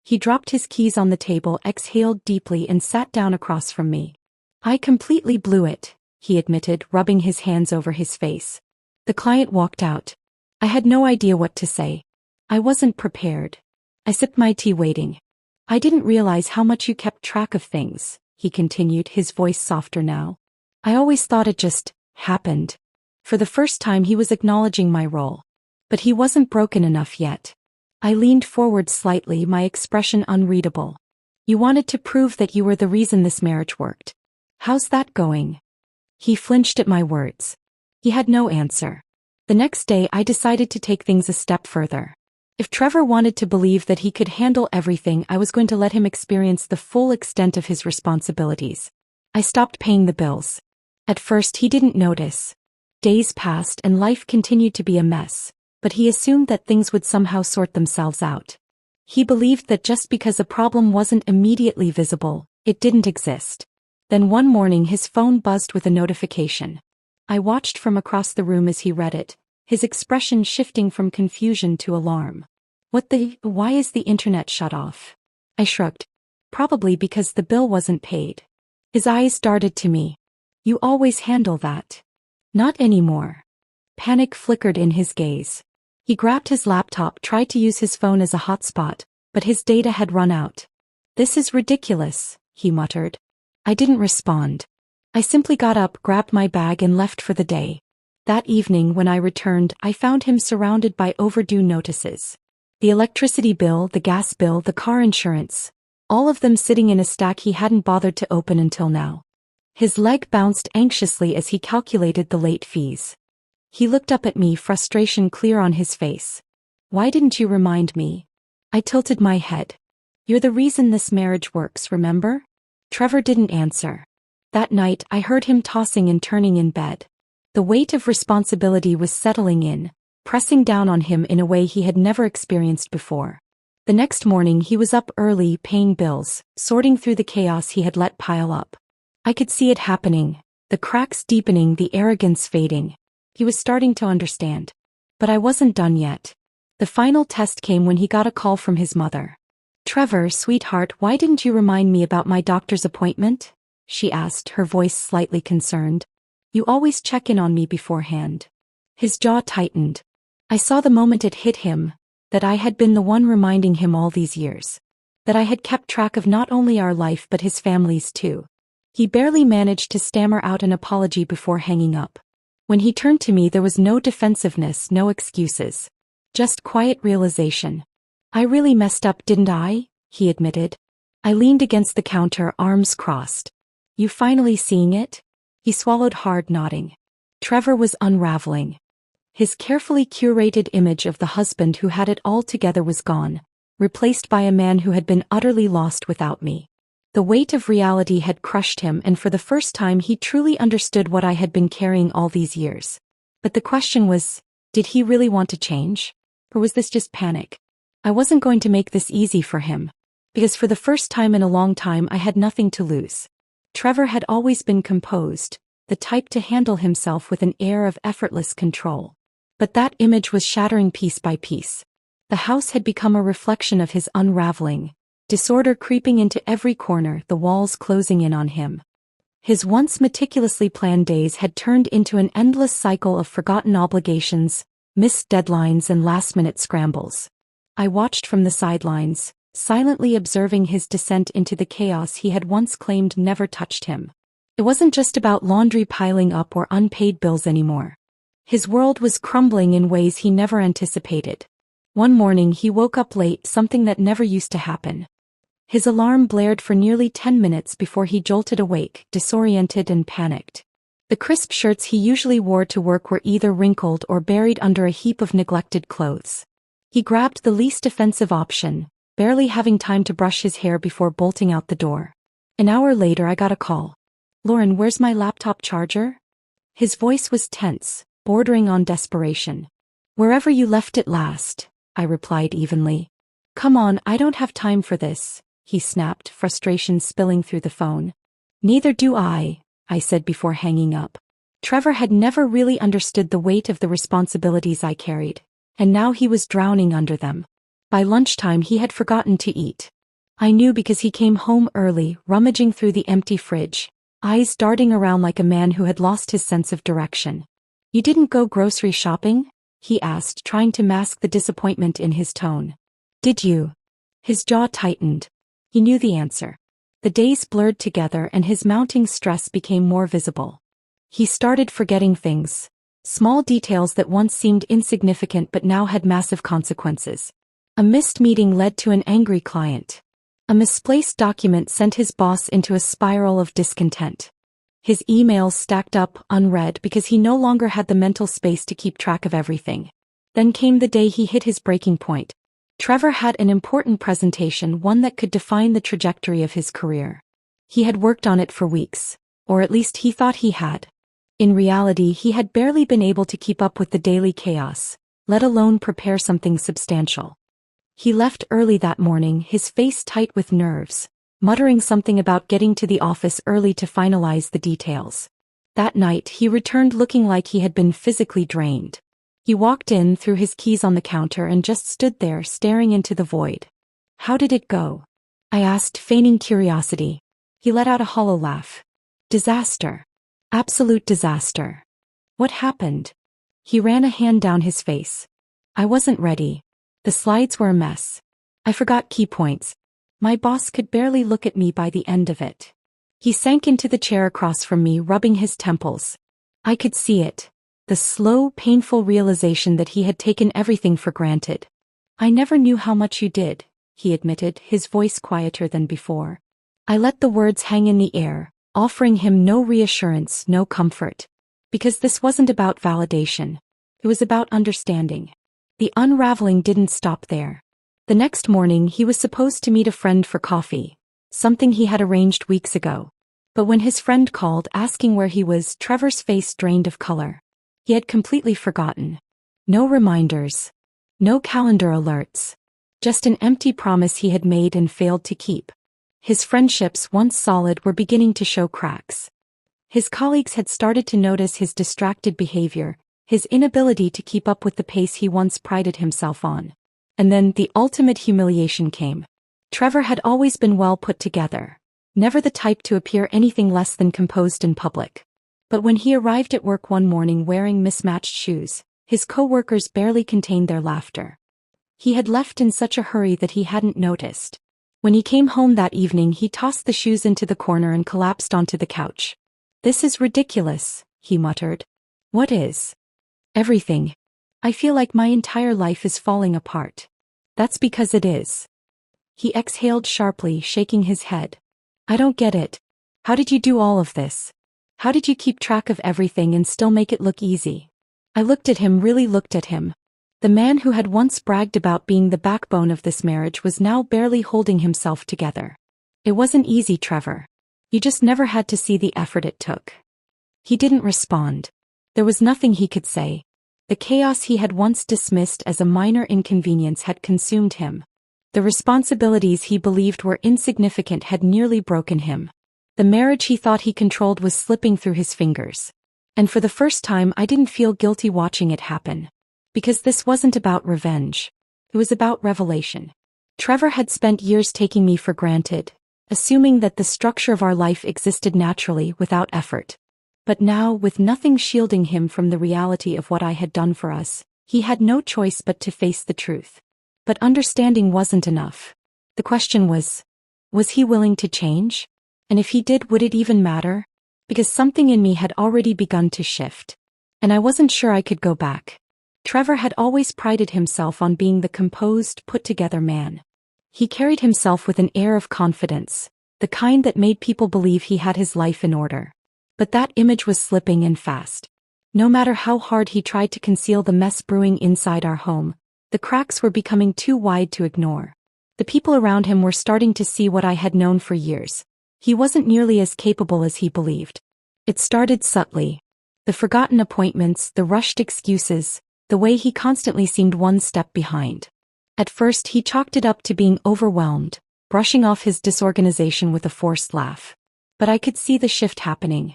He dropped his keys on the table, exhaled deeply, and sat down across from me. I completely blew it, he admitted, rubbing his hands over his face. The client walked out. I had no idea what to say. I wasn't prepared. I sipped my tea waiting. I didn't realize how much you kept track of things, he continued, his voice softer now. I always thought it just happened. For the first time he was acknowledging my role. But he wasn't broken enough yet. I leaned forward slightly, my expression unreadable. You wanted to prove that you were the reason this marriage worked. How's that going? He flinched at my words. He had no answer. The next day I decided to take things a step further. If Trevor wanted to believe that he could handle everything, I was going to let him experience the full extent of his responsibilities. I stopped paying the bills. At first he didn't notice. Days passed and life continued to be a mess, but he assumed that things would somehow sort themselves out. He believed that just because a problem wasn't immediately visible, it didn't exist. Then one morning his phone buzzed with a notification. I watched from across the room as he read it, his expression shifting from confusion to alarm. Why is the internet shut off? I shrugged. Probably because the bill wasn't paid. His eyes darted to me. You always handle that. Not anymore. Panic flickered in his gaze. He grabbed his laptop, tried to use his phone as a hotspot, but his data had run out. This is ridiculous, he muttered. I didn't respond. I simply got up, grabbed my bag and left for the day. That evening when I returned, I found him surrounded by overdue notices. The electricity bill, the gas bill, the car insurance, all of them sitting in a stack he hadn't bothered to open until now. His leg bounced anxiously as he calculated the late fees. He looked up at me, frustration clear on his face. Why didn't you remind me? I tilted my head. You're the reason this marriage works, remember? Trevor didn't answer. That night I heard him tossing and turning in bed. The weight of responsibility was settling in, pressing down on him in a way he had never experienced before. The next morning he was up early, paying bills, sorting through the chaos he had let pile up. I could see it happening, the cracks deepening, the arrogance fading. He was starting to understand. But I wasn't done yet. The final test came when he got a call from his mother. Trevor, sweetheart, why didn't you remind me about my doctor's appointment? She asked, her voice slightly concerned. You always check in on me beforehand. His jaw tightened. I saw the moment it hit him, that I had been the one reminding him all these years. That I had kept track of not only our life but his family's too. He barely managed to stammer out an apology before hanging up. When he turned to me there was no defensiveness, no excuses. Just quiet realization. I really messed up, didn't I? He admitted. I leaned against the counter, arms crossed. You finally seeing it? He swallowed hard, nodding. Trevor was unraveling. His carefully curated image of the husband who had it all together was gone, replaced by a man who had been utterly lost without me. The weight of reality had crushed him, and for the first time he truly understood what I had been carrying all these years. But the question was, did he really want to change? Or was this just panic? I wasn't going to make this easy for him. Because for the first time in a long time I had nothing to lose. Trevor had always been composed, the type to handle himself with an air of effortless control. But that image was shattering piece by piece. The house had become a reflection of his unraveling. Disorder creeping into every corner, the walls closing in on him. His once meticulously planned days had turned into an endless cycle of forgotten obligations, missed deadlines and last-minute scrambles. I watched from the sidelines, silently observing his descent into the chaos he had once claimed never touched him. It wasn't just about laundry piling up or unpaid bills anymore. His world was crumbling in ways he never anticipated. One morning he woke up late, something that never used to happen. His alarm blared for nearly 10 minutes before he jolted awake, disoriented and panicked. The crisp shirts he usually wore to work were either wrinkled or buried under a heap of neglected clothes. He grabbed the least offensive option, barely having time to brush his hair before bolting out the door. An hour later I got a call. Lauren, where's my laptop charger? His voice was tense, bordering on desperation. Wherever you left it last, I replied evenly. Come on, I don't have time for this, he snapped, frustration spilling through the phone. Neither do I said before hanging up. Trevor had never really understood the weight of the responsibilities I carried, and now he was drowning under them. By lunchtime he had forgotten to eat. I knew because he came home early, rummaging through the empty fridge, eyes darting around like a man who had lost his sense of direction. You didn't go grocery shopping? He asked, trying to mask the disappointment in his tone. Did you? His jaw tightened. He knew the answer. The days blurred together and his mounting stress became more visible. He started forgetting things, small details that once seemed insignificant but now had massive consequences. A missed meeting led to an angry client. A misplaced document sent his boss into a spiral of discontent. His emails stacked up, unread, because he no longer had the mental space to keep track of everything. Then came the day he hit his breaking point. Trevor had an important presentation, one that could define the trajectory of his career. He had worked on it for weeks, Or at least he thought he had. In reality, he had barely been able to keep up with the daily chaos, let alone prepare something substantial. He left early that morning, his face tight with nerves, muttering something about getting to the office early to finalize the details. That night, he returned looking like he had been physically drained. He walked in, threw his keys on the counter, and just stood there staring into the void. "How did it go?" I asked, feigning curiosity. He let out a hollow laugh. "Disaster. Absolute disaster." "What happened?" He ran a hand down his face. "I wasn't ready. The slides were a mess. I forgot key points. My boss could barely look at me by the end of it." He sank into the chair across from me, rubbing his temples. I could see it. The slow, painful realization that he had taken everything for granted. "I never knew how much you did," he admitted, his voice quieter than before. I let the words hang in the air, offering him no reassurance, no comfort. Because this wasn't about validation. It was about understanding. The unraveling didn't stop there. The next morning, he was supposed to meet a friend for coffee, something he had arranged weeks ago. But when his friend called asking where he was, Trevor's face drained of color. He had completely forgotten. No reminders. No calendar alerts. Just an empty promise he had made and failed to keep. His friendships, once solid, were beginning to show cracks. His colleagues had started to notice his distracted behavior, his inability to keep up with the pace he once prided himself on. And then the ultimate humiliation came. Trevor had always been well put together, never the type to appear anything less than composed in public. But when he arrived at work one morning wearing mismatched shoes, his co-workers barely contained their laughter. He had left in such a hurry that he hadn't noticed. When he came home that evening, he tossed the shoes into the corner and collapsed onto the couch. "This is ridiculous," he muttered. "What is?" "Everything. I feel like my entire life is falling apart." "That's because it is." He exhaled sharply, shaking his head. "I don't get it. How did you do all of this? How did you keep track of everything and still make it look easy?" I looked at him, really looked at him. The man who had once bragged about being the backbone of this marriage was now barely holding himself together. "It wasn't easy, Trevor. You just never had to see the effort it took." He didn't respond. There was nothing he could say. The chaos he had once dismissed as a minor inconvenience had consumed him. The responsibilities he believed were insignificant had nearly broken him. The marriage he thought he controlled was slipping through his fingers. And for the first time, I didn't feel guilty watching it happen. Because this wasn't about revenge. It was about revelation. Trevor had spent years taking me for granted, assuming that the structure of our life existed naturally without effort. But now, with nothing shielding him from the reality of what I had done for us, he had no choice but to face the truth. But understanding wasn't enough. The question was he willing to change? And if he did, would it even matter? Because something in me had already begun to shift. And I wasn't sure I could go back. Trevor had always prided himself on being the composed, put-together man. He carried himself with an air of confidence, the kind that made people believe he had his life in order. But that image was slipping, and fast. No matter how hard he tried to conceal the mess brewing inside our home, the cracks were becoming too wide to ignore. The people around him were starting to see what I had known for years. He wasn't nearly as capable as he believed. It started subtly. The forgotten appointments, the rushed excuses, the way he constantly seemed one step behind. At first, he chalked it up to being overwhelmed, brushing off his disorganization with a forced laugh. But I could see the shift happening.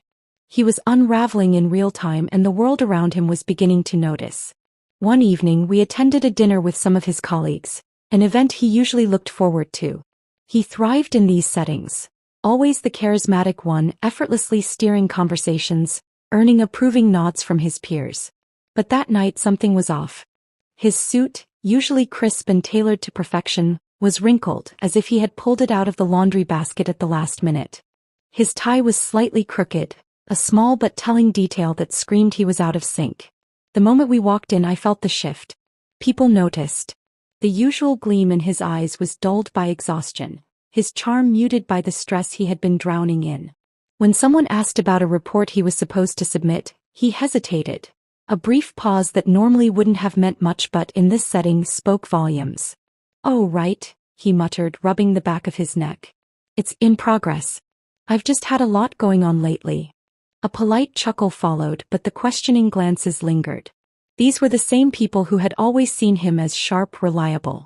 He was unraveling in real time, and the world around him was beginning to notice. One evening, we attended a dinner with some of his colleagues, an event he usually looked forward to. He thrived in these settings, always the charismatic one, effortlessly steering conversations, earning approving nods from his peers. But that night something was off. His suit, usually crisp and tailored to perfection, was wrinkled, as if he had pulled it out of the laundry basket at the last minute. His tie was slightly crooked, a small but telling detail that screamed he was out of sync. The moment we walked in, I felt the shift. People noticed. The usual gleam in his eyes was dulled by exhaustion, his charm muted by the stress he had been drowning in. When someone asked about a report he was supposed to submit, he hesitated. A brief pause that normally wouldn't have meant much, but in this setting spoke volumes. "Oh, right," he muttered, rubbing the back of his neck. "It's in progress." I've just had a lot going on lately. A polite chuckle followed, but the questioning glances lingered. These were the same people who had always seen him as sharp, reliable.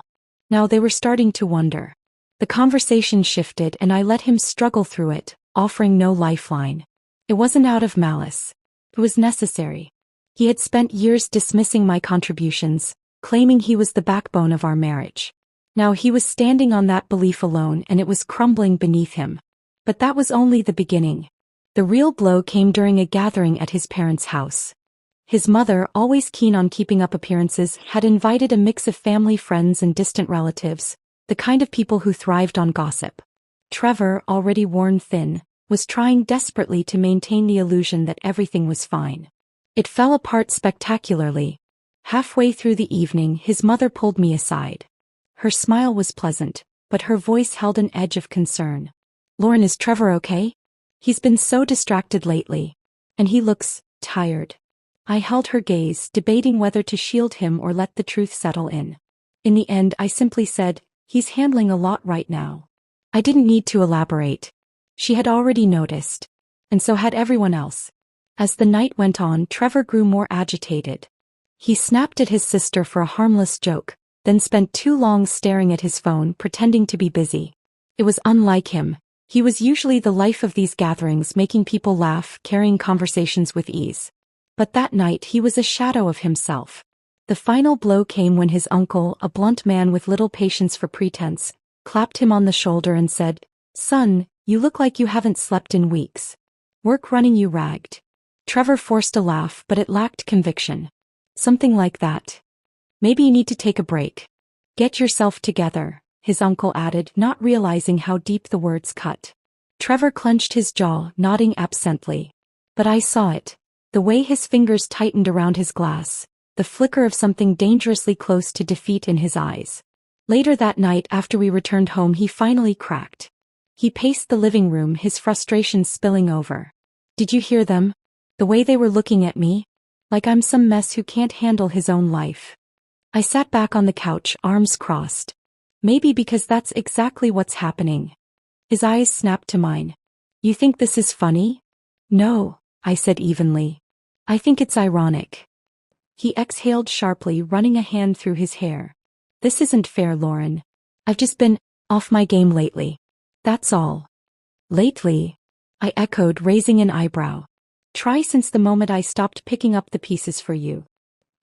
Now they were starting to wonder. The conversation shifted and I let him struggle through it, offering no lifeline. It wasn't out of malice. It was necessary. He had spent years dismissing my contributions, claiming he was the backbone of our marriage. Now he was standing on that belief alone and it was crumbling beneath him. But that was only the beginning. The real blow came during a gathering at his parents' house. His mother, always keen on keeping up appearances, had invited a mix of family friends and distant relatives, the kind of people who thrived on gossip. Trevor, already worn thin, was trying desperately to maintain the illusion that everything was fine. It fell apart spectacularly. Halfway through the evening, his mother pulled me aside. Her smile was pleasant, but her voice held an edge of concern. "Lauren, is Trevor okay? He's been so distracted lately. And he looks tired." I held her gaze, debating whether to shield him or let the truth settle in. In the end, I simply said, "He's handling a lot right now." I didn't need to elaborate. She had already noticed. And so had everyone else. As the night went on, Trevor grew more agitated. He snapped at his sister for a harmless joke, then spent too long staring at his phone, pretending to be busy. It was unlike him. He was usually the life of these gatherings, making people laugh, carrying conversations with ease. But that night he was a shadow of himself. The final blow came when his uncle, a blunt man with little patience for pretense, clapped him on the shoulder and said, "Son, you look like you haven't slept in weeks. Work running you ragged." Trevor forced a laugh, but it lacked conviction. "Something like that. Maybe you need to take a break. Get yourself together," his uncle added, not realizing how deep the words cut. Trevor clenched his jaw, nodding absently. But I saw it. The way his fingers tightened around his glass, the flicker of something dangerously close to defeat in his eyes. Later that night, after we returned home, he finally cracked. He paced the living room, his frustrations spilling over. "Did you hear them? The way they were looking at me? Like I'm some mess who can't handle his own life." I sat back on the couch, arms crossed. "Maybe because that's exactly what's happening." His eyes snapped to mine. "You think this is funny?" "No," I said evenly. "I think it's ironic." He exhaled sharply, running a hand through his hair. "This isn't fair, Lauren. I've just been off my game lately. That's all." "Lately?" I echoed, raising an eyebrow. "Try since the moment I stopped picking up the pieces for you."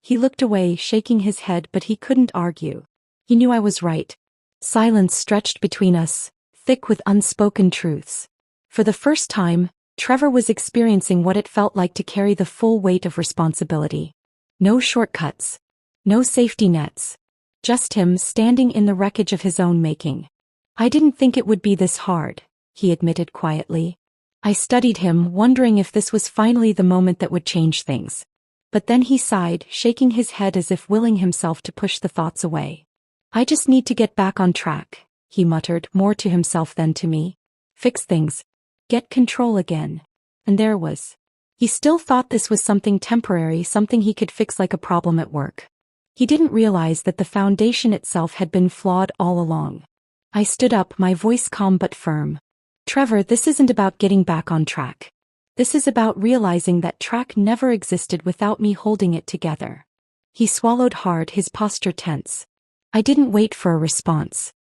He looked away, shaking his head, but he couldn't argue. He knew I was right. Silence stretched between us, thick with unspoken truths. For the first time, Trevor was experiencing what it felt like to carry the full weight of responsibility. No shortcuts. No safety nets. Just him standing in the wreckage of his own making. "I didn't think it would be this hard," he admitted quietly. I studied him, wondering if this was finally the moment that would change things. But then he sighed, shaking his head as if willing himself to push the thoughts away. "I just need to get back on track," he muttered, more to himself than to me. "Fix things. Get control again." And there was. He still thought this was something temporary, something he could fix like a problem at work. He didn't realize that the foundation itself had been flawed all along. I stood up, my voice calm but firm. "Trevor, this isn't about getting back on track. This is about realizing that track never existed without me holding it together." He swallowed hard, his posture tense. I didn't wait for a response.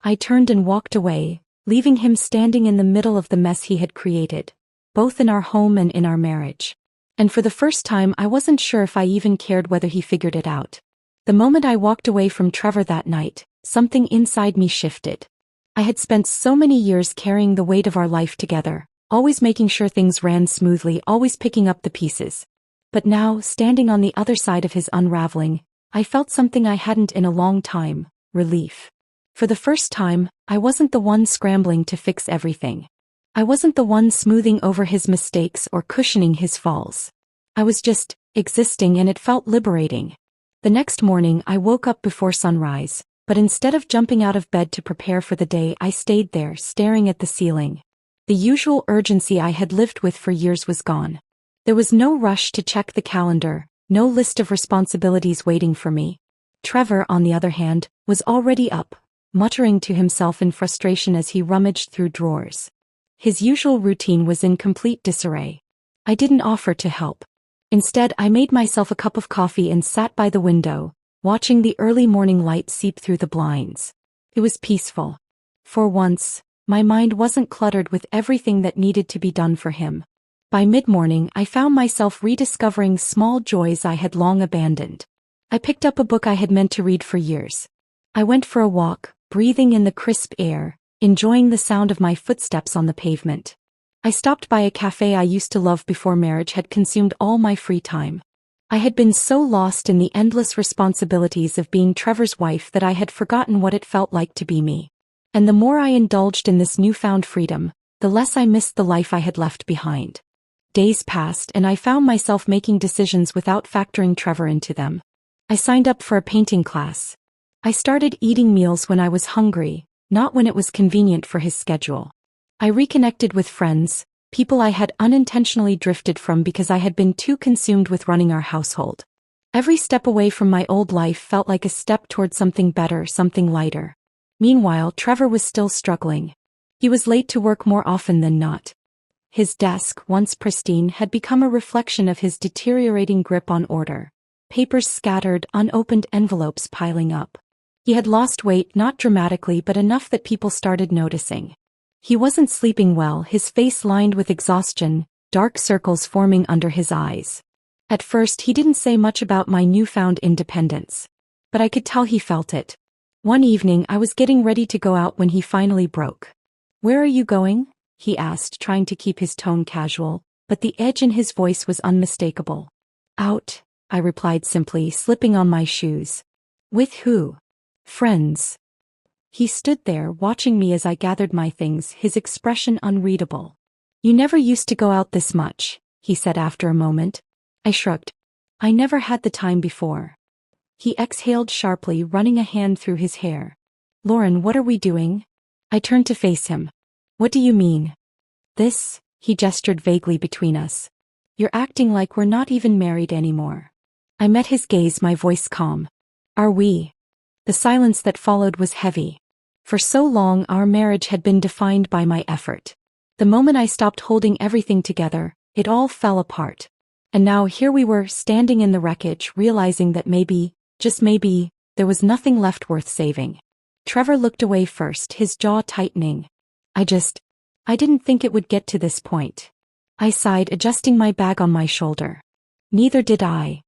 I turned and walked away, leaving him standing in the middle of the mess he had created, both in our home and in our marriage. And for the first time, I wasn't sure if I even cared whether he figured it out. The moment I walked away from Trevor that night, something inside me shifted. I had spent so many years carrying the weight of our life together, always making sure things ran smoothly, always picking up the pieces. But now, standing on the other side of his unraveling, I felt something I hadn't in a long time: relief. For the first time, I wasn't the one scrambling to fix everything. I wasn't the one smoothing over his mistakes or cushioning his falls. I was just existing, and it felt liberating. The next morning, I woke up before sunrise, but instead of jumping out of bed to prepare for the day, I stayed there, staring at the ceiling. The usual urgency I had lived with for years was gone. There was no rush to check the calendar, no list of responsibilities waiting for me. Trevor, on the other hand, was already up, muttering to himself in frustration as he rummaged through drawers. His usual routine was in complete disarray. I didn't offer to help. Instead, I made myself a cup of coffee and sat by the window, watching the early morning light seep through the blinds. It was peaceful. For once, my mind wasn't cluttered with everything that needed to be done for him. By mid-morning, I found myself rediscovering small joys I had long abandoned. I picked up a book I had meant to read for years. I went for a walk, breathing in the crisp air, enjoying the sound of my footsteps on the pavement. I stopped by a cafe I used to love before marriage had consumed all my free time. I had been so lost in the endless responsibilities of being Trevor's wife that I had forgotten what it felt like to be me. And the more I indulged in this newfound freedom, the less I missed the life I had left behind. Days passed and I found myself making decisions without factoring Trevor into them. I signed up for a painting class. I started eating meals when I was hungry, not when it was convenient for his schedule. I reconnected with friends, people I had unintentionally drifted from because I had been too consumed with running our household. Every step away from my old life felt like a step toward something better, something lighter. Meanwhile, Trevor was still struggling. He was late to work more often than not. His desk, once pristine, had become a reflection of his deteriorating grip on order. Papers scattered, unopened envelopes piling up. He had lost weight, not dramatically but enough that people started noticing. He wasn't sleeping well, his face lined with exhaustion, dark circles forming under his eyes. At first he didn't say much about my newfound independence. But I could tell he felt it. One evening I was getting ready to go out when he finally broke. "Where are you going?" he asked, trying to keep his tone casual, but the edge in his voice was unmistakable. "Out," I replied simply, slipping on my shoes. "With who?" "Friends." He stood there, watching me as I gathered my things, his expression unreadable. "You never used to go out this much," he said after a moment. I shrugged. "I never had the time before." He exhaled sharply, running a hand through his hair. "Lauren, what are we doing?" I turned to face him. "What do you mean?" "This," he gestured vaguely between us. "You're acting like we're not even married anymore." I met his gaze, my voice calm. "Are we?" The silence that followed was heavy. For so long our marriage had been defined by my effort. The moment I stopped holding everything together, it all fell apart. And now here we were, standing in the wreckage, realizing that maybe, just maybe, there was nothing left worth saving. Trevor looked away first, his jaw tightening. I didn't think it would get to this point." I sighed, adjusting my bag on my shoulder. "Neither did I."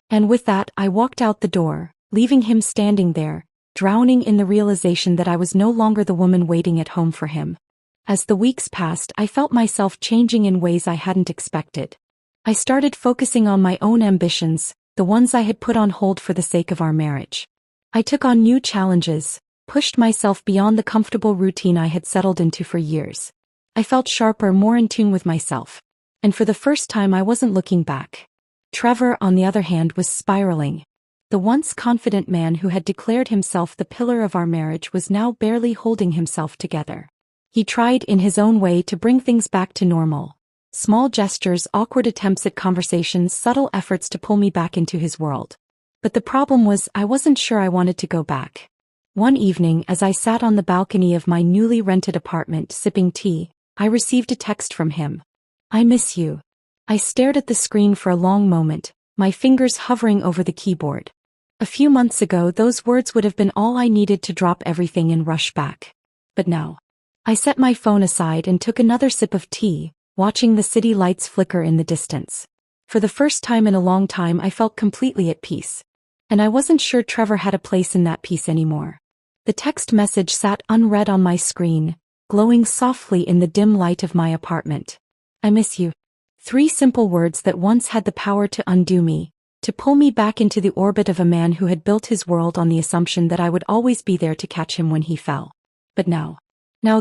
And with that, I walked out the door, leaving him standing there, drowning in the realization that I was no longer the woman waiting at home for him. As the weeks passed, I felt myself changing in ways I hadn't expected. I started focusing on my own ambitions, the ones I had put on hold for the sake of our marriage. I took on new challenges, pushed myself beyond the comfortable routine I had settled into for years. I felt sharper, more in tune with myself. And for the first time I wasn't looking back. Trevor, on the other hand, was spiraling. The once confident man who had declared himself the pillar of our marriage was now barely holding himself together. He tried, in his own way, to bring things back to normal. Small gestures, awkward attempts at conversations, subtle efforts to pull me back into his world. But the problem was, I wasn't sure I wanted to go back. One evening, as I sat on the balcony of my newly rented apartment sipping tea, I received a text from him. "I miss you." I stared at the screen for a long moment, my fingers hovering over the keyboard. A few months ago, those words would have been all I needed to drop everything and rush back. But now, I set my phone aside and took another sip of tea, watching the city lights flicker in the distance. For the first time in a long time, I felt completely at peace. And I wasn't sure Trevor had a place in that peace anymore. The text message sat unread on my screen, glowing softly in the dim light of my apartment. "I miss you." 3 simple words that once had the power to undo me, to pull me back into the orbit of a man who had built his world on the assumption that I would always be there to catch him when he fell. But now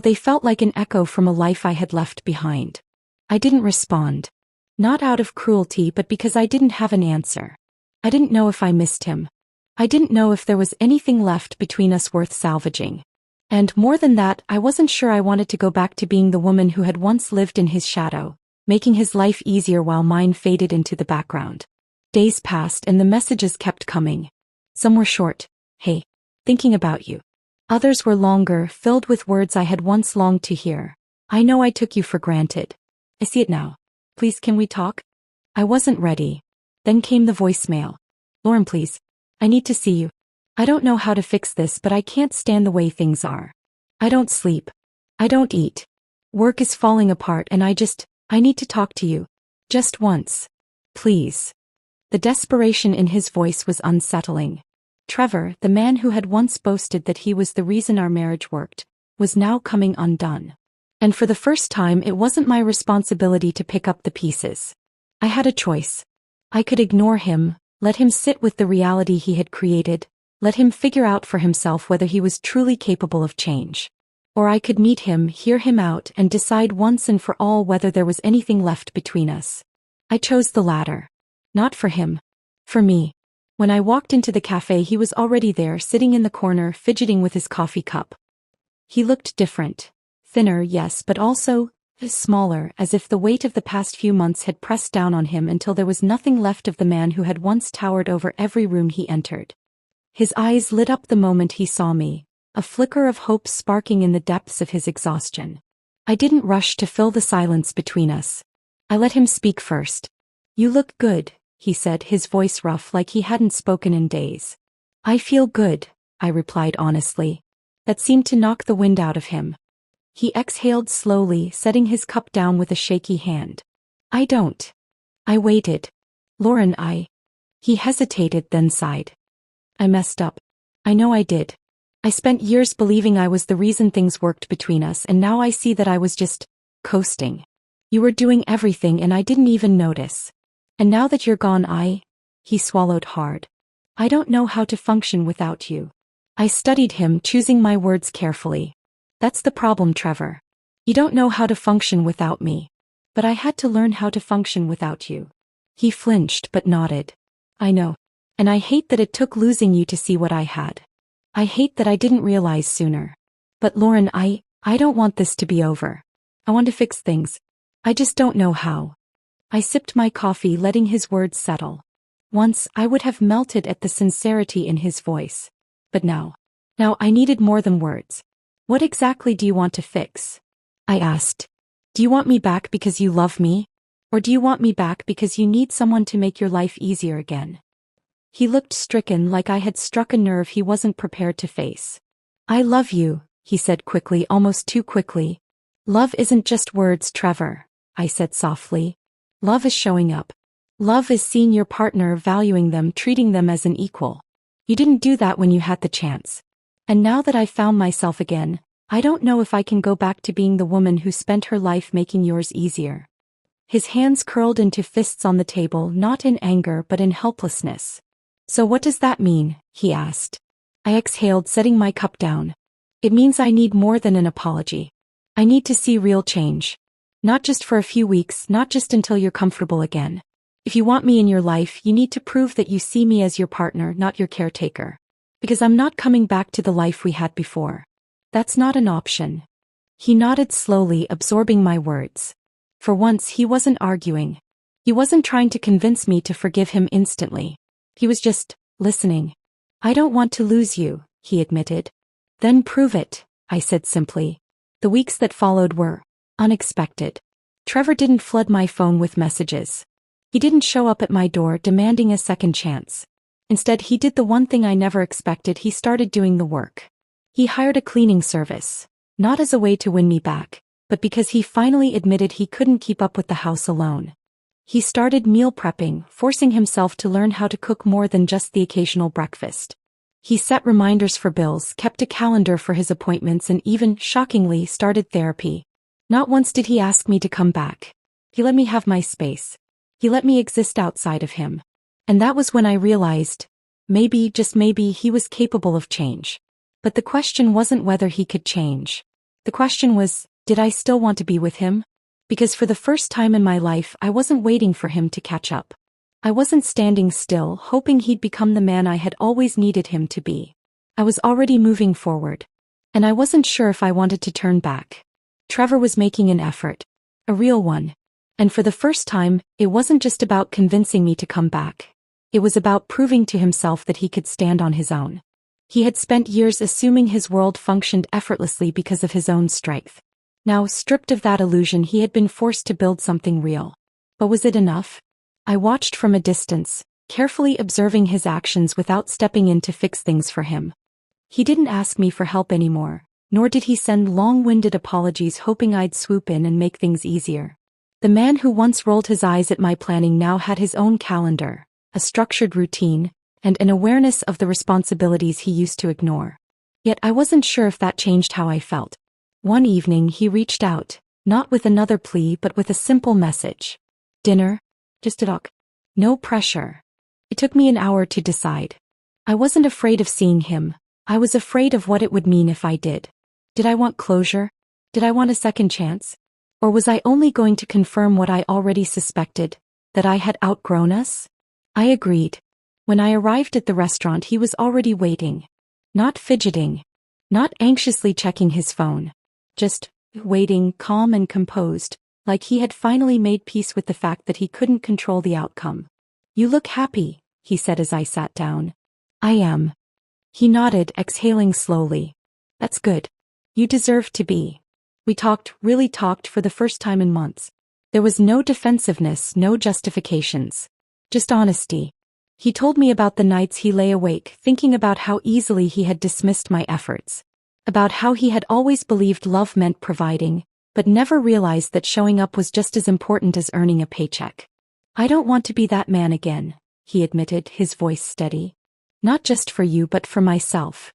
they felt like an echo from a life I had left behind. I didn't respond. Not out of cruelty, but because I didn't have an answer. I didn't know if I missed him. I didn't know if there was anything left between us worth salvaging. And more than that, I wasn't sure I wanted to go back to being the woman who had once lived in his shadow, making his life easier while mine faded into the background. Days passed and the messages kept coming. Some were short. "Hey, thinking about you." Others were longer, filled with words I had once longed to hear. I know I took you for granted. I see it now. Please, can we talk? I wasn't ready. Then came the voicemail. Lauren, please. I need to see you. I don't know how to fix this, but I can't stand the way things are. I don't sleep. I don't eat. Work is falling apart and I need to talk to you. Just once. Please. The desperation in his voice was unsettling. Trevor, the man who had once boasted that he was the reason our marriage worked, was now coming undone. And for the first time, it wasn't my responsibility to pick up the pieces. I had a choice. I could ignore him, let him sit with the reality he had created, let him figure out for himself whether he was truly capable of change. Or I could meet him, hear him out, and decide once and for all whether there was anything left between us. I chose the latter. Not for him. For me. When I walked into the cafe, he was already there, sitting in the corner, fidgeting with his coffee cup. He looked different. Thinner, yes, but also smaller, as if the weight of the past few months had pressed down on him until there was nothing left of the man who had once towered over every room he entered. His eyes lit up the moment he saw me, a flicker of hope sparking in the depths of his exhaustion. I didn't rush to fill the silence between us. I let him speak first. You look good, he said, his voice rough like he hadn't spoken in days. I feel good, I replied honestly. That seemed to knock the wind out of him. He exhaled slowly, setting his cup down with a shaky hand. I don't. I waited. Lauren, He hesitated, then sighed. I messed up. I know I did. I spent years believing I was the reason things worked between us, and now I see that I was just coasting. You were doing everything and I didn't even notice. And now that you're gone, He swallowed hard. I don't know how to function without you. I studied him, choosing my words carefully. That's the problem, Trevor. You don't know how to function without me. But I had to learn how to function without you. He flinched but nodded. I know. And I hate that it took losing you to see what I had. I hate that I didn't realize sooner. But Lauren, I don't want this to be over. I want to fix things. I just don't know how. I sipped my coffee, letting his words settle. Once, I would have melted at the sincerity in his voice. But now I needed more than words. What exactly do you want to fix? I asked. Do you want me back because you love me? Or do you want me back because you need someone to make your life easier again? He looked stricken, like I had struck a nerve he wasn't prepared to face. I love you, he said quickly, almost too quickly. Love isn't just words, Trevor, I said softly. Love is showing up. Love is seeing your partner, valuing them, treating them as an equal. You didn't do that when you had the chance. And now that I found myself again, I don't know if I can go back to being the woman who spent her life making yours easier. His hands curled into fists on the table, not in anger but in helplessness. So what does that mean? He asked. I exhaled, setting my cup down. It means I need more than an apology. I need to see real change. Not just for a few weeks, not just until you're comfortable again. If you want me in your life, you need to prove that you see me as your partner, not your caretaker. Because I'm not coming back to the life we had before. That's not an option. He nodded slowly, absorbing my words. For once, he wasn't arguing. He wasn't trying to convince me to forgive him instantly. He was just listening. I don't want to lose you, he admitted. Then prove it, I said simply. The weeks that followed were unexpected. Trevor didn't flood my phone with messages. He didn't show up at my door demanding a second chance. Instead, he did the one thing I never expected. He started doing the work. He hired a cleaning service, not as a way to win me back, but because he finally admitted he couldn't keep up with the house alone. He started meal prepping, forcing himself to learn how to cook more than just the occasional breakfast. He set reminders for bills, kept a calendar for his appointments, and even, shockingly, started therapy. Not once did he ask me to come back. He let me have my space. He let me exist outside of him. And that was when I realized, maybe, just maybe, he was capable of change. But the question wasn't whether he could change. The question was, did I still want to be with him? Because for the first time in my life, I wasn't waiting for him to catch up. I wasn't standing still, hoping he'd become the man I had always needed him to be. I was already moving forward. And I wasn't sure if I wanted to turn back. Trevor was making an effort. A real one. And for the first time, it wasn't just about convincing me to come back. It was about proving to himself that he could stand on his own. He had spent years assuming his world functioned effortlessly because of his own strength. Now, stripped of that illusion, he had been forced to build something real. But was it enough? I watched from a distance, carefully observing his actions without stepping in to fix things for him. He didn't ask me for help anymore, nor did he send long-winded apologies hoping I'd swoop in and make things easier. The man who once rolled his eyes at my planning now had his own calendar, a structured routine, and an awareness of the responsibilities he used to ignore. Yet I wasn't sure if that changed how I felt. One evening he reached out, not with another plea but with a simple message. Dinner? Just a talk. No pressure. It took me an hour to decide. I wasn't afraid of seeing him. I was afraid of what it would mean if I did. Did I want closure? Did I want a second chance? Or was I only going to confirm what I already suspected, that I had outgrown us? I agreed. When I arrived at the restaurant, he was already waiting. Not fidgeting. Not anxiously checking his phone. Just waiting, calm and composed, like he had finally made peace with the fact that he couldn't control the outcome. You look happy, he said as I sat down. I am. He nodded, exhaling slowly. That's good. You deserve to be. We talked, really talked for the first time in months. There was no defensiveness, no justifications. Just honesty. He told me about the nights he lay awake, thinking about how easily he had dismissed my efforts. About how he had always believed love meant providing, but never realized that showing up was just as important as earning a paycheck. I don't want to be that man again, he admitted, his voice steady. Not just for you but for myself.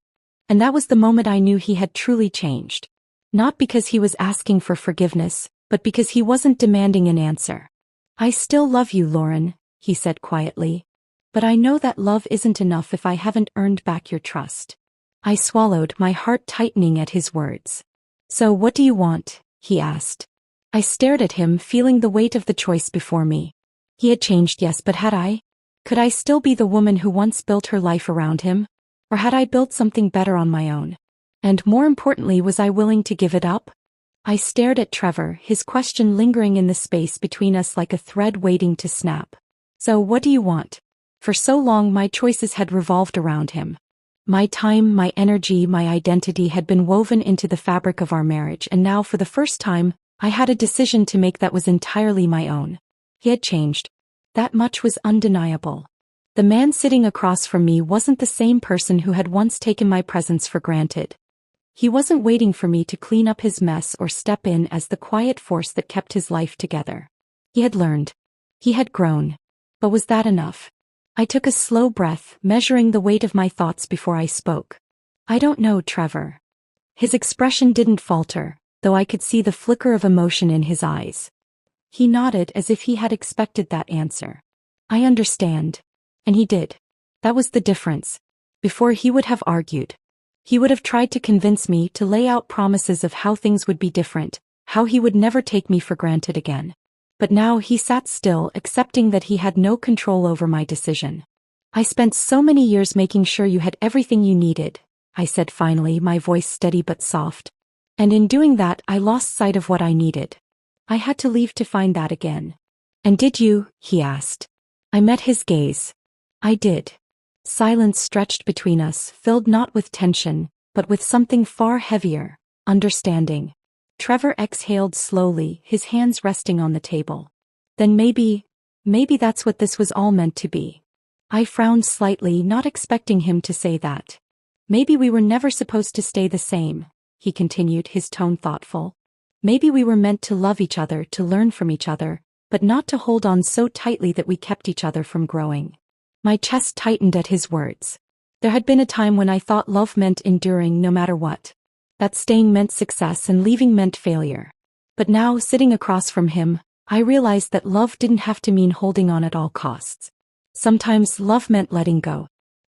And that was the moment I knew he had truly changed. Not because he was asking for forgiveness, but because he wasn't demanding an answer. I still love you, Lauren, he said quietly. But I know that love isn't enough if I haven't earned back your trust. I swallowed, my heart tightening at his words. So what do you want? He asked. I stared at him, feeling the weight of the choice before me. He had changed, yes, but had I? Could I still be the woman who once built her life around him? Or had I built something better on my own? And more importantly, was I willing to give it up? I stared at Trevor, his question lingering in the space between us like a thread waiting to snap. So what do you want? For so long my choices had revolved around him. My time, my energy, my identity had been woven into the fabric of our marriage, and now for the first time, I had a decision to make that was entirely my own. He had changed. That much was undeniable. The man sitting across from me wasn't the same person who had once taken my presence for granted. He wasn't waiting for me to clean up his mess or step in as the quiet force that kept his life together. He had learned. He had grown. But was that enough? I took a slow breath, measuring the weight of my thoughts before I spoke. I don't know, Trevor. His expression didn't falter, though I could see the flicker of emotion in his eyes. He nodded as if he had expected that answer. I understand. And he did. That was the difference. Before he would have argued. He would have tried to convince me to lay out promises of how things would be different, how he would never take me for granted again. But now he sat still, accepting that he had no control over my decision. I spent so many years making sure you had everything you needed, I said finally, my voice steady but soft. And in doing that, I lost sight of what I needed. I had to leave to find that again. And did you? He asked. I met his gaze. I did. Silence stretched between us, filled not with tension, but with something far heavier, understanding. Trevor exhaled slowly, his hands resting on the table. Then maybe that's what this was all meant to be. I frowned slightly, not expecting him to say that. Maybe we were never supposed to stay the same, he continued, his tone thoughtful. Maybe we were meant to love each other, to learn from each other, but not to hold on so tightly that we kept each other from growing. My chest tightened at his words. There had been a time when I thought love meant enduring no matter what. That staying meant success and leaving meant failure. But now, sitting across from him, I realized that love didn't have to mean holding on at all costs. Sometimes love meant letting go.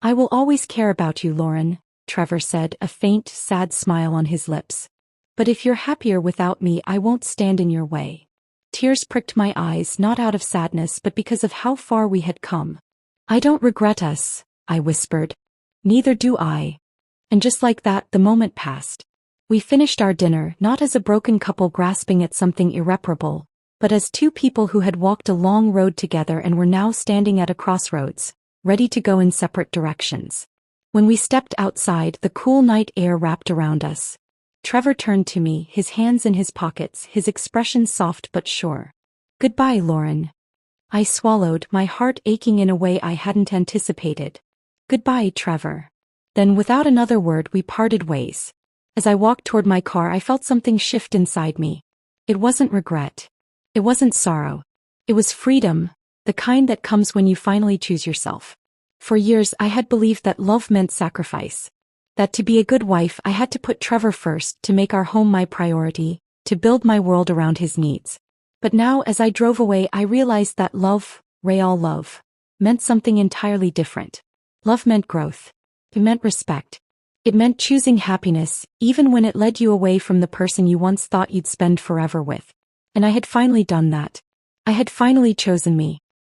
I will always care about you, Lauren, Trevor said, a faint, sad smile on his lips. But if you're happier without me, I won't stand in your way. Tears pricked my eyes, not out of sadness but because of how far we had come. I don't regret us, I whispered. Neither do I. And just like that, the moment passed. We finished our dinner, not as a broken couple grasping at something irreparable, but as two people who had walked a long road together and were now standing at a crossroads, ready to go in separate directions. When we stepped outside, the cool night air wrapped around us. Trevor turned to me, his hands in his pockets, his expression soft but sure. Goodbye, Lauren. I swallowed, my heart aching in a way I hadn't anticipated. Goodbye, Trevor. Then without another word we parted ways. As I walked toward my car I felt something shift inside me. It wasn't regret. It wasn't sorrow. It was freedom, the kind that comes when you finally choose yourself. For years I had believed that love meant sacrifice. That to be a good wife I had to put Trevor first, to make our home my priority, to build my world around his needs. But now as I drove away I realized that love, real love, meant something entirely different. Love meant growth. It meant respect. It meant choosing happiness, even when it led you away from the person you once thought you'd spend forever with. And I had finally done that. I had finally chosen me.